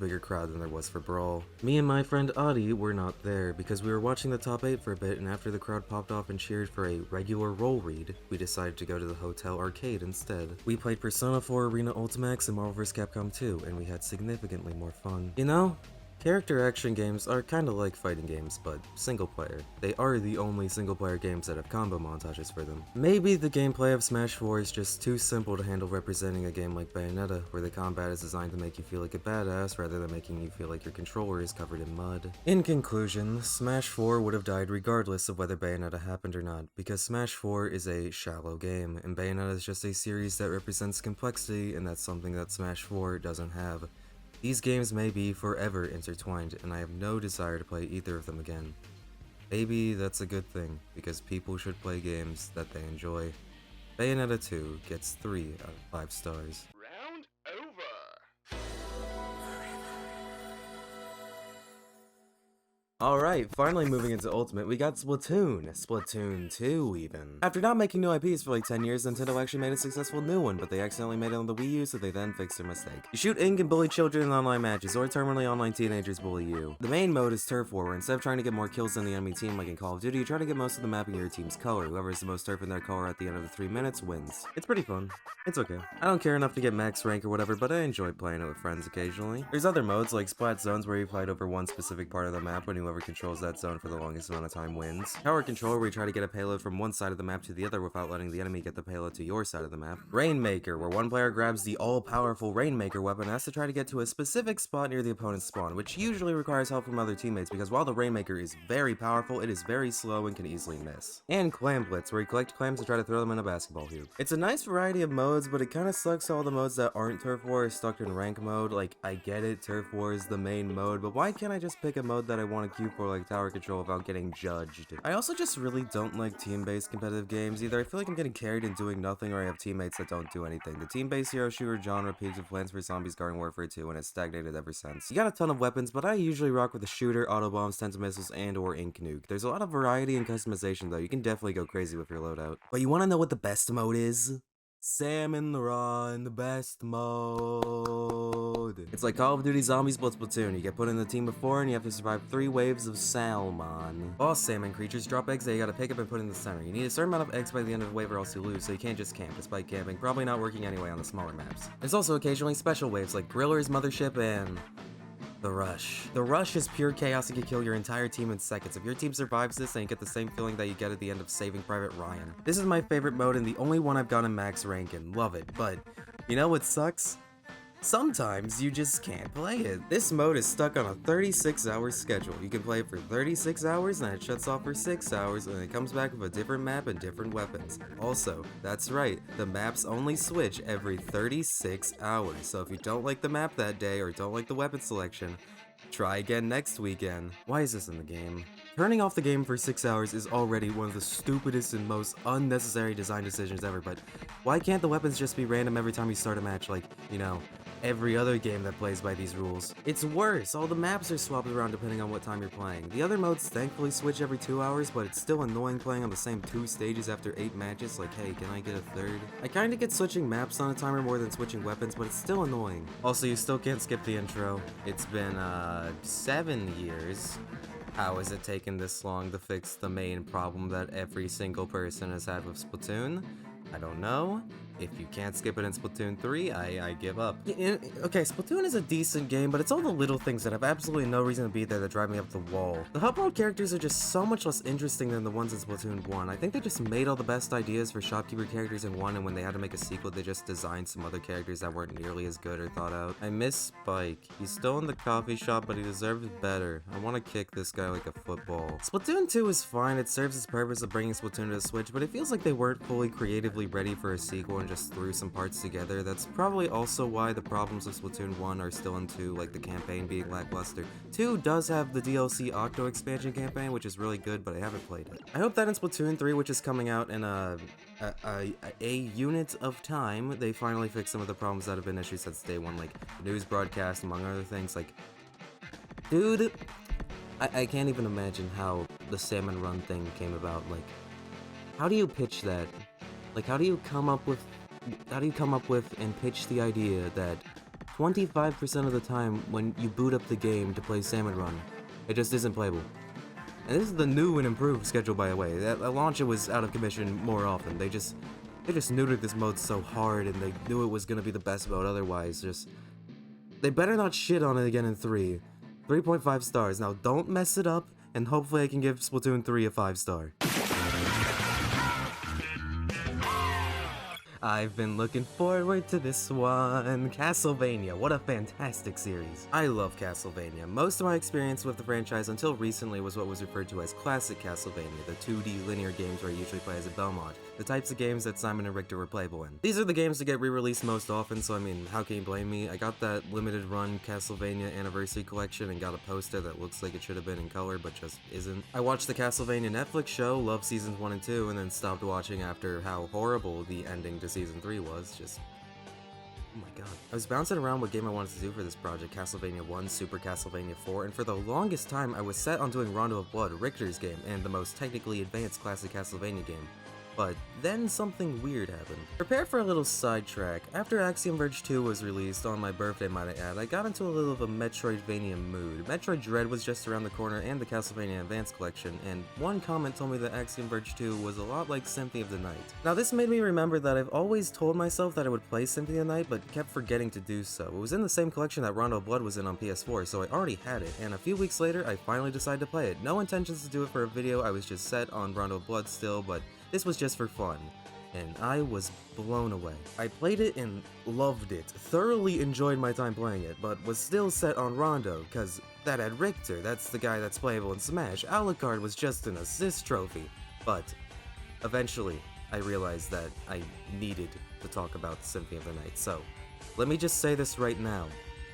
bigger crowd than there was for Brawl. Me and my friend Adi were not there because we were watching the top 8 for a bit, and after the crowd popped off and cheered for a regular roll read, we decided to go to the hotel arcade instead. We played Persona 4 Arena Ultimax and Marvel vs. Capcom 2, and we had significantly more fun. You know? Character action games are kinda like fighting games, but single player. They are the only single player games that have combo montages for them. Maybe the gameplay of Smash 4 is just too simple to handle representing a game like Bayonetta, where the combat is designed to make you feel like a badass rather than making you feel like your controller is covered in mud. In conclusion, Smash 4 would have died regardless of whether Bayonetta happened or not, because Smash 4 is a shallow game, and Bayonetta is just a series that represents complexity, and that's something that Smash 4 doesn't have. These games may be forever intertwined, and I have no desire to play either of them again. Maybe that's a good thing, because people should play games that they enjoy. Bayonetta 2 gets 3 out of 5 stars. Round over. Alright, finally moving into Ultimate, we got Splatoon. Splatoon 2, even. After not making new IPs for like 10 years, Nintendo actually made a successful new one, but they accidentally made it on the Wii U, so they then fixed their mistake. You shoot ink and bully children in online matches, or terminally online teenagers bully you. The main mode is Turf War, where instead of trying to get more kills than the enemy team like in Call of Duty, you try to get most of the map in your team's color. Whoever has the most turf in their color at the end of the 3 minutes wins. It's pretty fun. It's okay. I don't care enough to get max rank or whatever, but I enjoy playing it with friends occasionally. There's other modes like Splat Zones, where you fight over one specific part of the map, and whoever controls that zone for the longest amount of time wins. Tower Control, where you try to get a payload from one side of the map to the other without letting the enemy get the payload to your side of the map. Rainmaker, where one player grabs the all-powerful Rainmaker weapon and has to try to get to a specific spot near the opponent's spawn, which usually requires help from other teammates because while the Rainmaker is very powerful, it is very slow and can easily miss. And Clam Blitz, where you collect clams and try to throw them in a basketball hoop. It's a nice variety of modes, but it kinda sucks all the modes that aren't Turf War are stuck in rank mode. Like, I get it, Turf War is the main mode, but why can't I just pick a mode that I want to queue for like Tower Control without getting judged? I also just really don't like team-based competitive games. Either I feel like I'm getting carried and doing nothing, or I have teammates that don't do anything. The team-based hero shooter genre peaked with Plants vs. Zombies Garden Warfare 2 and it's stagnated ever since. You got a ton of weapons, but I usually rock with a shooter, auto bombs, tenta missiles, and or ink nuke. There's a lot of variety and customization though. You can definitely go crazy with your loadout. But you wanna know what the best mode is? Salmon Run, the best mode. It's like Call of Duty Zombies plus Splatoon. You get put in a team of 4 and you have to survive 3 waves of salmon. Boss salmon creatures drop eggs that you gotta pick up and put in the center. You need a certain amount of eggs by the end of the wave or else you lose, so you can't just camp, despite camping probably not working anyway on the smaller maps. There's also occasionally special waves like Grillers, Mothership, and the Rush. The Rush is pure chaos and can kill your entire team in seconds. If your team survives this, then you get the same feeling that you get at the end of Saving Private Ryan. This is my favorite mode and the only one I've gotten max rank in. Love it, but you know what sucks? Sometimes you just can't play it. This mode is stuck on a 36-hour schedule. You can play it for 36 hours, and it shuts off for 6 hours, and it comes back with a different map and different weapons. Also, that's right, the maps only switch every 36 hours, so if you don't like the map that day or don't like the weapon selection, try again next weekend. Why is this in the game? Turning off the game for 6 hours is already one of the stupidest and most unnecessary design decisions ever, but why can't the weapons just be random every time you start a match like, you know, every other game that plays by these rules? It's worse, all the maps are swapped around depending on what time you're playing. The other modes thankfully switch every 2 hours, but it's still annoying playing on the same 2 stages after 8 matches, like hey, can I get a third? I kinda get switching maps on a timer more than switching weapons, but it's still annoying. Also, you still can't skip the intro. It's been 7 years. How has it taken this long to fix the main problem that every single person has had with Splatoon? I don't know. if you can't skip it in Splatoon 3, I give up. Okay, Splatoon is a decent game, but it's all the little things that have absolutely no reason to be there that drive me up the wall. The hub world characters are just so much less interesting than the ones in Splatoon 1. I think they just made all the best ideas for shopkeeper characters in 1, and when they had to make a sequel, they just designed some other characters that weren't nearly as good or thought out. I miss Spike. He's still in the coffee shop, but he deserves better. I want to kick this guy like a football. Splatoon 2 is fine, it serves its purpose of bringing Splatoon to the Switch, but it feels like they weren't fully creatively ready for a sequel and just threw some parts together. That's probably also why the problems of Splatoon 1 are still in 2, like the campaign being lackluster. 2 does have the DLC Octo expansion campaign, which is really good, but I haven't played it. I hope that in Splatoon 3, which is coming out in a unit of time, they finally fix some of the problems that have been issues since day one, like news broadcast, among other things. Like, dude, I can't even imagine how the Salmon Run thing came about. Like, how do you pitch that? Like, how do you come up with and pitch the idea that 25% of the time when you boot up the game to play Salmon Run, it just isn't playable? And this is the new and improved schedule, by the way. At launch, it was out of commission more often. They just neutered this mode so hard, and they knew it was gonna be the best mode otherwise. They better not shit on it again in 3. 3.5 stars. Now, don't mess it up, and hopefully I can give Splatoon 3 a 5-star. I've been looking forward to this one. Castlevania, what a fantastic series. I love Castlevania. Most of my experience with the franchise until recently was what was referred to as classic Castlevania, the 2D linear games where I usually play as a Belmont, the types of games that Simon and Richter were playable in. These are the games that get re-released most often, so I mean, how can you blame me? I got that limited run Castlevania Anniversary Collection and got a poster that looks like it should have been in color, but just isn't. I watched the Castlevania Netflix show, loved seasons 1 and 2, and then stopped watching after how horrible the ending to season 3 was. Just, oh my god. I was bouncing around what game I wanted to do for this project, Castlevania 1, Super Castlevania 4, and for the longest time I was set on doing Rondo of Blood, Richter's game, and the most technically advanced classic Castlevania game. But then something weird happened. Prepare for a little sidetrack. After Axiom Verge 2 was released, on my birthday might I add, I got into a little of a Metroidvania mood. Metroid Dread was just around the corner and the Castlevania Advanced Collection, and one comment told me that Axiom Verge 2 was a lot like Symphony of the Night. Now this made me remember that I've always told myself that I would play Symphony of the Night, but kept forgetting to do so. It was in the same collection that Rondo of Blood was in on PS4, so I already had it, and a few weeks later I finally decided to play it. No intentions to do it for a video, I was just set on Rondo of Blood still, but this was just for fun, and I was blown away. I played it and loved it, thoroughly enjoyed my time playing it, but was still set on Rondo, cause that had Richter, that's the guy that's playable in Smash. Alucard was just an assist trophy, but eventually I realized that I needed to talk about Symphony of the Night, so let me just say this right now.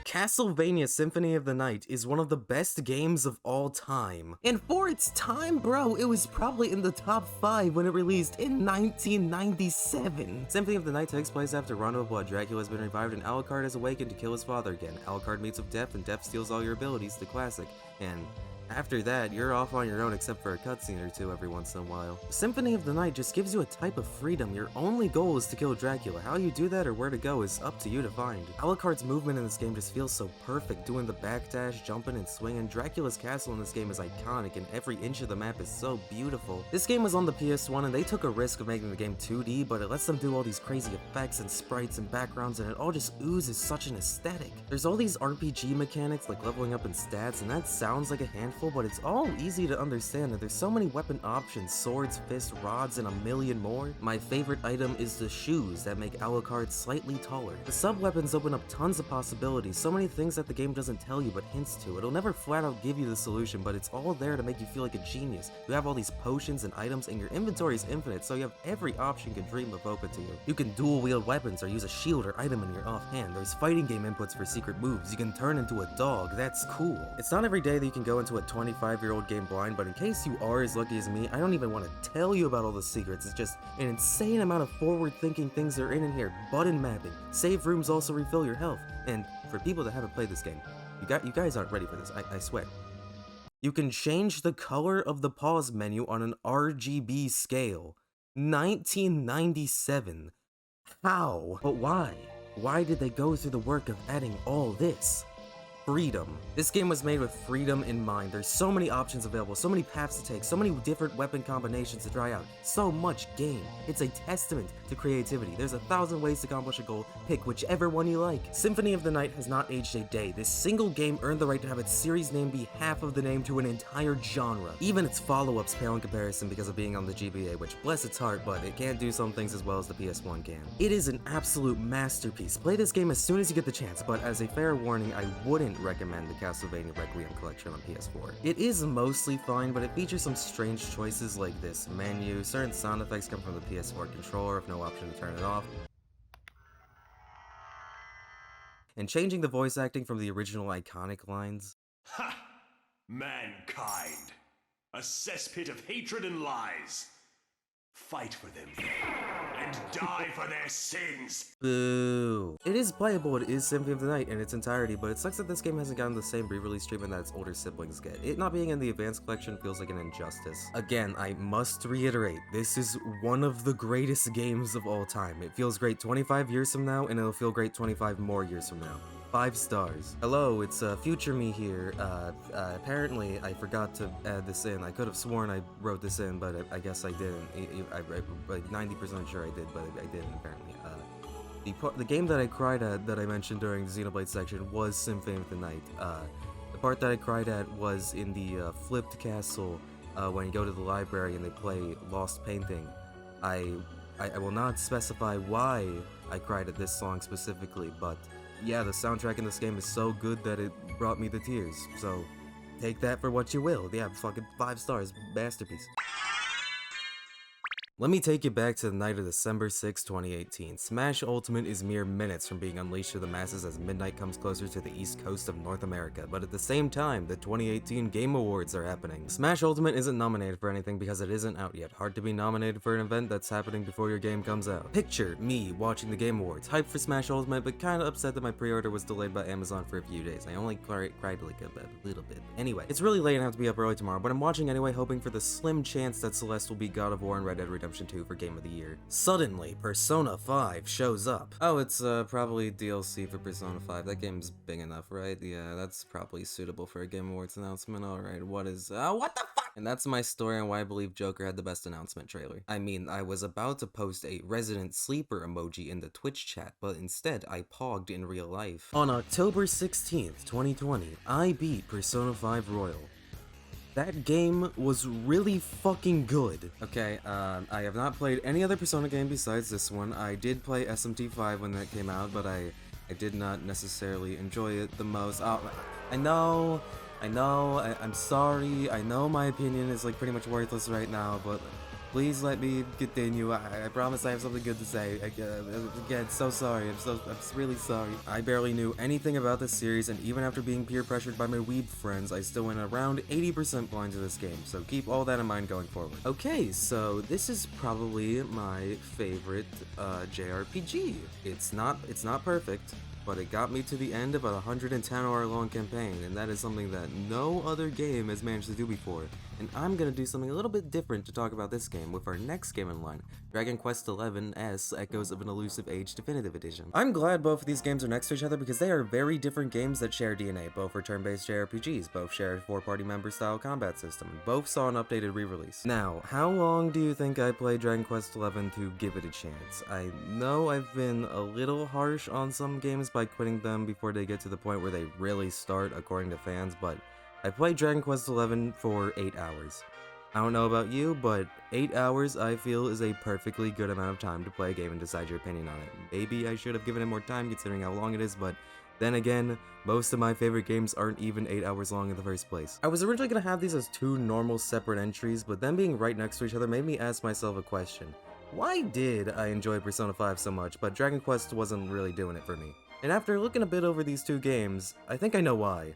Castlevania Symphony of the Night is one of the best games of all time. And for its time, bro, it was probably in the top 5 when it released in 1997. Symphony of the Night takes place after Rondo of Blood. Dracula has been revived and Alucard has awakened to kill his father again. Alucard meets with Death and Death steals all your abilities, the classic. And after that, you're off on your own except for a cutscene or two every once in a while. Symphony of the Night just gives you a type of freedom. Your only goal is to kill Dracula. How you do that or where to go is up to you to find. Alucard's movement in this game just feels so perfect, doing the backdash, jumping and swinging. Dracula's castle in this game is iconic and every inch of the map is so beautiful. This game was on the PS1 and they took a risk of making the game 2D, but it lets them do all these crazy effects and sprites and backgrounds and it all just oozes such an aesthetic. There's all these RPG mechanics like leveling up in stats and that sounds like a handful, but it's all easy to understand and there's so many weapon options, swords, fists, rods, and a million more. My favorite item is the shoes that make Alucard slightly taller. The sub-weapons open up tons of possibilities, so many things that the game doesn't tell you but hints to. It'll never flat out give you the solution, but it's all there to make you feel like a genius. You have all these potions and items and your inventory is infinite, so you have every option you can dream of open to you. You can dual wield weapons or use a shield or item in your offhand. There's fighting game inputs for secret moves. You can turn into a dog. That's cool. It's not every day that you can go into a 25-year-old game blind, but in case you are as lucky as me, I don't even want to tell you about all the secrets. It's just an insane amount of forward-thinking things that are in here. Button mapping. Save rooms also refill your health. And for people that haven't played this game, you guys aren't ready for this, I swear. You can change the color of the pause menu on an RGB scale. 1997. How? But why? Why did they go through the work of adding all this? freedom. This game was made with freedom in mind. There's so many options available, so many paths to take, so many different weapon combinations to try out, so much game. It's a testament to creativity. There's 1,000 ways to accomplish a goal, pick whichever one you like. Symphony of the Night has not aged a day. This single game earned the right to have its series name be half of the name to an entire genre. Even its follow-ups pale in comparison because of being on the GBA, which bless its heart, but it can't do some things as well as the PS1 can. It is an absolute masterpiece. Play this game as soon as you get the chance, but as a fair warning, I wouldn't recommend the Castlevania Requiem collection on PS4. It is mostly fine, but it features some strange choices like this menu. Certain sound effects come from the PS4 controller with no option to turn it off. And changing the voice acting from the original iconic lines. Ha! Mankind! A cesspit of hatred and lies! Fight for them, and die for their sins! Boo. It is playable, it is Symphony of the Night in its entirety, but it sucks that this game hasn't gotten the same re-release treatment that its older siblings get. It not being in the advanced collection feels like an injustice. Again, I must reiterate, this is one of the greatest games of all time. It feels great 25 years from now, and it'll feel great 25 more years from now. 5 stars. Hello, it's future me here. Apparently I forgot to add this in. I could have sworn I wrote this in, but I guess I didn't. I'm like 90% sure I did, but I didn't apparently. The game that I cried at that I mentioned during the Xenoblade section was Symphony of the Night. The part that I cried at was in the flipped castle when you go to the library and they play Lost Painting. I will not specify why I cried at this song specifically, but yeah, the soundtrack in this game is so good that it brought me the tears, so take that for what you will. Yeah, fucking 5 stars, masterpiece. Let me take you back to the night of December 6, 2018. Smash Ultimate is mere minutes from being unleashed to the masses as midnight comes closer to the east coast of North America, but at the same time, the 2018 Game Awards are happening. Smash Ultimate isn't nominated for anything because it isn't out yet. Hard to be nominated for an event that's happening before your game comes out. Picture me watching the Game Awards, hyped for Smash Ultimate, but kinda upset that my pre-order was delayed by Amazon for a few days. I only cried like a little bit. Anyway, it's really late and I have to be up early tomorrow, but I'm watching anyway, hoping for the slim chance that Celeste will beat God of War and Red Dead Redemption 2 for Game of the Year. Suddenly, Persona 5 shows up. Oh, it's probably DLC for Persona 5. That game's big enough, right? Yeah, that's probably suitable for a Game Awards announcement. Alright, what the fuck? And that's my story on why I believe Joker had the best announcement trailer. I mean, I was about to post a Resident Sleeper emoji in the Twitch chat, but instead I pogged in real life. On October 16th, 2020, I beat Persona 5 Royal. That game was really fucking good. Okay, I have not played any other Persona game besides this one. I did play SMT5 when that came out, but I did not necessarily enjoy it the most. Oh, I'm sorry. I know my opinion is like pretty much worthless right now, but please let me continue. I promise I have something good to say. Again, so sorry. I'm really sorry. I barely knew anything about this series, and even after being peer pressured by my weeb friends, I still went around 80% blind to this game, so keep all that in mind going forward. Okay, so this is probably my favorite JRPG. It's not perfect, but it got me to the end of a 110-hour long campaign, and that is something that no other game has managed to do before. And I'm gonna do something a little bit different to talk about this game with our next game in line, Dragon Quest XI-S Echoes of an Elusive Age Definitive Edition. I'm glad both of these games are next to each other because they are very different games that share DNA. Both are turn-based JRPGs, both share a 4-party member-style combat system, and both saw an updated re-release. Now, how long do you think I played Dragon Quest XI to give it a chance? I know I've been a little harsh on some games by quitting them before they get to the point where they really start, according to fans, but I played Dragon Quest XI for 8 hours. I don't know about you, but 8 hours I feel is a perfectly good amount of time to play a game and decide your opinion on it. Maybe I should have given it more time considering how long it is, but then again, most of my favorite games aren't even 8 hours long in the first place. I was originally going to have these as 2 normal separate entries, but them being right next to each other made me ask myself a question. Why did I enjoy Persona 5 so much, but Dragon Quest wasn't really doing it for me? And after looking a bit over these 2 games, I think I know why.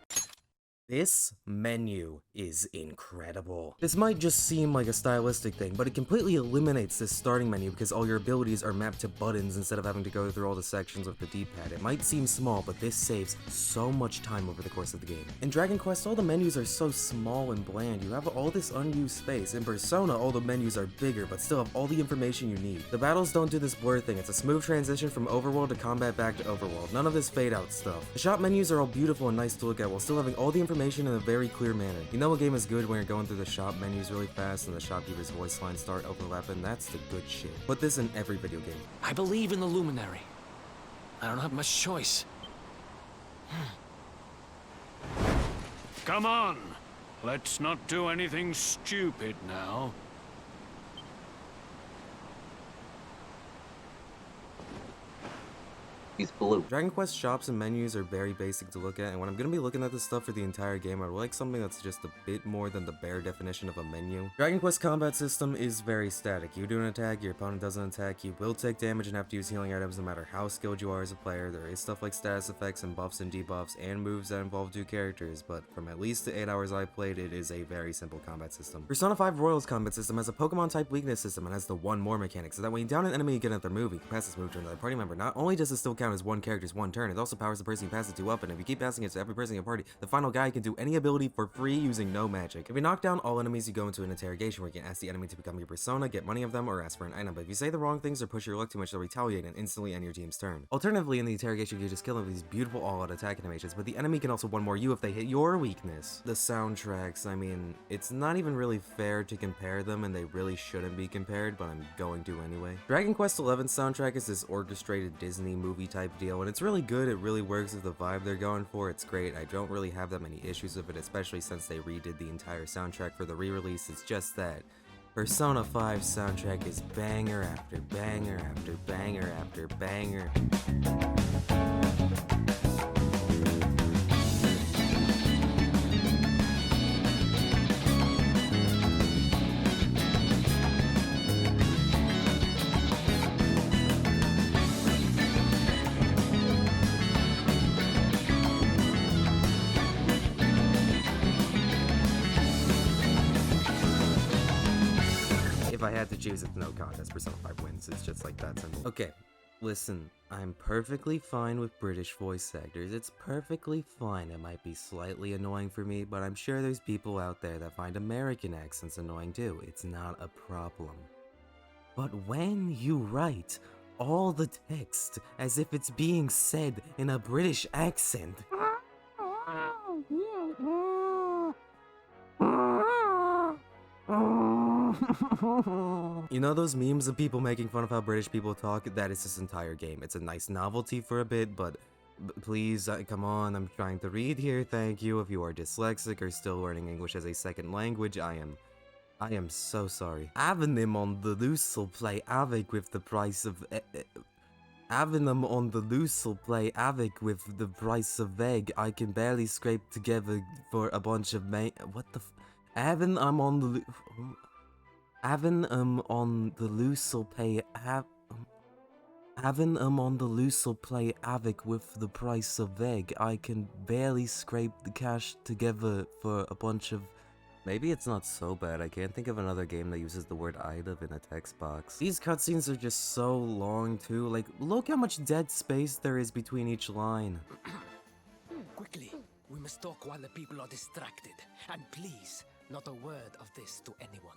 This menu is incredible. This might just seem like a stylistic thing, but it completely eliminates this starting menu because all your abilities are mapped to buttons instead of having to go through all the sections with the D-pad. It might seem small, but this saves so much time over the course of the game. In Dragon Quest, all the menus are so small and bland. You have all this unused space. In Persona, all the menus are bigger, but still have all the information you need. The battles don't do this blur thing. It's a smooth transition from overworld to combat back to overworld. None of this fade out stuff. The shop menus are all beautiful and nice to look at while still having all the information in a very clear manner. You know a game is good when you're going through the shop menus really fast and the shopkeeper's voice lines start overlapping? That's the good shit. Put this in every video game. I believe in the Luminary. I don't have much choice. Come on! Let's not do anything stupid now. He's blue. Dragon Quest shops and menus are very basic to look at, and when I'm gonna be looking at this stuff for the entire game, I'd like something that's just a bit more than the bare definition of a menu. Dragon Quest combat system is very static. You do an attack, your opponent does an attack, you will take damage and have to use healing items no matter how skilled you are as a player. There is stuff like status effects and buffs and debuffs and moves that involve two characters, but from at least the 8 hours I played, it is a very simple combat system. Persona 5 Royal's combat system has a Pokemon type weakness system and has the one more mechanic, so that when you down an enemy you get another move, you can pass this move to another party member. Not only does it still count as one character's one turn, it also powers the person you pass it to up, and if you keep passing it to every person in your party, the final guy can do any ability for free using no magic. If you knock down all enemies, you go into an interrogation where you can ask the enemy to become your persona, get money of them, or ask for an item. But if you say the wrong things or push your luck too much, they'll retaliate and instantly end your team's turn. Alternatively, in the interrogation, you just kill them with these beautiful all-out attack animations, but the enemy can also one more you if they hit your weakness. The soundtracks, I mean, it's not even really fair to compare them, and they really shouldn't be compared, but I'm going to anyway. Dragon Quest XI's soundtrack is this orchestrated Disney movie type deal, and it's really good. It really works with the vibe they're going for. It's great. I don't really have that many issues with it, especially since they redid the entire soundtrack for the re-release. It's just that Persona 5 soundtrack is banger after banger after banger after banger. If I had to choose, it's no contest. Persona 5 wins. It's just like that simple. Okay, listen. I'm perfectly fine with British voice actors. It's perfectly fine. It might be slightly annoying for me, but I'm sure there's people out there that find American accents annoying too. It's not a problem. But when you write all the text as if it's being said in a British accent, you know those memes of people making fun of how British people talk? That is this entire game. It's a nice novelty for a bit, but please, come on, I'm trying to read here, thank you. If you are dyslexic or still learning English as a second language, I am so sorry. Having them on the loose will play havoc with the price of... Having them on the loose will play havoc with the price of egg. I can barely scrape together for a bunch of what the Having them on the loose will pay having them on the loose will play havoc with the price of egg. I can barely scrape the cash together for a bunch of... Maybe it's not so bad. I can't think of another game that uses the word item in a text box. These cutscenes are just so long too. Like, look how much dead space there is between each line. Quickly, we must talk while the people are distracted. And please, not a word of this to anyone.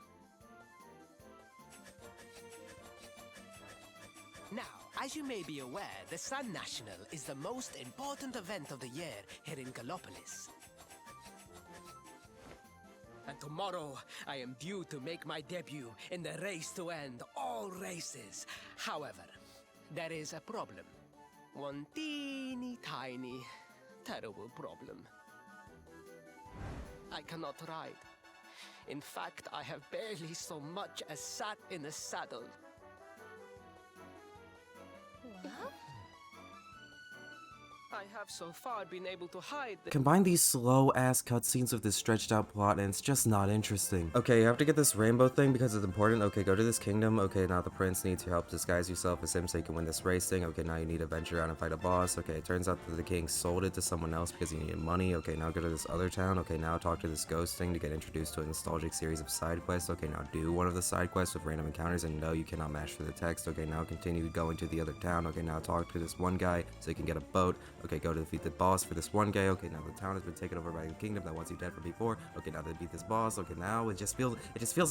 Now, as you may be aware, the Sun National is the most important event of the year here in Gallopolis. And tomorrow, I am due to make my debut in the race to end all races. However, there is a problem. One teeny tiny, terrible problem. I cannot ride. In fact, I have barely so much as sat in a saddle. I have so far been able to hide the... Combine these slow-ass cutscenes with this stretched-out plot, and it's just not interesting. Okay, you have to get this rainbow thing because it's important. Okay, go to this kingdom. Okay, now the prince needs your help. Disguise yourself as him so you can win this race thing. Okay, now you need to venture out and fight a boss. Okay, it turns out that the king sold it to someone else because he needed money. Okay, now go to this other town. Okay, now talk to this ghost thing to get introduced to a nostalgic series of side quests. Okay, now do one of the side quests with random encounters, and no, you cannot match for the text. Okay, now continue going to the other town. Okay, now talk to this one guy so you can get a boat. Okay, go to defeat the boss for this one guy. Okay, now the town has been taken over by the kingdom that wants you dead from before. Okay, now they beat this boss. Okay, now it just feels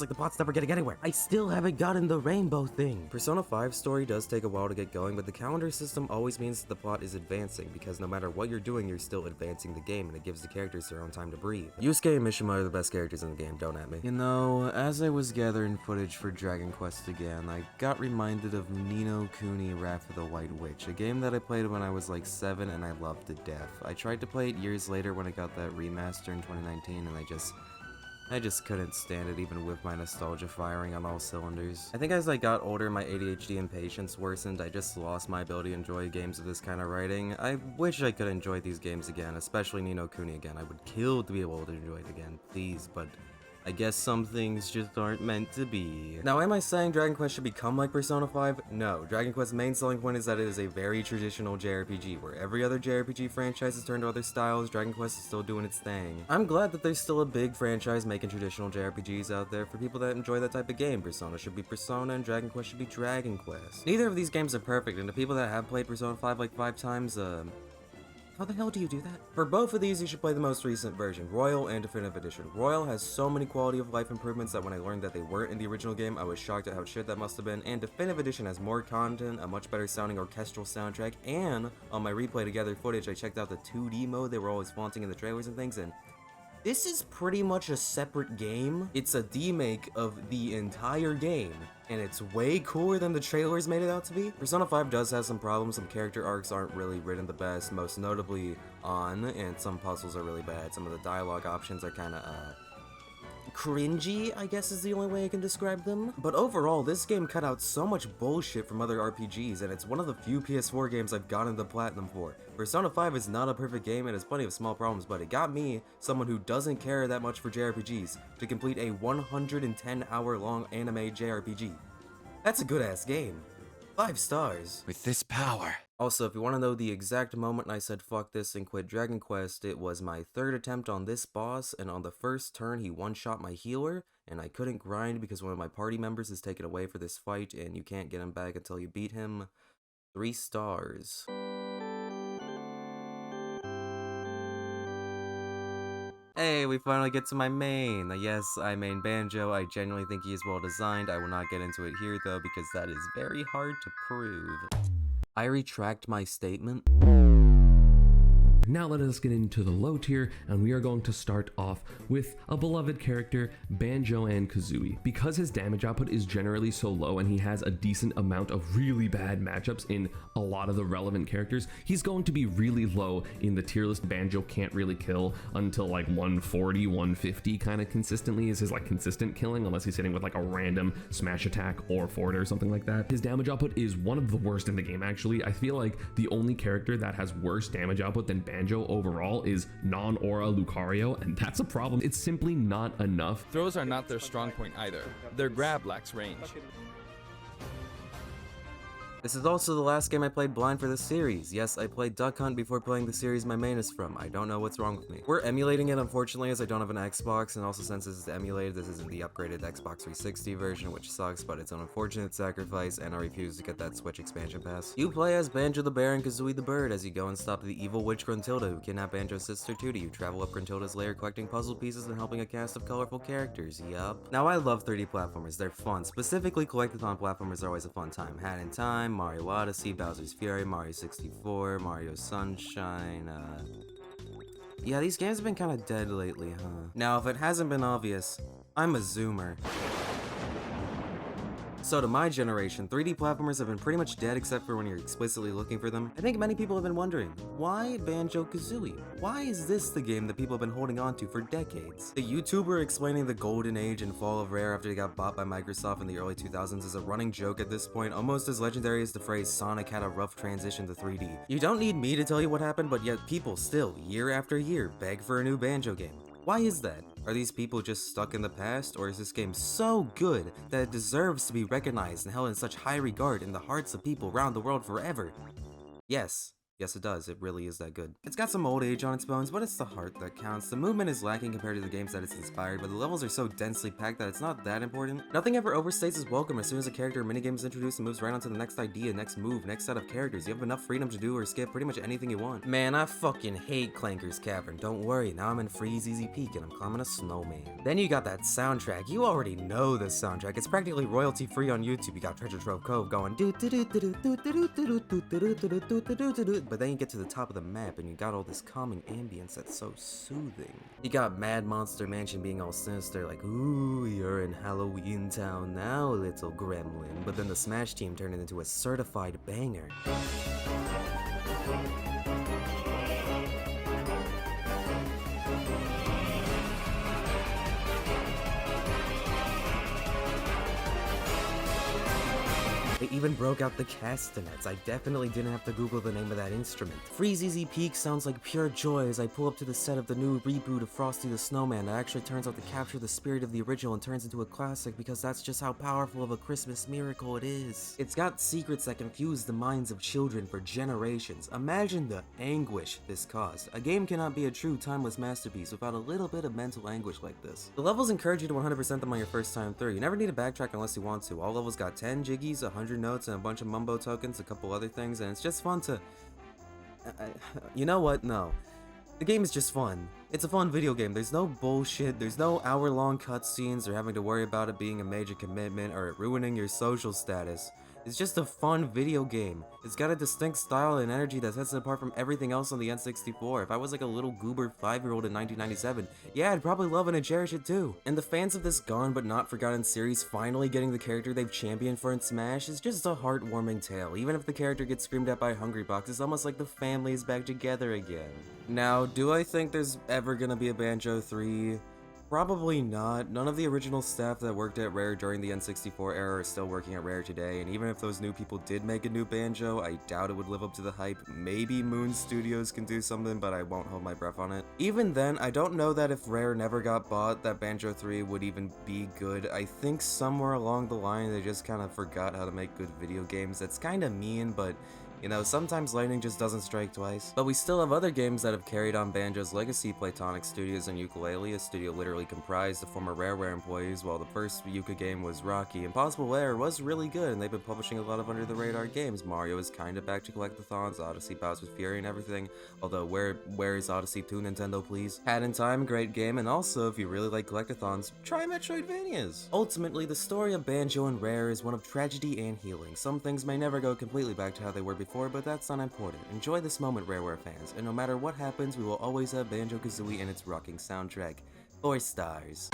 like the plot's never getting anywhere. I still haven't gotten the rainbow thing. Persona 5 story does take a while to get going, but the calendar system always means that the plot is advancing, because no matter what you're doing, you're still advancing the game, and it gives the characters their own time to breathe. Yusuke and Mishima are the best characters in the game, don't at me. You know, as I was gathering footage for Dragon Quest again, I got reminded of Ni no Kuni Wrath of the White Witch, a game that I played when I was like 7 and I loved to death. I tried to play it years later when I got that remaster in 2019, and I just couldn't stand it, even with my nostalgia firing on all cylinders. I think as I got older, my ADHD and patience worsened. I just lost my ability to enjoy games of this kind of writing. I wish I could enjoy these games again, especially Ni no Kuni again. I would kill to be able to enjoy it again, please, but I guess some things just aren't meant to be. Now, am I saying Dragon Quest should become like Persona 5? No. Dragon Quest's main selling point is that it is a very traditional JRPG, where every other JRPG franchise has turned to other styles. Dragon Quest is still doing its thing. I'm glad that there's still a big franchise making traditional JRPGs out there for people that enjoy that type of game. Persona should be Persona, and Dragon Quest should be Dragon Quest. Neither of these games are perfect, and the people that have played Persona 5 like 5 times, how the hell do you do that? For both of these, you should play the most recent version, Royal and Definitive Edition. Royal has so many quality of life improvements that when I learned that they weren't in the original game, I was shocked at how shit that must have been, and Definitive Edition has more content, a much better sounding orchestral soundtrack, and on my replay together footage, I checked out the 2D mode they were always flaunting in the trailers and things, and this is pretty much a separate game. It's a demake of the entire game, and it's way cooler than the trailers made it out to be. Persona 5 does have some problems. Some character arcs aren't really written the best, most notably On, and some puzzles are really bad. Some of the dialogue options are kinda, cringy, I guess is the only way I can describe them. But overall, this game cut out so much bullshit from other RPGs, and it's one of the few PS4 games I've gotten the platinum for. Persona 5 is not a perfect game and has plenty of small problems, but it got me, someone who doesn't care that much for JRPGs, to complete a 110-hour-long anime JRPG. That's a good-ass game. 5 stars. With this power. Also, if you want to know the exact moment I said fuck this and quit Dragon Quest, it was my 3rd attempt on this boss, and on the first turn he one-shot my healer, and I couldn't grind because one of my party members is taken away for this fight, and you can't get him back until you beat him. 3 stars. Hey, we finally get to my main. Yes, I main Banjo. I genuinely think he is well designed. I will not get into it here though, because that is very hard to prove. I retract my statement. Now let us get into the low tier, and we are going to start off with a beloved character, Banjo-Kazooie. Because his damage output is generally so low and he has a decent amount of really bad matchups in a lot of the relevant characters, he's going to be really low in the tier list. Banjo can't really kill until like 140, 150 kind of consistently is his like consistent killing, unless he's hitting with like a random smash attack or forward or something like that. His damage output is one of the worst in the game actually. I feel like the only character that has worse damage output than Banjo overall is non-Aura Lucario, and that's a problem. It's simply not enough. Throws are not their strong point either. Their grab lacks range. This is also the last game I played blind for this series. Yes, I played Duck Hunt before playing the series my main is from. I don't know what's wrong with me. We're emulating it, unfortunately, as I don't have an Xbox, and also since this is emulated, this isn't the upgraded Xbox 360 version, which sucks, but it's an unfortunate sacrifice, and I refuse to get that Switch expansion pass. You play as Banjo the Bear and Kazooie the Bird as you go and stop the evil witch Gruntilda, who kidnapped Banjo's sister Tootie. You travel up Gruntilda's lair collecting puzzle pieces and helping a cast of colorful characters, yup. Now, I love 3D platformers. They're fun. Specifically, collectathon platformers are always a fun time. Hat in Time, Mario Odyssey, Bowser's Fury, Mario 64, Mario Sunshine, yeah, these games have been kinda dead lately, huh? Now, if it hasn't been obvious, I'm a zoomer. So to my generation, 3D platformers have been pretty much dead except for when you're explicitly looking for them. I think many people have been wondering, why Banjo-Kazooie? Why is this the game that people have been holding on to for decades? The YouTuber explaining the golden age and fall of Rare after they got bought by Microsoft in the early 2000s is a running joke at this point, almost as legendary as the phrase Sonic had a rough transition to 3D. You don't need me to tell you what happened, but yet people still, year after year, beg for a new Banjo game. Why is that? Are these people just stuck in the past, or is this game so good that it deserves to be recognized and held in such high regard in the hearts of people around the world forever? Yes. Yes, it does. It really is that good. It's got some old age on its bones, but it's the heart that counts. The movement is lacking compared to the games that it's inspired, but the levels are so densely packed that it's not that important. Nothing ever overstates its welcome. As soon as a character or minigame is introduced, it moves right on to the next idea, next move, next set of characters. You have enough freedom to do or skip pretty much anything you want. Man, I fucking hate Clanker's Cavern. Don't worry, now I'm in Freeze Easy Peak and I'm climbing a snowman. Then you got that soundtrack. You already know the soundtrack. It's practically royalty free on YouTube. You got Treasure Trove Cove going do do do do do do do do do do do do do do, but then you get to the top of the map and you got all this calming ambience that's so soothing. You got Mad Monster Mansion being all sinister like, ooh, you're in Halloween Town now, little gremlin, but then the Smash team turned it into a certified banger. They even broke out the castanets. I definitely didn't have to Google the name of that instrument. Freeze Easy Peak sounds like pure joy as I pull up to the set of the new reboot of Frosty the Snowman that actually turns out to capture the spirit of the original and turns into a classic because that's just how powerful of a Christmas miracle it is. It's got secrets that confuse the minds of children for generations. Imagine the anguish this caused. A game cannot be a true timeless masterpiece without a little bit of mental anguish like this. The levels encourage you to 100% them on your first time through. You never need to backtrack unless you want to. All levels got 10 jiggies, 100 notes, and a bunch of mumbo tokens, a couple other things, and it's just fun to... you know what? No. The game is just fun. It's a fun video game. There's no bullshit, there's no hour-long cutscenes or having to worry about it being a major commitment or it ruining your social status. It's just a fun video game. It's got a distinct style and energy that sets it apart from everything else on the N64. If I was like a little goober 5-year-old in 1997, yeah, I'd probably love it and cherish it too. And the fans of this gone but not forgotten series finally getting the character they've championed for in Smash is just a heartwarming tale. Even if the character gets screamed at by Hungrybox, it's almost like the family is back together again. Now, do I think there's ever gonna be a Banjo 3? Probably not. None of the original staff that worked at Rare during the N64 era are still working at Rare today, and even if those new people did make a new Banjo, I doubt it would live up to the hype. Maybe Moon Studios can do something, but I won't hold my breath on it. Even then, I don't know that if Rare never got bought, that Banjo 3 would even be good. I think somewhere along the line they just kind of forgot how to make good video games. That's kind of mean, but you know, sometimes lightning just doesn't strike twice. But we still have other games that have carried on Banjo's legacy. Playtonic Studios and Yooka-Laylee, a studio literally comprised of former Rareware employees, while the first Yuka game was rocky. Impossible Lair was really good, and they've been publishing a lot of under-the-radar games. Mario is kinda back to collectathons, Odyssey, Bowser's Fury, and everything. Although, where is Odyssey 2, Nintendo, please? Hat in Time, great game, and also, if you really like collectathons, try Metroidvanias! Ultimately, the story of Banjo and Rare is one of tragedy and healing. Some things may never go completely back to how they were before, but that's not important. Enjoy this moment, Rareware fans, and no matter what happens, we will always have Banjo-Kazooie and its rocking soundtrack. 4 stars.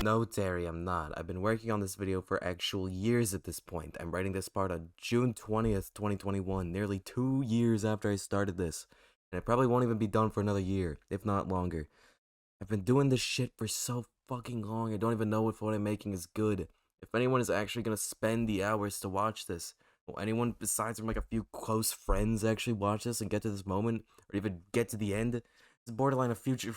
No, Terry, I'm not. I've been working on this video for actual years at this point. I'm writing this part on June 20th, 2021, nearly 2 years after I started this. And it probably won't even be done for another year, if not longer. I've been doing this shit for so fucking long, I don't even know if what I'm making is good. If anyone is actually gonna spend the hours to watch this, will anyone besides from like a few close friends actually watch this and get to this moment, or even get to the end? It's borderline a feature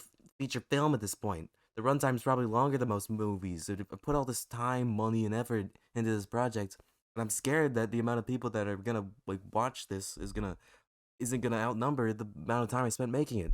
film at this point. The runtime's probably longer than most movies. I put all this time, money, and effort into this project, and I'm scared that the amount of people that are gonna like watch this isn't gonna outnumber the amount of time I spent making it.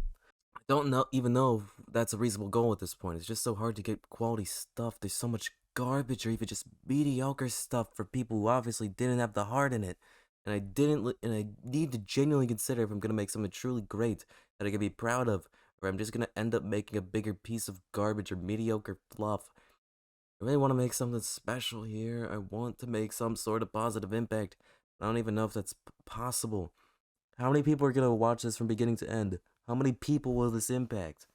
I don't even know if that's a reasonable goal at this point. It's just so hard to get quality stuff. There's so much garbage or even just mediocre stuff for people who obviously didn't have the heart in it. And I need to genuinely consider if I'm gonna make something truly great that I can be proud of, or I'm just gonna end up making a bigger piece of garbage or mediocre fluff. I really want to make something special here. I want to make some sort of positive impact. I don't even know if that's possible. How many people are gonna watch this from beginning to end? How many people will this impact?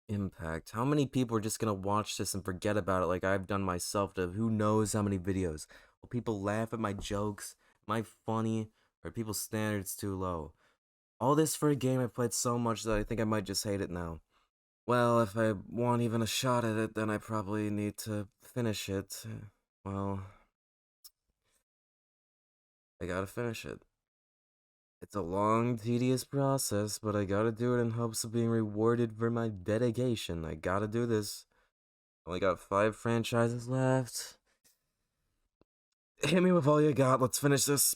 impact. How many people are just gonna watch this and forget about it like I've done myself to who knows how many videos? Will people laugh at my jokes? Am I funny? Or are people's standards too low? All this for a game I've played so much that I think I might just hate it now. Well, if I want even a shot at it, then I probably need to finish it. Well, I gotta finish it. It's a long, tedious process, but I gotta do it in hopes of being rewarded for my dedication. I gotta do this. Only got 5 franchises left. Hit me with all you got, let's finish this.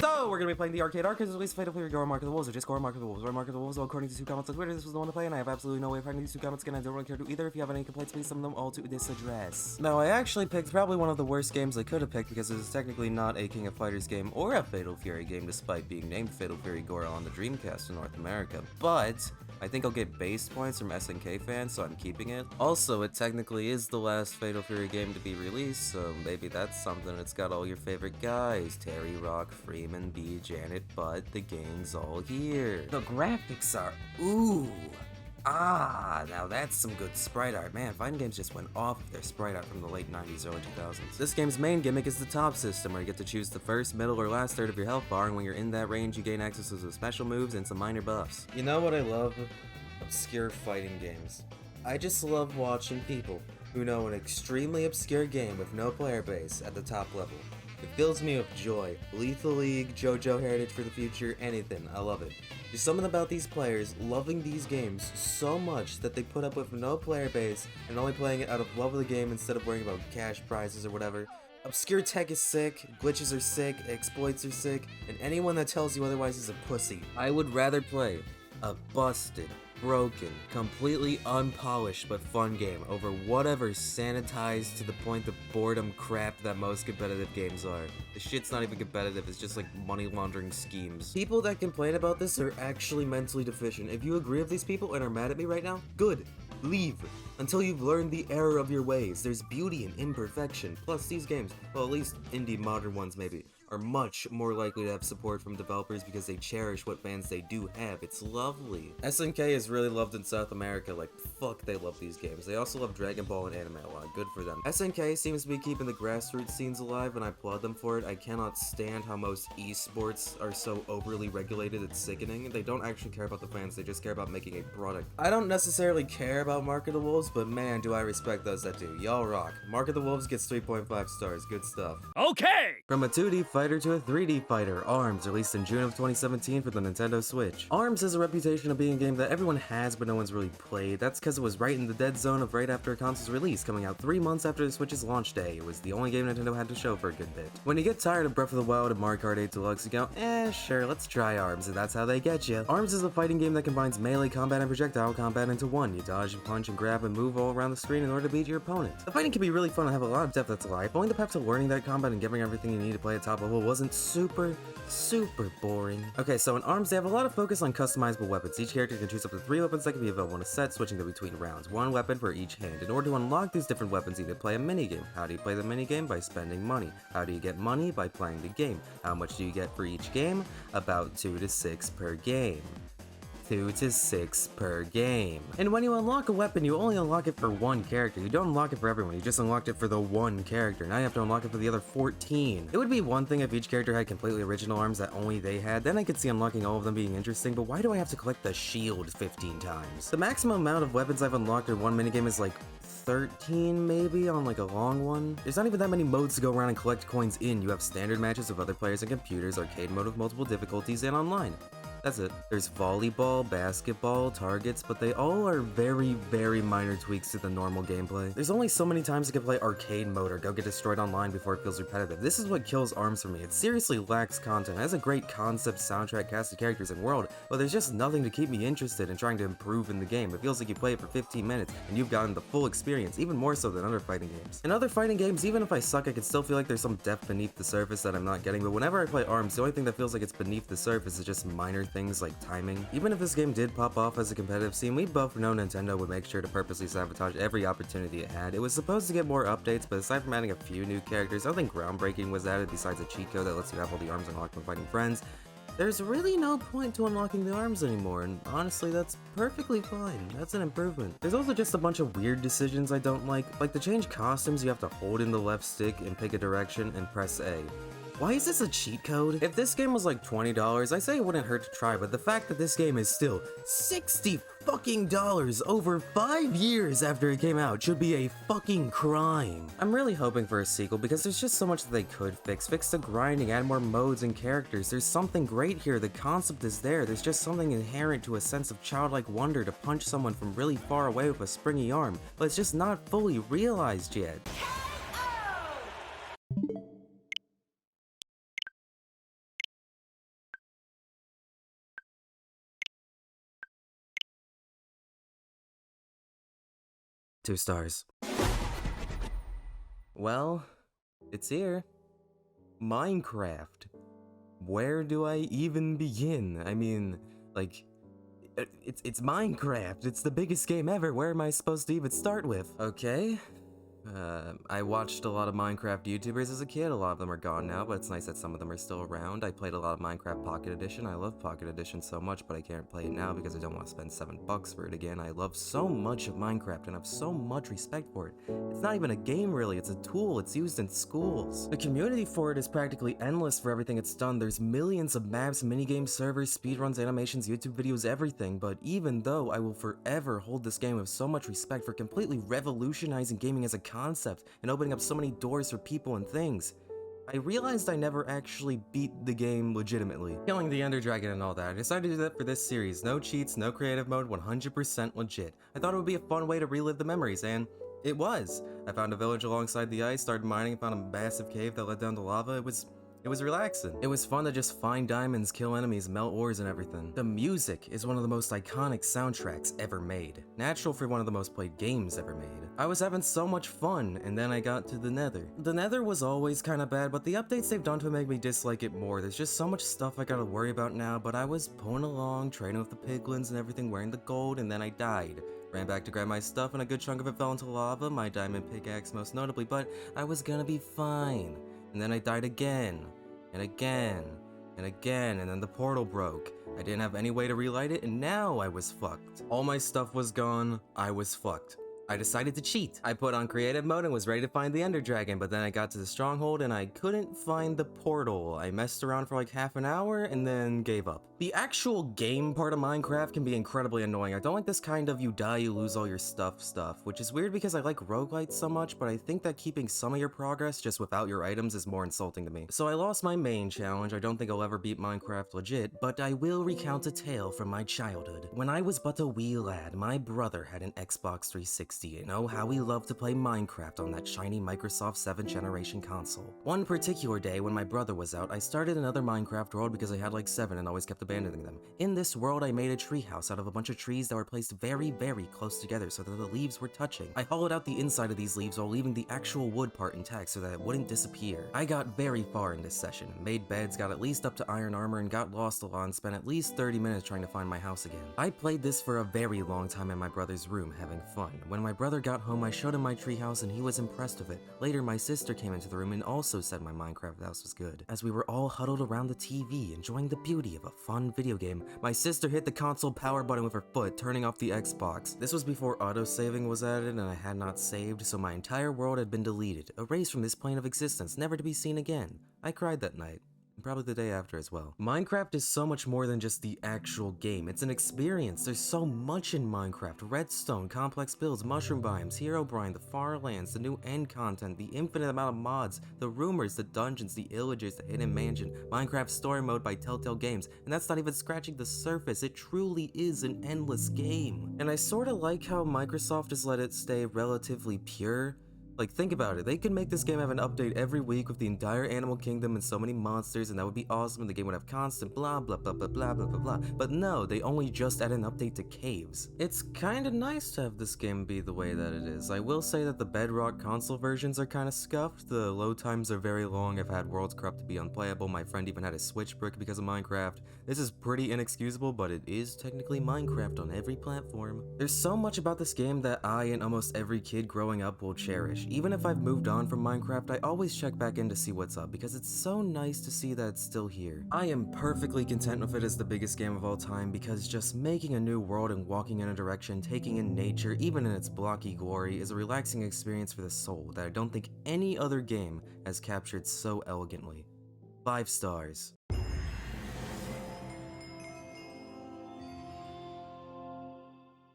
So, we're gonna be playing the arcade. Arcade is released Fatal Fury, Garou, Mark of the Wolves, or just Garou, Mark of the Wolves. Or Mark of the Wolves, well, according to 2 comments on Twitter, this was the one to play, and I have absolutely no way of finding these 2 comments again. I don't really care to either. If you have any complaints, please send them all to this address. Now, I actually picked probably one of the worst games I could have picked because it is technically not a King of Fighters game or a Fatal Fury game, despite being named Fatal Fury Garou on the Dreamcast in North America. But I think I'll get base points from SNK fans, so I'm keeping it. Also, it technically is the last Fatal Fury game to be released, so maybe that's something. It's got all your favorite guys: Terry, Rock, Freeman, B, Janet, Bud. The gang's all here. The graphics are ooh. Now that's some good sprite art. Man, fighting games just went off with their sprite art from the late 90s, early 2000s. This game's main gimmick is the top system, where you get to choose the first, middle, or last third of your health bar, and when you're in that range, you gain access to some special moves and some minor buffs. You know what I love? Obscure fighting games. I just love watching people who know an extremely obscure game with no player base at the top level. It fills me with joy. Lethal League, JoJo Heritage for the Future, anything. I love it. There's something about these players loving these games so much that they put up with no player base and only playing it out of love of the game instead of worrying about cash prizes or whatever. Obscure tech is sick, glitches are sick, exploits are sick, and anyone that tells you otherwise is a pussy. I would rather play a busted, broken, completely unpolished but fun game over whatever sanitized to the point of boredom crap that most competitive games are. The shit's not even competitive, it's just like money laundering schemes. People that complain about this are actually mentally deficient. If you agree with these people and are mad at me right now, good. Leave until you've learned the error of your ways. There's beauty in imperfection. Plus, these games, well, at least indie modern ones maybe, are much more likely to have support from developers because they cherish what fans they do have. It's lovely. SNK is really loved in South America. Like, fuck, they love these games. They also love Dragon Ball and anime a lot. Good for them. SNK seems to be keeping the grassroots scenes alive, and I applaud them for it. I cannot stand how most esports are so overly regulated. It's sickening. They don't actually care about the fans. They just care about making a product. I don't necessarily care about Mark of the Wolves, but man, do I respect those that do. Y'all rock. Mark of the Wolves gets 3.5 stars. Good stuff. Okay! From a 2D fighter to a 3D fighter, ARMS, released in June of 2017 for the Nintendo Switch. ARMS has a reputation of being a game that everyone has but no one's really played. That's because it was right in the dead zone of right after a console's release, coming out 3 months after the Switch's launch day. It was the only game Nintendo had to show for a good bit. When you get tired of Breath of the Wild and Mario Kart 8 Deluxe, you go, sure, let's try ARMS, and that's how they get you. ARMS is a fighting game that combines melee combat and projectile combat into one. You dodge and punch and grab and move all around the screen in order to beat your opponent. The fighting can be really fun and have a lot of depth that's alive. Only the path to learning that combat and getting everything you need to play at top level wasn't super boring. Okay, so in ARMS, they have a lot of focus on customizable weapons. Each character can choose up to 3 weapons that can be available in a set, switching them between rounds. 1 weapon for each hand. In order to unlock these different weapons, you need to play a minigame. How do you play the minigame? By spending money. How do you get money? By playing the game. How much do you get for each game? About 2 to 6 per game. 2 to 6 per game. And when you unlock a weapon, you only unlock it for one character. You don't unlock it for everyone, you just unlocked it for the one character. Now you have to unlock it for the other 14. It would be one thing if each character had completely original arms that only they had, then I could see unlocking all of them being interesting, but why do I have to collect the shield 15 times? The maximum amount of weapons I've unlocked in one minigame is like 13 maybe on like a long one. There's not even that many modes to go around and collect coins in. You have standard matches with other players and computers, arcade mode with multiple difficulties, and online. That's it. There's volleyball, basketball, targets, but they all are very, very minor tweaks to the normal gameplay. There's only so many times you can play arcade mode or go get destroyed online before it feels repetitive. This is what kills ARMS for me. It seriously lacks content. It has a great concept, soundtrack, cast of characters, and world, but there's just nothing to keep me interested in trying to improve in the game. It feels like you play it for 15 minutes and you've gotten the full experience, even more so than other fighting games. In other fighting games, even if I suck, I can still feel like there's some depth beneath the surface that I'm not getting, but whenever I play ARMS, the only thing that feels like it's beneath the surface is just minor things like timing. Even if this game did pop off as a competitive scene, we both know Nintendo would make sure to purposely sabotage every opportunity it had. It was supposed to get more updates, but aside from adding a few new characters, nothing groundbreaking was added besides a cheat code that lets you have all the arms unlocked when fighting friends. There's really no point to unlocking the arms anymore, and honestly that's perfectly fine. That's an improvement. There's also just a bunch of weird decisions I don't like to change costumes you have to hold in the left stick and pick a direction and press A. Why is this a cheat code? If this game was like $20, I say it wouldn't hurt to try, but the fact that this game is still $60 fucking over 5 years after it came out should be a fucking crime. I'm really hoping for a sequel because there's just so much that they could fix. Fix the grinding, add more modes and characters. There's something great here, the concept is there. There's just something inherent to a sense of childlike wonder to punch someone from really far away with a springy arm, but it's just not fully realized yet. Two stars. Well, it's here. Minecraft. Where do I even begin? I mean, like, it's Minecraft. It's the biggest game ever. Where am I supposed to even start with? Okay. I watched a lot of Minecraft YouTubers as a kid. A lot of them are gone now, but it's nice that some of them are still around. I played a lot of Minecraft Pocket Edition. I love Pocket Edition so much, but I can't play it now because I don't want to spend $7 for it again. I love so much of Minecraft and have so much respect for it. It's not even a game really, it's a tool. It's used in schools. The community for it is practically endless for everything it's done. There's millions of maps, minigames, servers, speedruns, animations, YouTube videos, everything, but even though I will forever hold this game with so much respect for completely revolutionizing gaming as a concept and opening up so many doors for people and things, I realized I never actually beat the game legitimately. Killing the Ender Dragon and all that, I decided to do that for this series. No cheats, no creative mode, 100% legit. I thought it would be a fun way to relive the memories, and it was. I found a village alongside the ice, started mining, and found a massive cave that led down to lava. It was relaxing. It was fun to just find diamonds, kill enemies, melt ores and everything. The music is one of the most iconic soundtracks ever made. Natural for one of the most played games ever made. I was having so much fun, and then I got to the Nether. The Nether was always kinda bad, but the updates they've done to make me dislike it more. There's just so much stuff I gotta worry about now, but I was pulling along, trading with the piglins and everything, wearing the gold, and then I died. Ran back to grab my stuff, and a good chunk of it fell into lava, my diamond pickaxe most notably, but I was gonna be fine. And then I died again, and again, and again, and then the portal broke. I didn't have any way to relight it, and now I was fucked. All my stuff was gone, I was fucked. I decided to cheat. I put on creative mode and was ready to find the Ender Dragon, but then I got to the stronghold and I couldn't find the portal. I messed around for like half an hour and then gave up. The actual game part of Minecraft can be incredibly annoying. I don't like this kind of you die, you lose all your stuff, which is weird because I like roguelites so much, but I think that keeping some of your progress just without your items is more insulting to me. So I lost my main challenge. I don't think I'll ever beat Minecraft legit, but I will recount a tale from my childhood. When I was but a wee lad, my brother had an Xbox 360. You know how we love to play Minecraft on that shiny Microsoft 7th generation console. One particular day when my brother was out, I started another Minecraft world because I had like 7 and always kept abandoning them. In this world, I made a treehouse out of a bunch of trees that were placed very, very close together so that the leaves were touching. I hollowed out the inside of these leaves while leaving the actual wood part intact so that it wouldn't disappear. I got very far in this session, made beds, got at least up to iron armor, and got lost a lot and spent at least 30 minutes trying to find my house again. I played this for a very long time in my brother's room, having fun. When my brother got home, I showed him my treehouse and he was impressed with it. Later, my sister came into the room and also said my Minecraft house was good. As we were all huddled around the TV, enjoying the beauty of a fun video game, my sister hit the console power button with her foot, turning off the Xbox. This was before autosaving was added and I had not saved, so my entire world had been deleted, erased from this plane of existence, never to be seen again. I cried that night. Probably the day after as well. Minecraft is so much more than just the actual game. It's an experience. There's so much in Minecraft. Redstone, complex builds, mushroom biomes, Herobrine, the far lands, the new end content, the infinite amount of mods, the rumors, the dungeons, the illagers, the hidden mansion, Minecraft story mode by Telltale Games, and that's not even scratching the surface. It truly is an endless game. And I sorta like how Microsoft has let it stay relatively pure. Like, think about it, they could make this game have an update every week with the entire animal kingdom and so many monsters, and that would be awesome, and the game would have constant blah blah blah blah blah blah blah blah. But no, they only just add an update to caves. It's kinda nice to have this game be the way that it is. I will say that the Bedrock console versions are kinda scuffed, the load times are very long, I've had worlds corrupt to be unplayable, my friend even had a Switch brick because of Minecraft. This is pretty inexcusable, but it is technically Minecraft on every platform. There's so much about this game that I and almost every kid growing up will cherish. Even if I've moved on from Minecraft, I always check back in to see what's up, because it's so nice to see that it's still here. I am perfectly content with it as the biggest game of all time, because just making a new world and walking in a direction, taking in nature, even in its blocky glory, is a relaxing experience for the soul that I don't think any other game has captured so elegantly. 5 stars.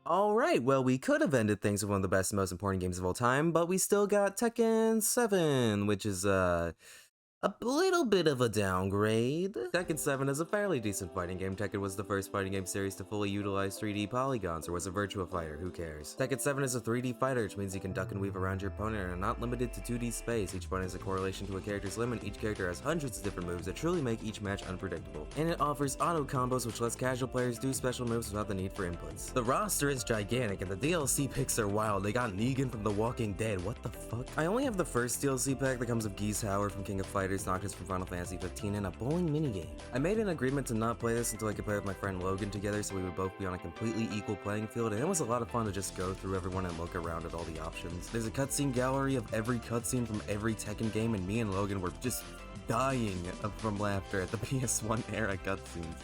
Alright, well, we could have ended things with one of the best and most important games of all time, but we still got Tekken 7, which is, a little bit of a downgrade. Tekken 7 is a fairly decent fighting game. Tekken was the first fighting game series to fully utilize 3D polygons, or was a Virtua Fighter, who cares? Tekken 7 is a 3D fighter, which means you can duck and weave around your opponent and are not limited to 2D space. Each opponent has a correlation to a character's limit. Each character has hundreds of different moves that truly make each match unpredictable. And it offers auto combos, which lets casual players do special moves without the need for inputs. The roster is gigantic, and the DLC picks are wild. They got Negan from The Walking Dead. What the fuck? I only have the first DLC pack that comes with Geese Howard from King of Fighters, Noctis from Final Fantasy 15, and a bowling minigame. I made an agreement to not play this until I could play with my friend Logan together, so we would both be on a completely equal playing field, and it was a lot of fun to just go through everyone and look around at all the options. There's a cutscene gallery of every cutscene from every Tekken game, and me and Logan were just dying from laughter at the PS1 era cutscenes.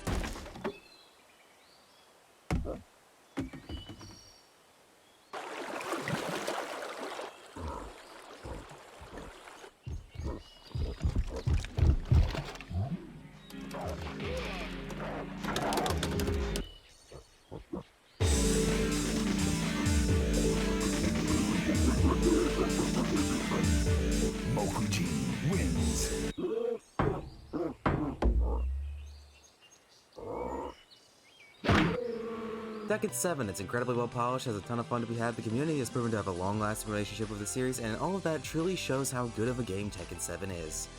Tekken 7, it's incredibly well polished, has a ton of fun to be had, the community has proven to have a long-lasting relationship with the series, and all of that truly shows how good of a game Tekken 7 is.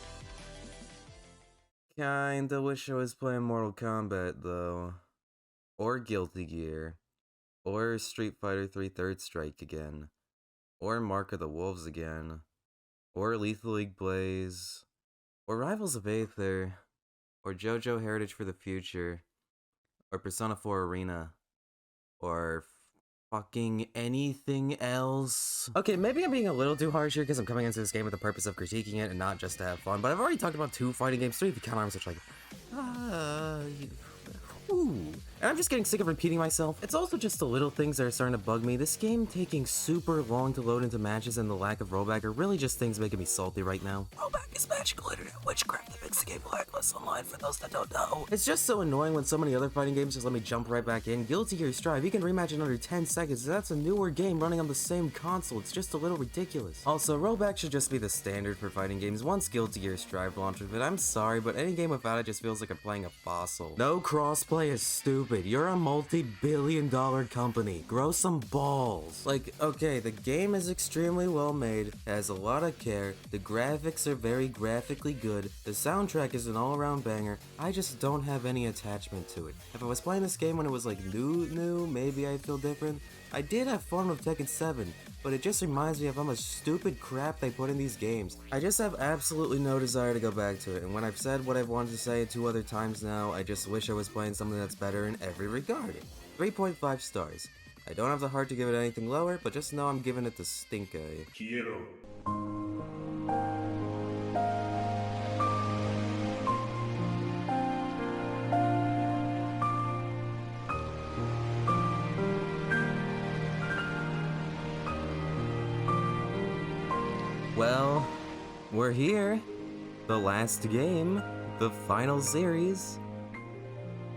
Kinda wish I was playing Mortal Kombat, though. Or Guilty Gear. Or Street Fighter 3 Third Strike again. Or Mark of the Wolves again. Or Lethal League Blaze. Or Rivals of Aether. Or JoJo Heritage for the Future. Or Persona 4 Arena. Or fucking anything else. Okay, maybe I'm being a little too harsh here because I'm coming into this game with the purpose of critiquing it and not just to have fun, but I've already talked about 2 fighting games, 3 if you count arms, which like, and I'm just getting sick of repeating myself. It's also just the little things that are starting to bug me. This game taking super long to load into matches and the lack of rollback are really just things making me salty right now. Rollback is magical internet witchcraft that makes the game blacklist online for those that don't know. It's just so annoying when so many other fighting games just let me jump right back in. Guilty Gear Strive, you can rematch in under 10 seconds. That's a newer game running on the same console. It's just a little ridiculous. Also, rollback should just be the standard for fighting games. Once Guilty Gear Strive launched with it, I'm sorry, but any game without it just feels like I'm playing a fossil. No crossplay is stupid. You're a multi-billion-dollar company. Grow some balls. Like, okay, the game is extremely well made, has a lot of care, the graphics are very graphically good, the soundtrack is an all-around banger, I just don't have any attachment to it. If I was playing this game when it was like new, maybe I'd feel different. I did have fun with Tekken 7, but it just reminds me of how much stupid crap they put in these games. I just have absolutely no desire to go back to it, and when I've said what I've wanted to say 2 other times now, I just wish I was playing something that's better in every regard. 3.5 stars. I don't have the heart to give it anything lower, but just know I'm giving it the stink eye. Quiero. Well, we're here. The last game. The final series.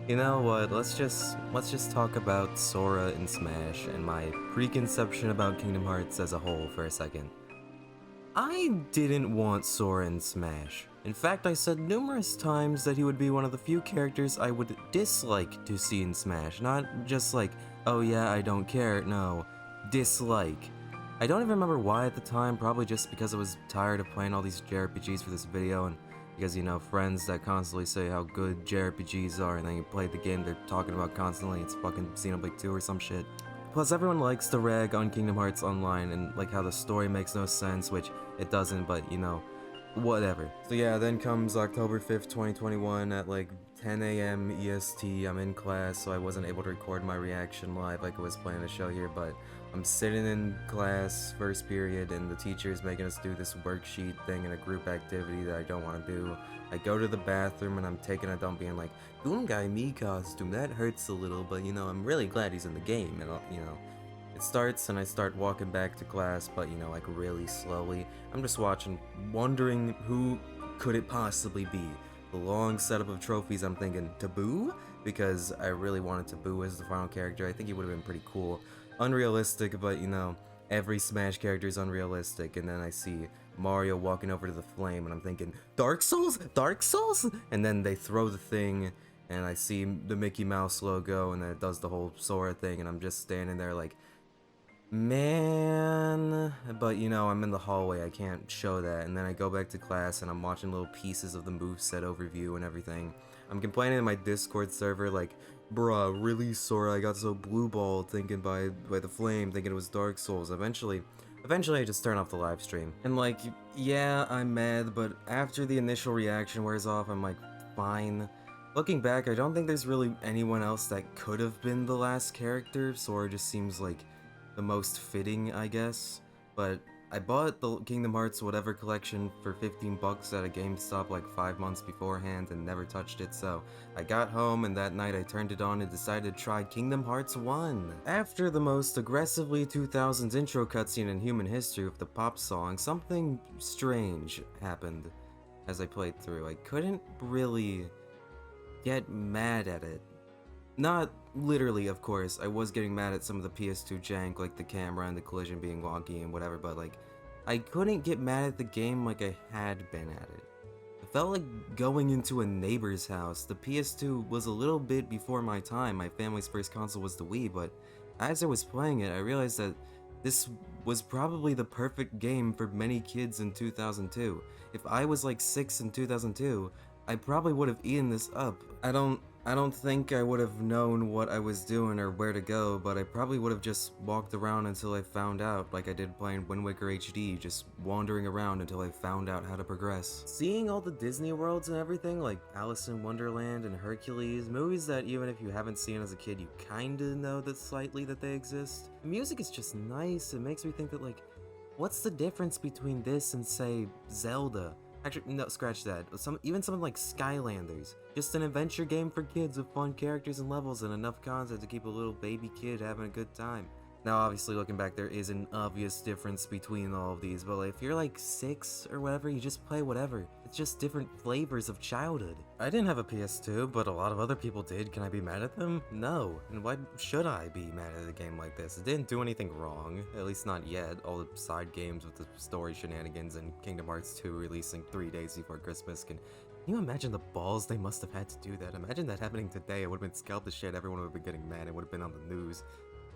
You know what, let's just talk about Sora in Smash and my preconception about Kingdom Hearts as a whole for a second. I didn't want Sora in Smash. In fact, I said numerous times that he would be one of the few characters I would dislike to see in Smash. Not just like, oh yeah, I don't care, no, dislike. I don't even remember why at the time, probably just because I was tired of playing all these JRPGs for this video, and because, you know, friends that constantly say how good JRPGs are, and then you play the game they're talking about constantly, it's fucking Xenoblade 2 or some shit. Plus, everyone likes to rag on Kingdom Hearts Online, and like how the story makes no sense, which it doesn't, but, you know, whatever. So yeah, then comes October 5th, 2021 at like 10 a.m. EST. I'm in class, so I wasn't able to record my reaction live like I was planning to show here, but I'm sitting in class, first period, and the teacher is making us do this worksheet thing in a group activity that I don't want to do. I go to the bathroom and I'm taking a dump being like, Goongai me costume, that hurts a little, but you know, I'm really glad he's in the game, and you know. It starts and I start walking back to class, but you know, like really slowly. I'm just watching, wondering who could it possibly be. The long setup of trophies, I'm thinking Taboo, because I really wanted Taboo as the final character. I think he would have been pretty cool. Unrealistic, but you know, every Smash character is unrealistic. And then I see Mario walking over to the flame and I'm thinking, Dark Souls? Dark Souls? And then they throw the thing and I see the Mickey Mouse logo and then it does the whole Sora thing and I'm just standing there like, man, but you know, I'm in the hallway, I can't show that, and then I go back to class and I'm watching little pieces of the moveset overview and everything. I'm complaining in my Discord server like, bruh, really Sora, I got so blue-balled thinking by the flame, thinking it was Dark Souls. Eventually I just turn off the live stream. And like, yeah, I'm mad, but after the initial reaction wears off, I'm like, fine. Looking back, I don't think there's really anyone else that could have been the last character. Sora just seems like the most fitting, I guess, but I bought the Kingdom Hearts whatever collection for 15 bucks at a GameStop like 5 months beforehand and never touched it, so I got home and that night I turned it on and decided to try Kingdom Hearts 1. After the most aggressively 2000s intro cutscene in human history with the pop song, something strange happened as I played through. I couldn't really get mad at it. Not literally, of course, I was getting mad at some of the PS2 jank, like the camera and the collision being wonky and whatever, but like, I couldn't get mad at the game like I had been at it. It felt like going into a neighbor's house. The PS2 was a little bit before my time, my family's first console was the Wii, but as I was playing it, I realized that this was probably the perfect game for many kids in 2002. If I was like 6 in 2002, I probably would have eaten this up. I don't think I would have known what I was doing or where to go, but I probably would have just walked around until I found out, like I did playing Wind Waker HD, just wandering around until I found out how to progress. Seeing all the Disney worlds and everything, like Alice in Wonderland and Hercules, movies that even if you haven't seen as a kid, you kinda know that slightly that they exist. The music is just nice. It makes me think that like, what's the difference between this and say, Zelda? Actually, no, scratch that. Even something like Skylanders. Just an adventure game for kids with fun characters and levels and enough content to keep a little baby kid having a good time. Now, obviously, looking back, there is an obvious difference between all of these, but if you're like 6 or whatever, you just play whatever. It's just different flavors of childhood. I didn't have a PS2, but a lot of other people did. Can I be mad at them? No. And why should I be mad at a game like this? It didn't do anything wrong, at least not yet. All the side games with the story shenanigans and Kingdom Hearts 2 releasing 3 days before Christmas can you imagine the balls they must have had to do that? Imagine that happening today. It would have been scalped to shit. Everyone would have been getting mad. It would have been on the news.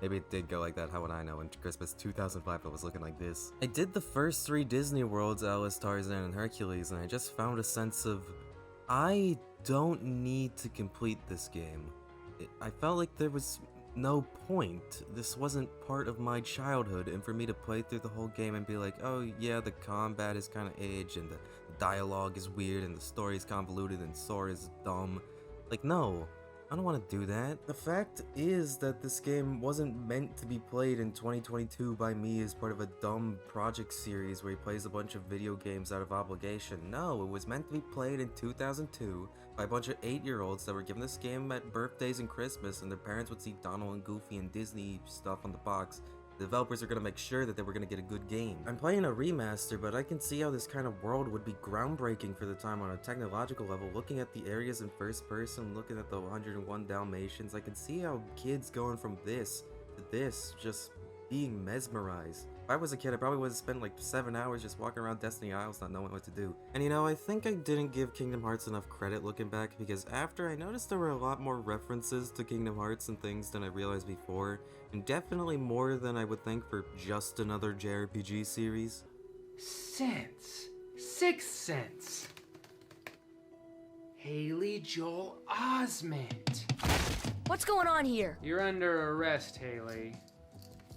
Maybe it did go like that, how would I know? In Christmas 2005 it was looking like this. I did the first 3 Disney worlds, Alice, Tarzan, and Hercules, and I just found a sense of, I don't need to complete this game. I felt like there was no point. This wasn't part of my childhood, and for me to play through the whole game and be like, oh yeah, the combat is kind of aged, and the dialogue is weird, and the story is convoluted, and Sora is dumb. Like, no. I don't want to do that. The fact is that this game wasn't meant to be played in 2022 by me as part of a dumb project series where he plays a bunch of video games out of obligation. No, it was meant to be played in 2002 by a bunch of 8-year-olds that were given this game at birthdays and Christmas, and their parents would see Donald and Goofy and Disney stuff on the box. The developers are going to make sure that they were going to get a good game. I'm playing a remaster, but I can see how this kind of world would be groundbreaking for the time on a technological level. Looking at the areas in first person, looking at the 101 Dalmatians, I can see how kids going from this to this just being mesmerized. If I was a kid, I probably would have spent like 7 hours just walking around Destiny Isles not knowing what to do. And you know, I think I didn't give Kingdom Hearts enough credit looking back, because after I noticed there were a lot more references to Kingdom Hearts and things than I realized before, and definitely more than I would think for just another JRPG series. Cents. 6 cents. Haley Joel Osment. What's going on here? You're under arrest, Haley.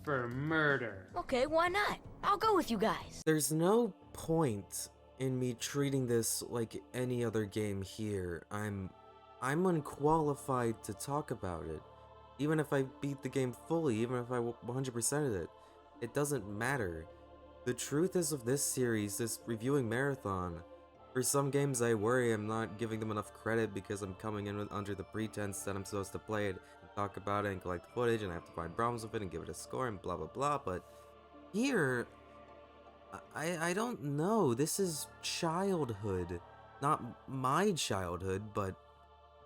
For murder. Okay, why not? I'll go with you guys. There's no point in me treating this like any other game here, I'm unqualified to talk about it. Even if I beat the game fully, even if I 100%ed it, it doesn't matter. The truth is of this series, this reviewing marathon, for some games I worry I'm not giving them enough credit because I'm coming in under the pretense that I'm supposed to play it and talk about it and collect footage and I have to find problems with it and give it a score and blah blah blah, but here, I don't know, this is childhood. Not my childhood, but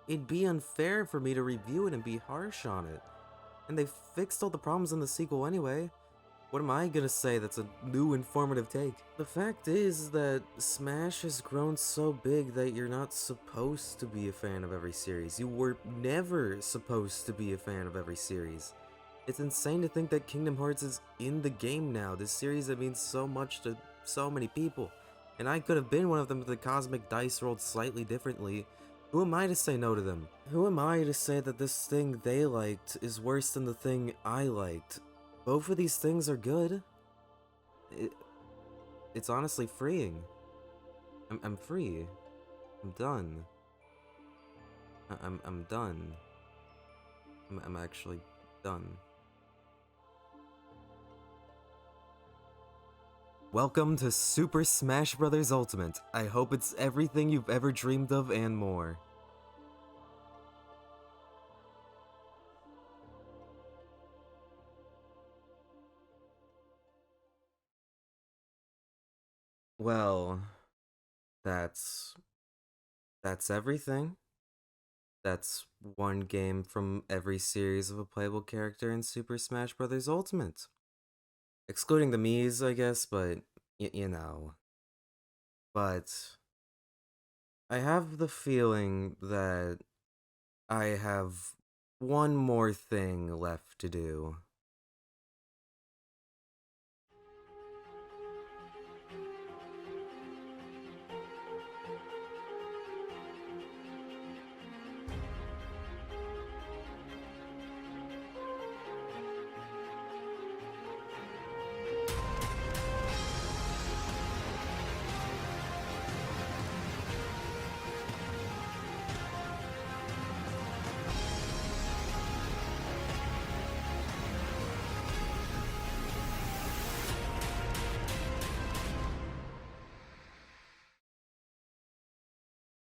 it'd be unfair for me to review it and be harsh on it. And they fixed all the problems in the sequel anyway. What am I gonna say that's a new informative take? The fact is that Smash has grown so big that you're not supposed to be a fan of every series. You were never supposed to be a fan of every series. It's insane to think that Kingdom Hearts is in the game now, this series that means so much to so many people. And I could have been one of them if the cosmic dice rolled slightly differently. Who am I to say no to them? Who am I to say that this thing they liked is worse than the thing I liked? Both of these things are good. It's honestly freeing. I'm free. I'm done. I'm done. I'm actually done. Welcome to Super Smash Bros. Ultimate. I hope it's everything you've ever dreamed of and more. Well, that's everything. That's one game from every series of a playable character in Super Smash Bros. Ultimate. Excluding the Miis, I guess, but you know. But I have the feeling that I have one more thing left to do.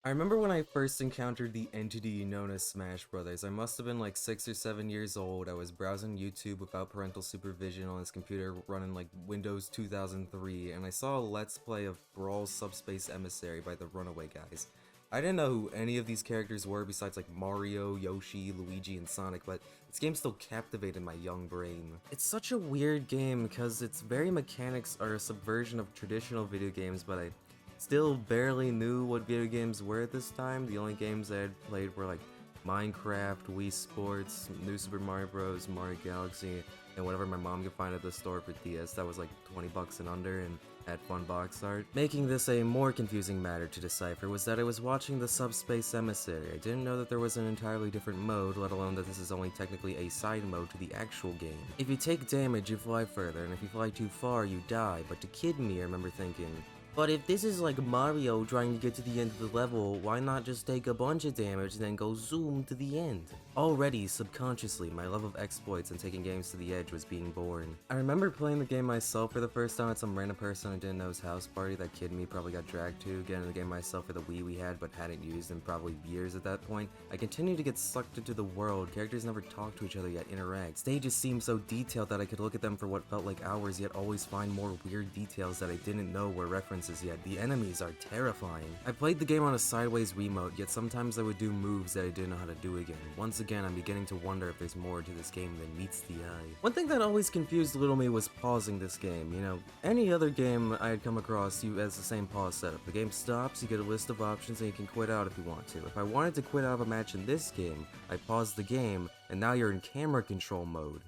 I remember when I first encountered the entity known as Smash Brothers. I must have been like 6 or 7 years old. I was browsing YouTube without parental supervision on his computer running like Windows 2003, and I saw a let's play of Brawl Subspace Emissary by the Runaway guys. I didn't know who any of these characters were besides like Mario, Yoshi, Luigi, and Sonic, but this game still captivated my young brain. It's such a weird game because its very mechanics are a subversion of traditional video games, but I still barely knew what video games were at this time. The only games I had played were like Minecraft, Wii Sports, New Super Mario Bros, Mario Galaxy, and whatever my mom could find at the store for DS that was like 20 bucks and under and had fun box art. Making this a more confusing matter to decipher was that I was watching the Subspace Emissary. I didn't know that there was an entirely different mode, let alone that this is only technically a side mode to the actual game. If you take damage, you fly further, and if you fly too far, you die. But to kid me, I remember thinking, but if this is like Mario trying to get to the end of the level, why not just take a bunch of damage and then go zoom to the end? Already, subconsciously, my love of exploits and taking games to the edge was being born. I remember playing the game myself for the first time at some random person I didn't know's house party. That kid me probably got dragged to, getting the game myself for the Wii we had but hadn't used in probably years at that point. I continued to get sucked into the world. Characters never talk to each other yet interact. Stages seemed so detailed that I could look at them for what felt like hours yet always find more weird details that I didn't know were references yet. The enemies are terrifying. I played the game on a sideways Wiimote, yet sometimes I would do moves that I didn't know how to do again. Once again, I'm beginning to wonder if there's more to this game than meets the eye. One thing that always confused little me was pausing this game. You know, any other game I had come across has the same pause setup. The game stops, you get a list of options, and you can quit out if you want to. If I wanted to quit out of a match in this game, I paused the game, and now you're in camera control mode.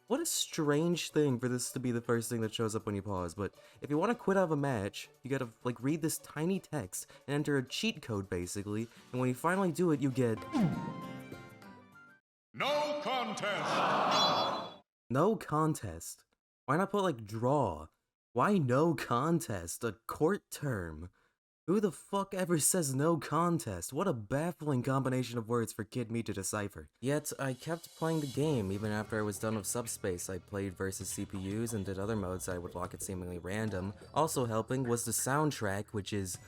What a strange thing for this to be the first thing that shows up when you pause, but if you want to quit out of a match, you gotta like read this tiny text and enter a cheat code basically, and when you finally do it, you get No contest! no contest. Why not put like draw? Why no contest? A court term. Who the fuck ever says no contest? What a baffling combination of words for Kid Me to decipher. Yet, I kept playing the game even after I was done with Subspace. I played versus CPUs and did other modes I would lock at seemingly random. Also helping was the soundtrack, which is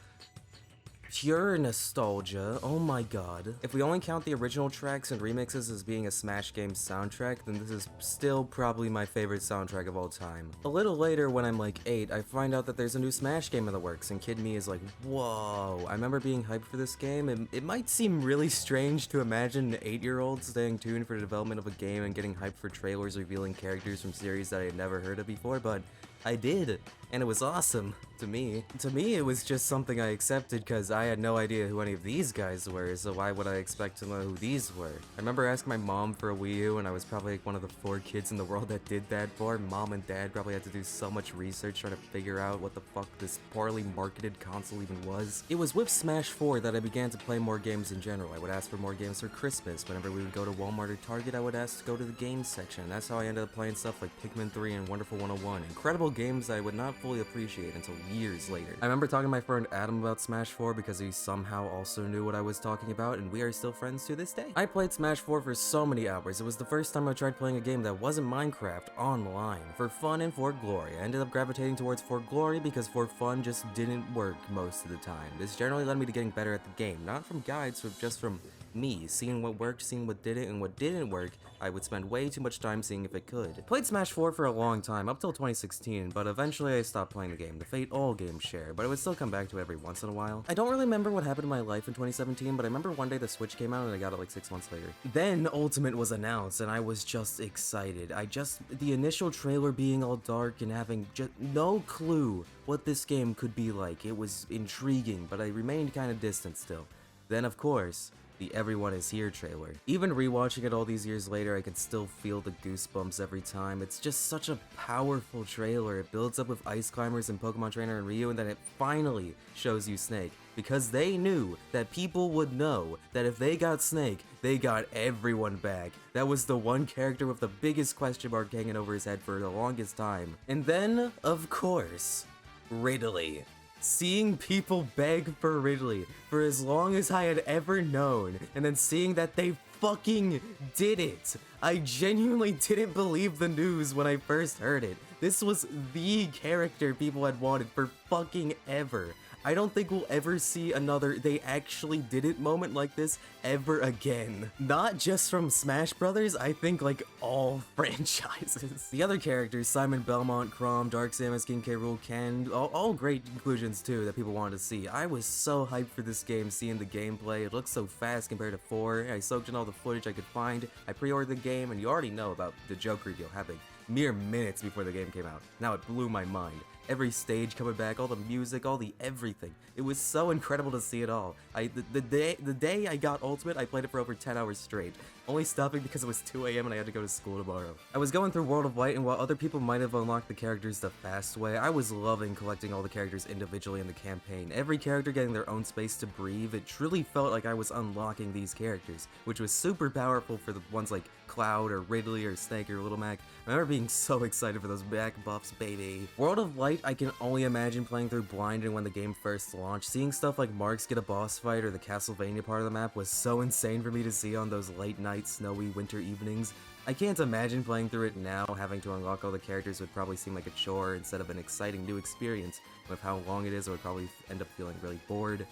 pure nostalgia. Oh my god. If we only count the original tracks and remixes as being a Smash game soundtrack, then this is still probably my favorite soundtrack of all time. A little later, when I'm like 8, I find out that there's a new Smash game in the works, and Kid Me is like, whoa. I remember being hyped for this game, and it might seem really strange to imagine an 8-year-old staying tuned for the development of a game and getting hyped for trailers revealing characters from series that I had never heard of before, but I did, and it was awesome to me. To me, it was just something I accepted because I had no idea who any of these guys were, so why would I expect to know who these were? I remember asking my mom for a Wii U, and I was probably like one of the 4 kids in the world that did that for. Mom and dad probably had to do so much research trying to figure out what the fuck this poorly marketed console even was. It was with Smash 4 that I began to play more games in general. I would ask for more games for Christmas. Whenever we would go to Walmart or Target, I would ask to go to the games section. That's how I ended up playing stuff like Pikmin 3 and Wonderful 101. Incredible games I would not fully appreciate until years later. I remember talking to my friend Adam about Smash 4 because he somehow also knew what I was talking about, and we are still friends to this day. I played Smash 4 for so many hours. It was the first time I tried playing a game that wasn't Minecraft online. For fun and for glory. I ended up gravitating towards for glory because for fun just didn't work most of the time. This generally led me to getting better at the game, not from guides, but just from me, seeing what worked, seeing what didn't, and what didn't work, I would spend way too much time seeing if it could. Played Smash 4 for a long time, up till 2016, but eventually I stopped playing the game. The fate all games share, but I would still come back to it every once in a while. I don't really remember what happened in my life in 2017, but I remember one day the Switch came out and I got it like 6 months later. Then Ultimate was announced, and I was just excited. The initial trailer being all dark and having just no clue what this game could be like. It was intriguing, but I remained kind of distant still. Then, of course, the Everyone Is Here trailer. Even rewatching it all these years later, I can still feel the goosebumps every time. It's just such a powerful trailer. It builds up with Ice Climbers and Pokemon Trainer and Ryu, and then it finally shows you Snake. Because they knew that people would know that if they got Snake, they got everyone back. That was the one character with the biggest question mark hanging over his head for the longest time. And then, of course, Ridley. Seeing people beg for Ridley for as long as I had ever known, and then seeing that they fucking did it. I genuinely didn't believe the news when I first heard it. This was the character people had wanted for fucking ever. I don't think we'll ever see another they actually did it moment like this ever again. Not just from Smash Brothers, I think like all franchises. The other characters, Simon Belmont, Chrom, Dark Samus, King K. Rool, Ken, all great inclusions too that people wanted to see. I was so hyped for this game, seeing the gameplay. It looked so fast compared to 4. I soaked in all the footage I could find. I pre-ordered the game, and you already know about the joke reveal happening mere minutes before the game came out. Now it blew my mind. Every stage coming back, all the music, all the everything. It was so incredible to see it all. The day I got Ultimate, I played it for over 10 hours straight, only stopping because it was 2 AM and I had to go to school tomorrow. I was going through World of Light, and while other people might have unlocked the characters the fast way, I was loving collecting all the characters individually in the campaign. Every character getting their own space to breathe. It truly felt like I was unlocking these characters, which was super powerful for the ones like Cloud or Ridley or Snake or Little Mac. I remember being so excited for those back buffs, baby. World of Light, I can only imagine playing through blind, and when the game first launched, seeing stuff like Marks get a boss fight or the Castlevania part of the map was so insane for me to see on those late night, snowy winter evenings. I can't imagine playing through it now. Having to unlock all the characters would probably seem like a chore instead of an exciting new experience. With how long it is, I would probably end up feeling really bored.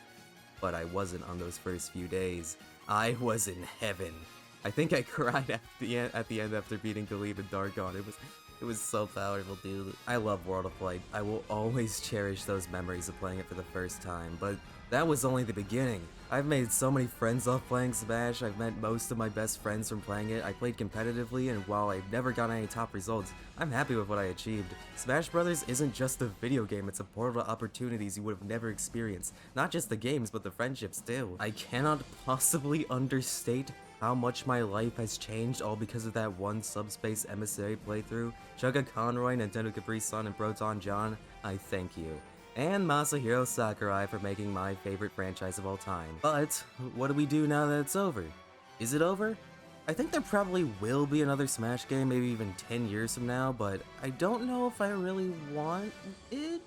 But I wasn't on those first few days. I was in heaven. I think I cried at the end after beating Galeem and Dargon. It was so powerful, dude. I love World of Light. I will always cherish those memories of playing it for the first time, but that was only the beginning. I've made so many friends off playing Smash. I've met most of my best friends from playing it. I played competitively, and while I've never gotten any top results, I'm happy with what I achieved. Smash Brothers isn't just a video game, it's a portal to opportunities you would have never experienced. Not just the games, but the friendships too. I cannot possibly understate how much my life has changed all because of that one Subspace Emissary playthrough. Chugga Conroy, Nintendo Capri Sun, and Proton John, I thank you. And Masahiro Sakurai for making my favorite franchise of all time. But, what do we do now that it's over? Is it over? I think there probably will be another Smash game, maybe even 10 years from now, but I don't know if I really want it.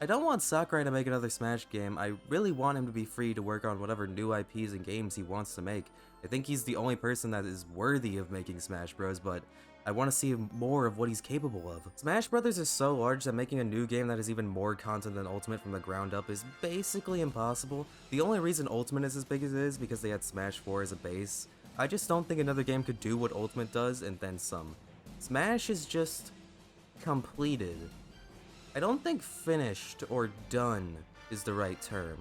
I don't want Sakurai to make another Smash game. I really want him to be free to work on whatever new IPs and games he wants to make. I think he's the only person that is worthy of making Smash Bros, but I want to see more of what he's capable of. Smash Brothers is so large that making a new game that has even more content than Ultimate from the ground up is basically impossible. The only reason Ultimate is as big as it is because they had Smash 4 as a base. I just don't think another game could do what Ultimate does and then some. Smash is just completed. I don't think finished or done is the right term.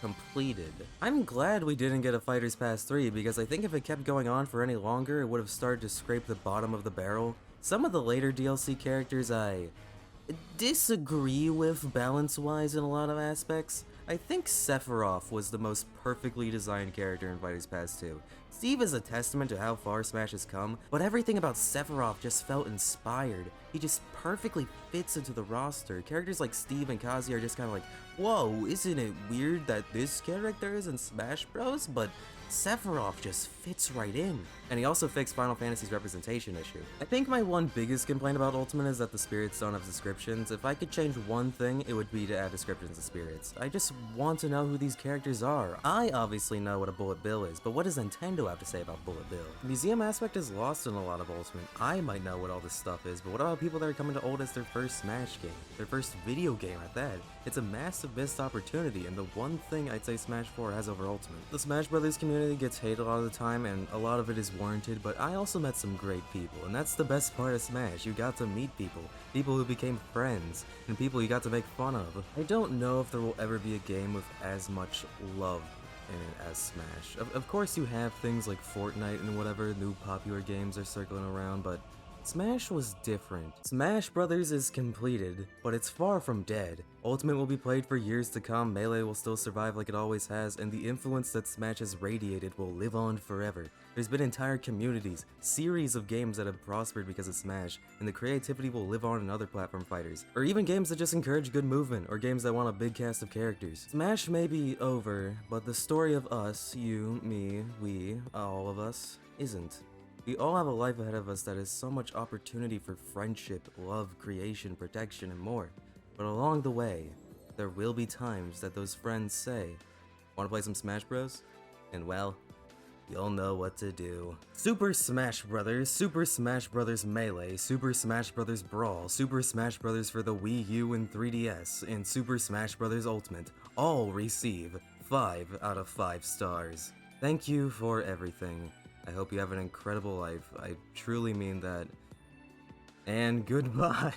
Completed. I'm glad we didn't get a Fighters Pass 3 because I think if it kept going on for any longer, it would have started to scrape the bottom of the barrel. Some of the later DLC characters I disagree with balance-wise in a lot of aspects. I think Sephiroth was the most perfectly designed character in Fighters Pass 2. Steve is a testament to how far Smash has come, but everything about Sephiroth just felt inspired. He just perfectly fits into the roster. Characters like Steve and Kazi are just kind of like, whoa, isn't it weird that this character is in Smash Bros? But Sephiroth just fits right in. And he also fixed Final Fantasy's representation issue. I think my one biggest complaint about Ultimate is that the spirits don't have descriptions. If I could change one thing, it would be to add descriptions to spirits. I just want to know who these characters are. I obviously know what a Bullet Bill is, but what does Nintendo have to say about Bullet Bill? The museum aspect is lost in a lot of Ultimate. I might know what all this stuff is, but what about people that are coming to Old as their first Smash game? Their first video game at that? It's a massive missed opportunity, and the one thing I'd say Smash 4 has over Ultimate. The Smash Brothers community gets hate a lot of the time, and a lot of it is warranted, but I also met some great people, and that's the best part of Smash. You got to meet people who became friends, and people you got to make fun of. I don't know if there will ever be a game with as much love in it as Smash. Of course you have things like Fortnite and whatever new popular games are circling around, but Smash was different. Smash Brothers is completed, but it's far from dead. Ultimate will be played for years to come, Melee will still survive like it always has, and the influence that Smash has radiated will live on forever. There's been entire communities, series of games that have prospered because of Smash, and the creativity will live on in other platform fighters. Or even games that just encourage good movement, or games that want a big cast of characters. Smash may be over, but the story of us, you, me, we, all of us, isn't. We all have a life ahead of us that has so much opportunity for friendship, love, creation, protection, and more. But along the way, there will be times that those friends say, "Wanna play some Smash Bros?" And well, you'll know what to do. Super Smash Bros., Super Smash Bros. Melee, Super Smash Bros. Brawl, Super Smash Bros. For the Wii U and 3DS, and Super Smash Bros. Ultimate all receive 5 out of 5 stars. Thank you for everything. I hope you have an incredible life. I truly mean that. And goodbye.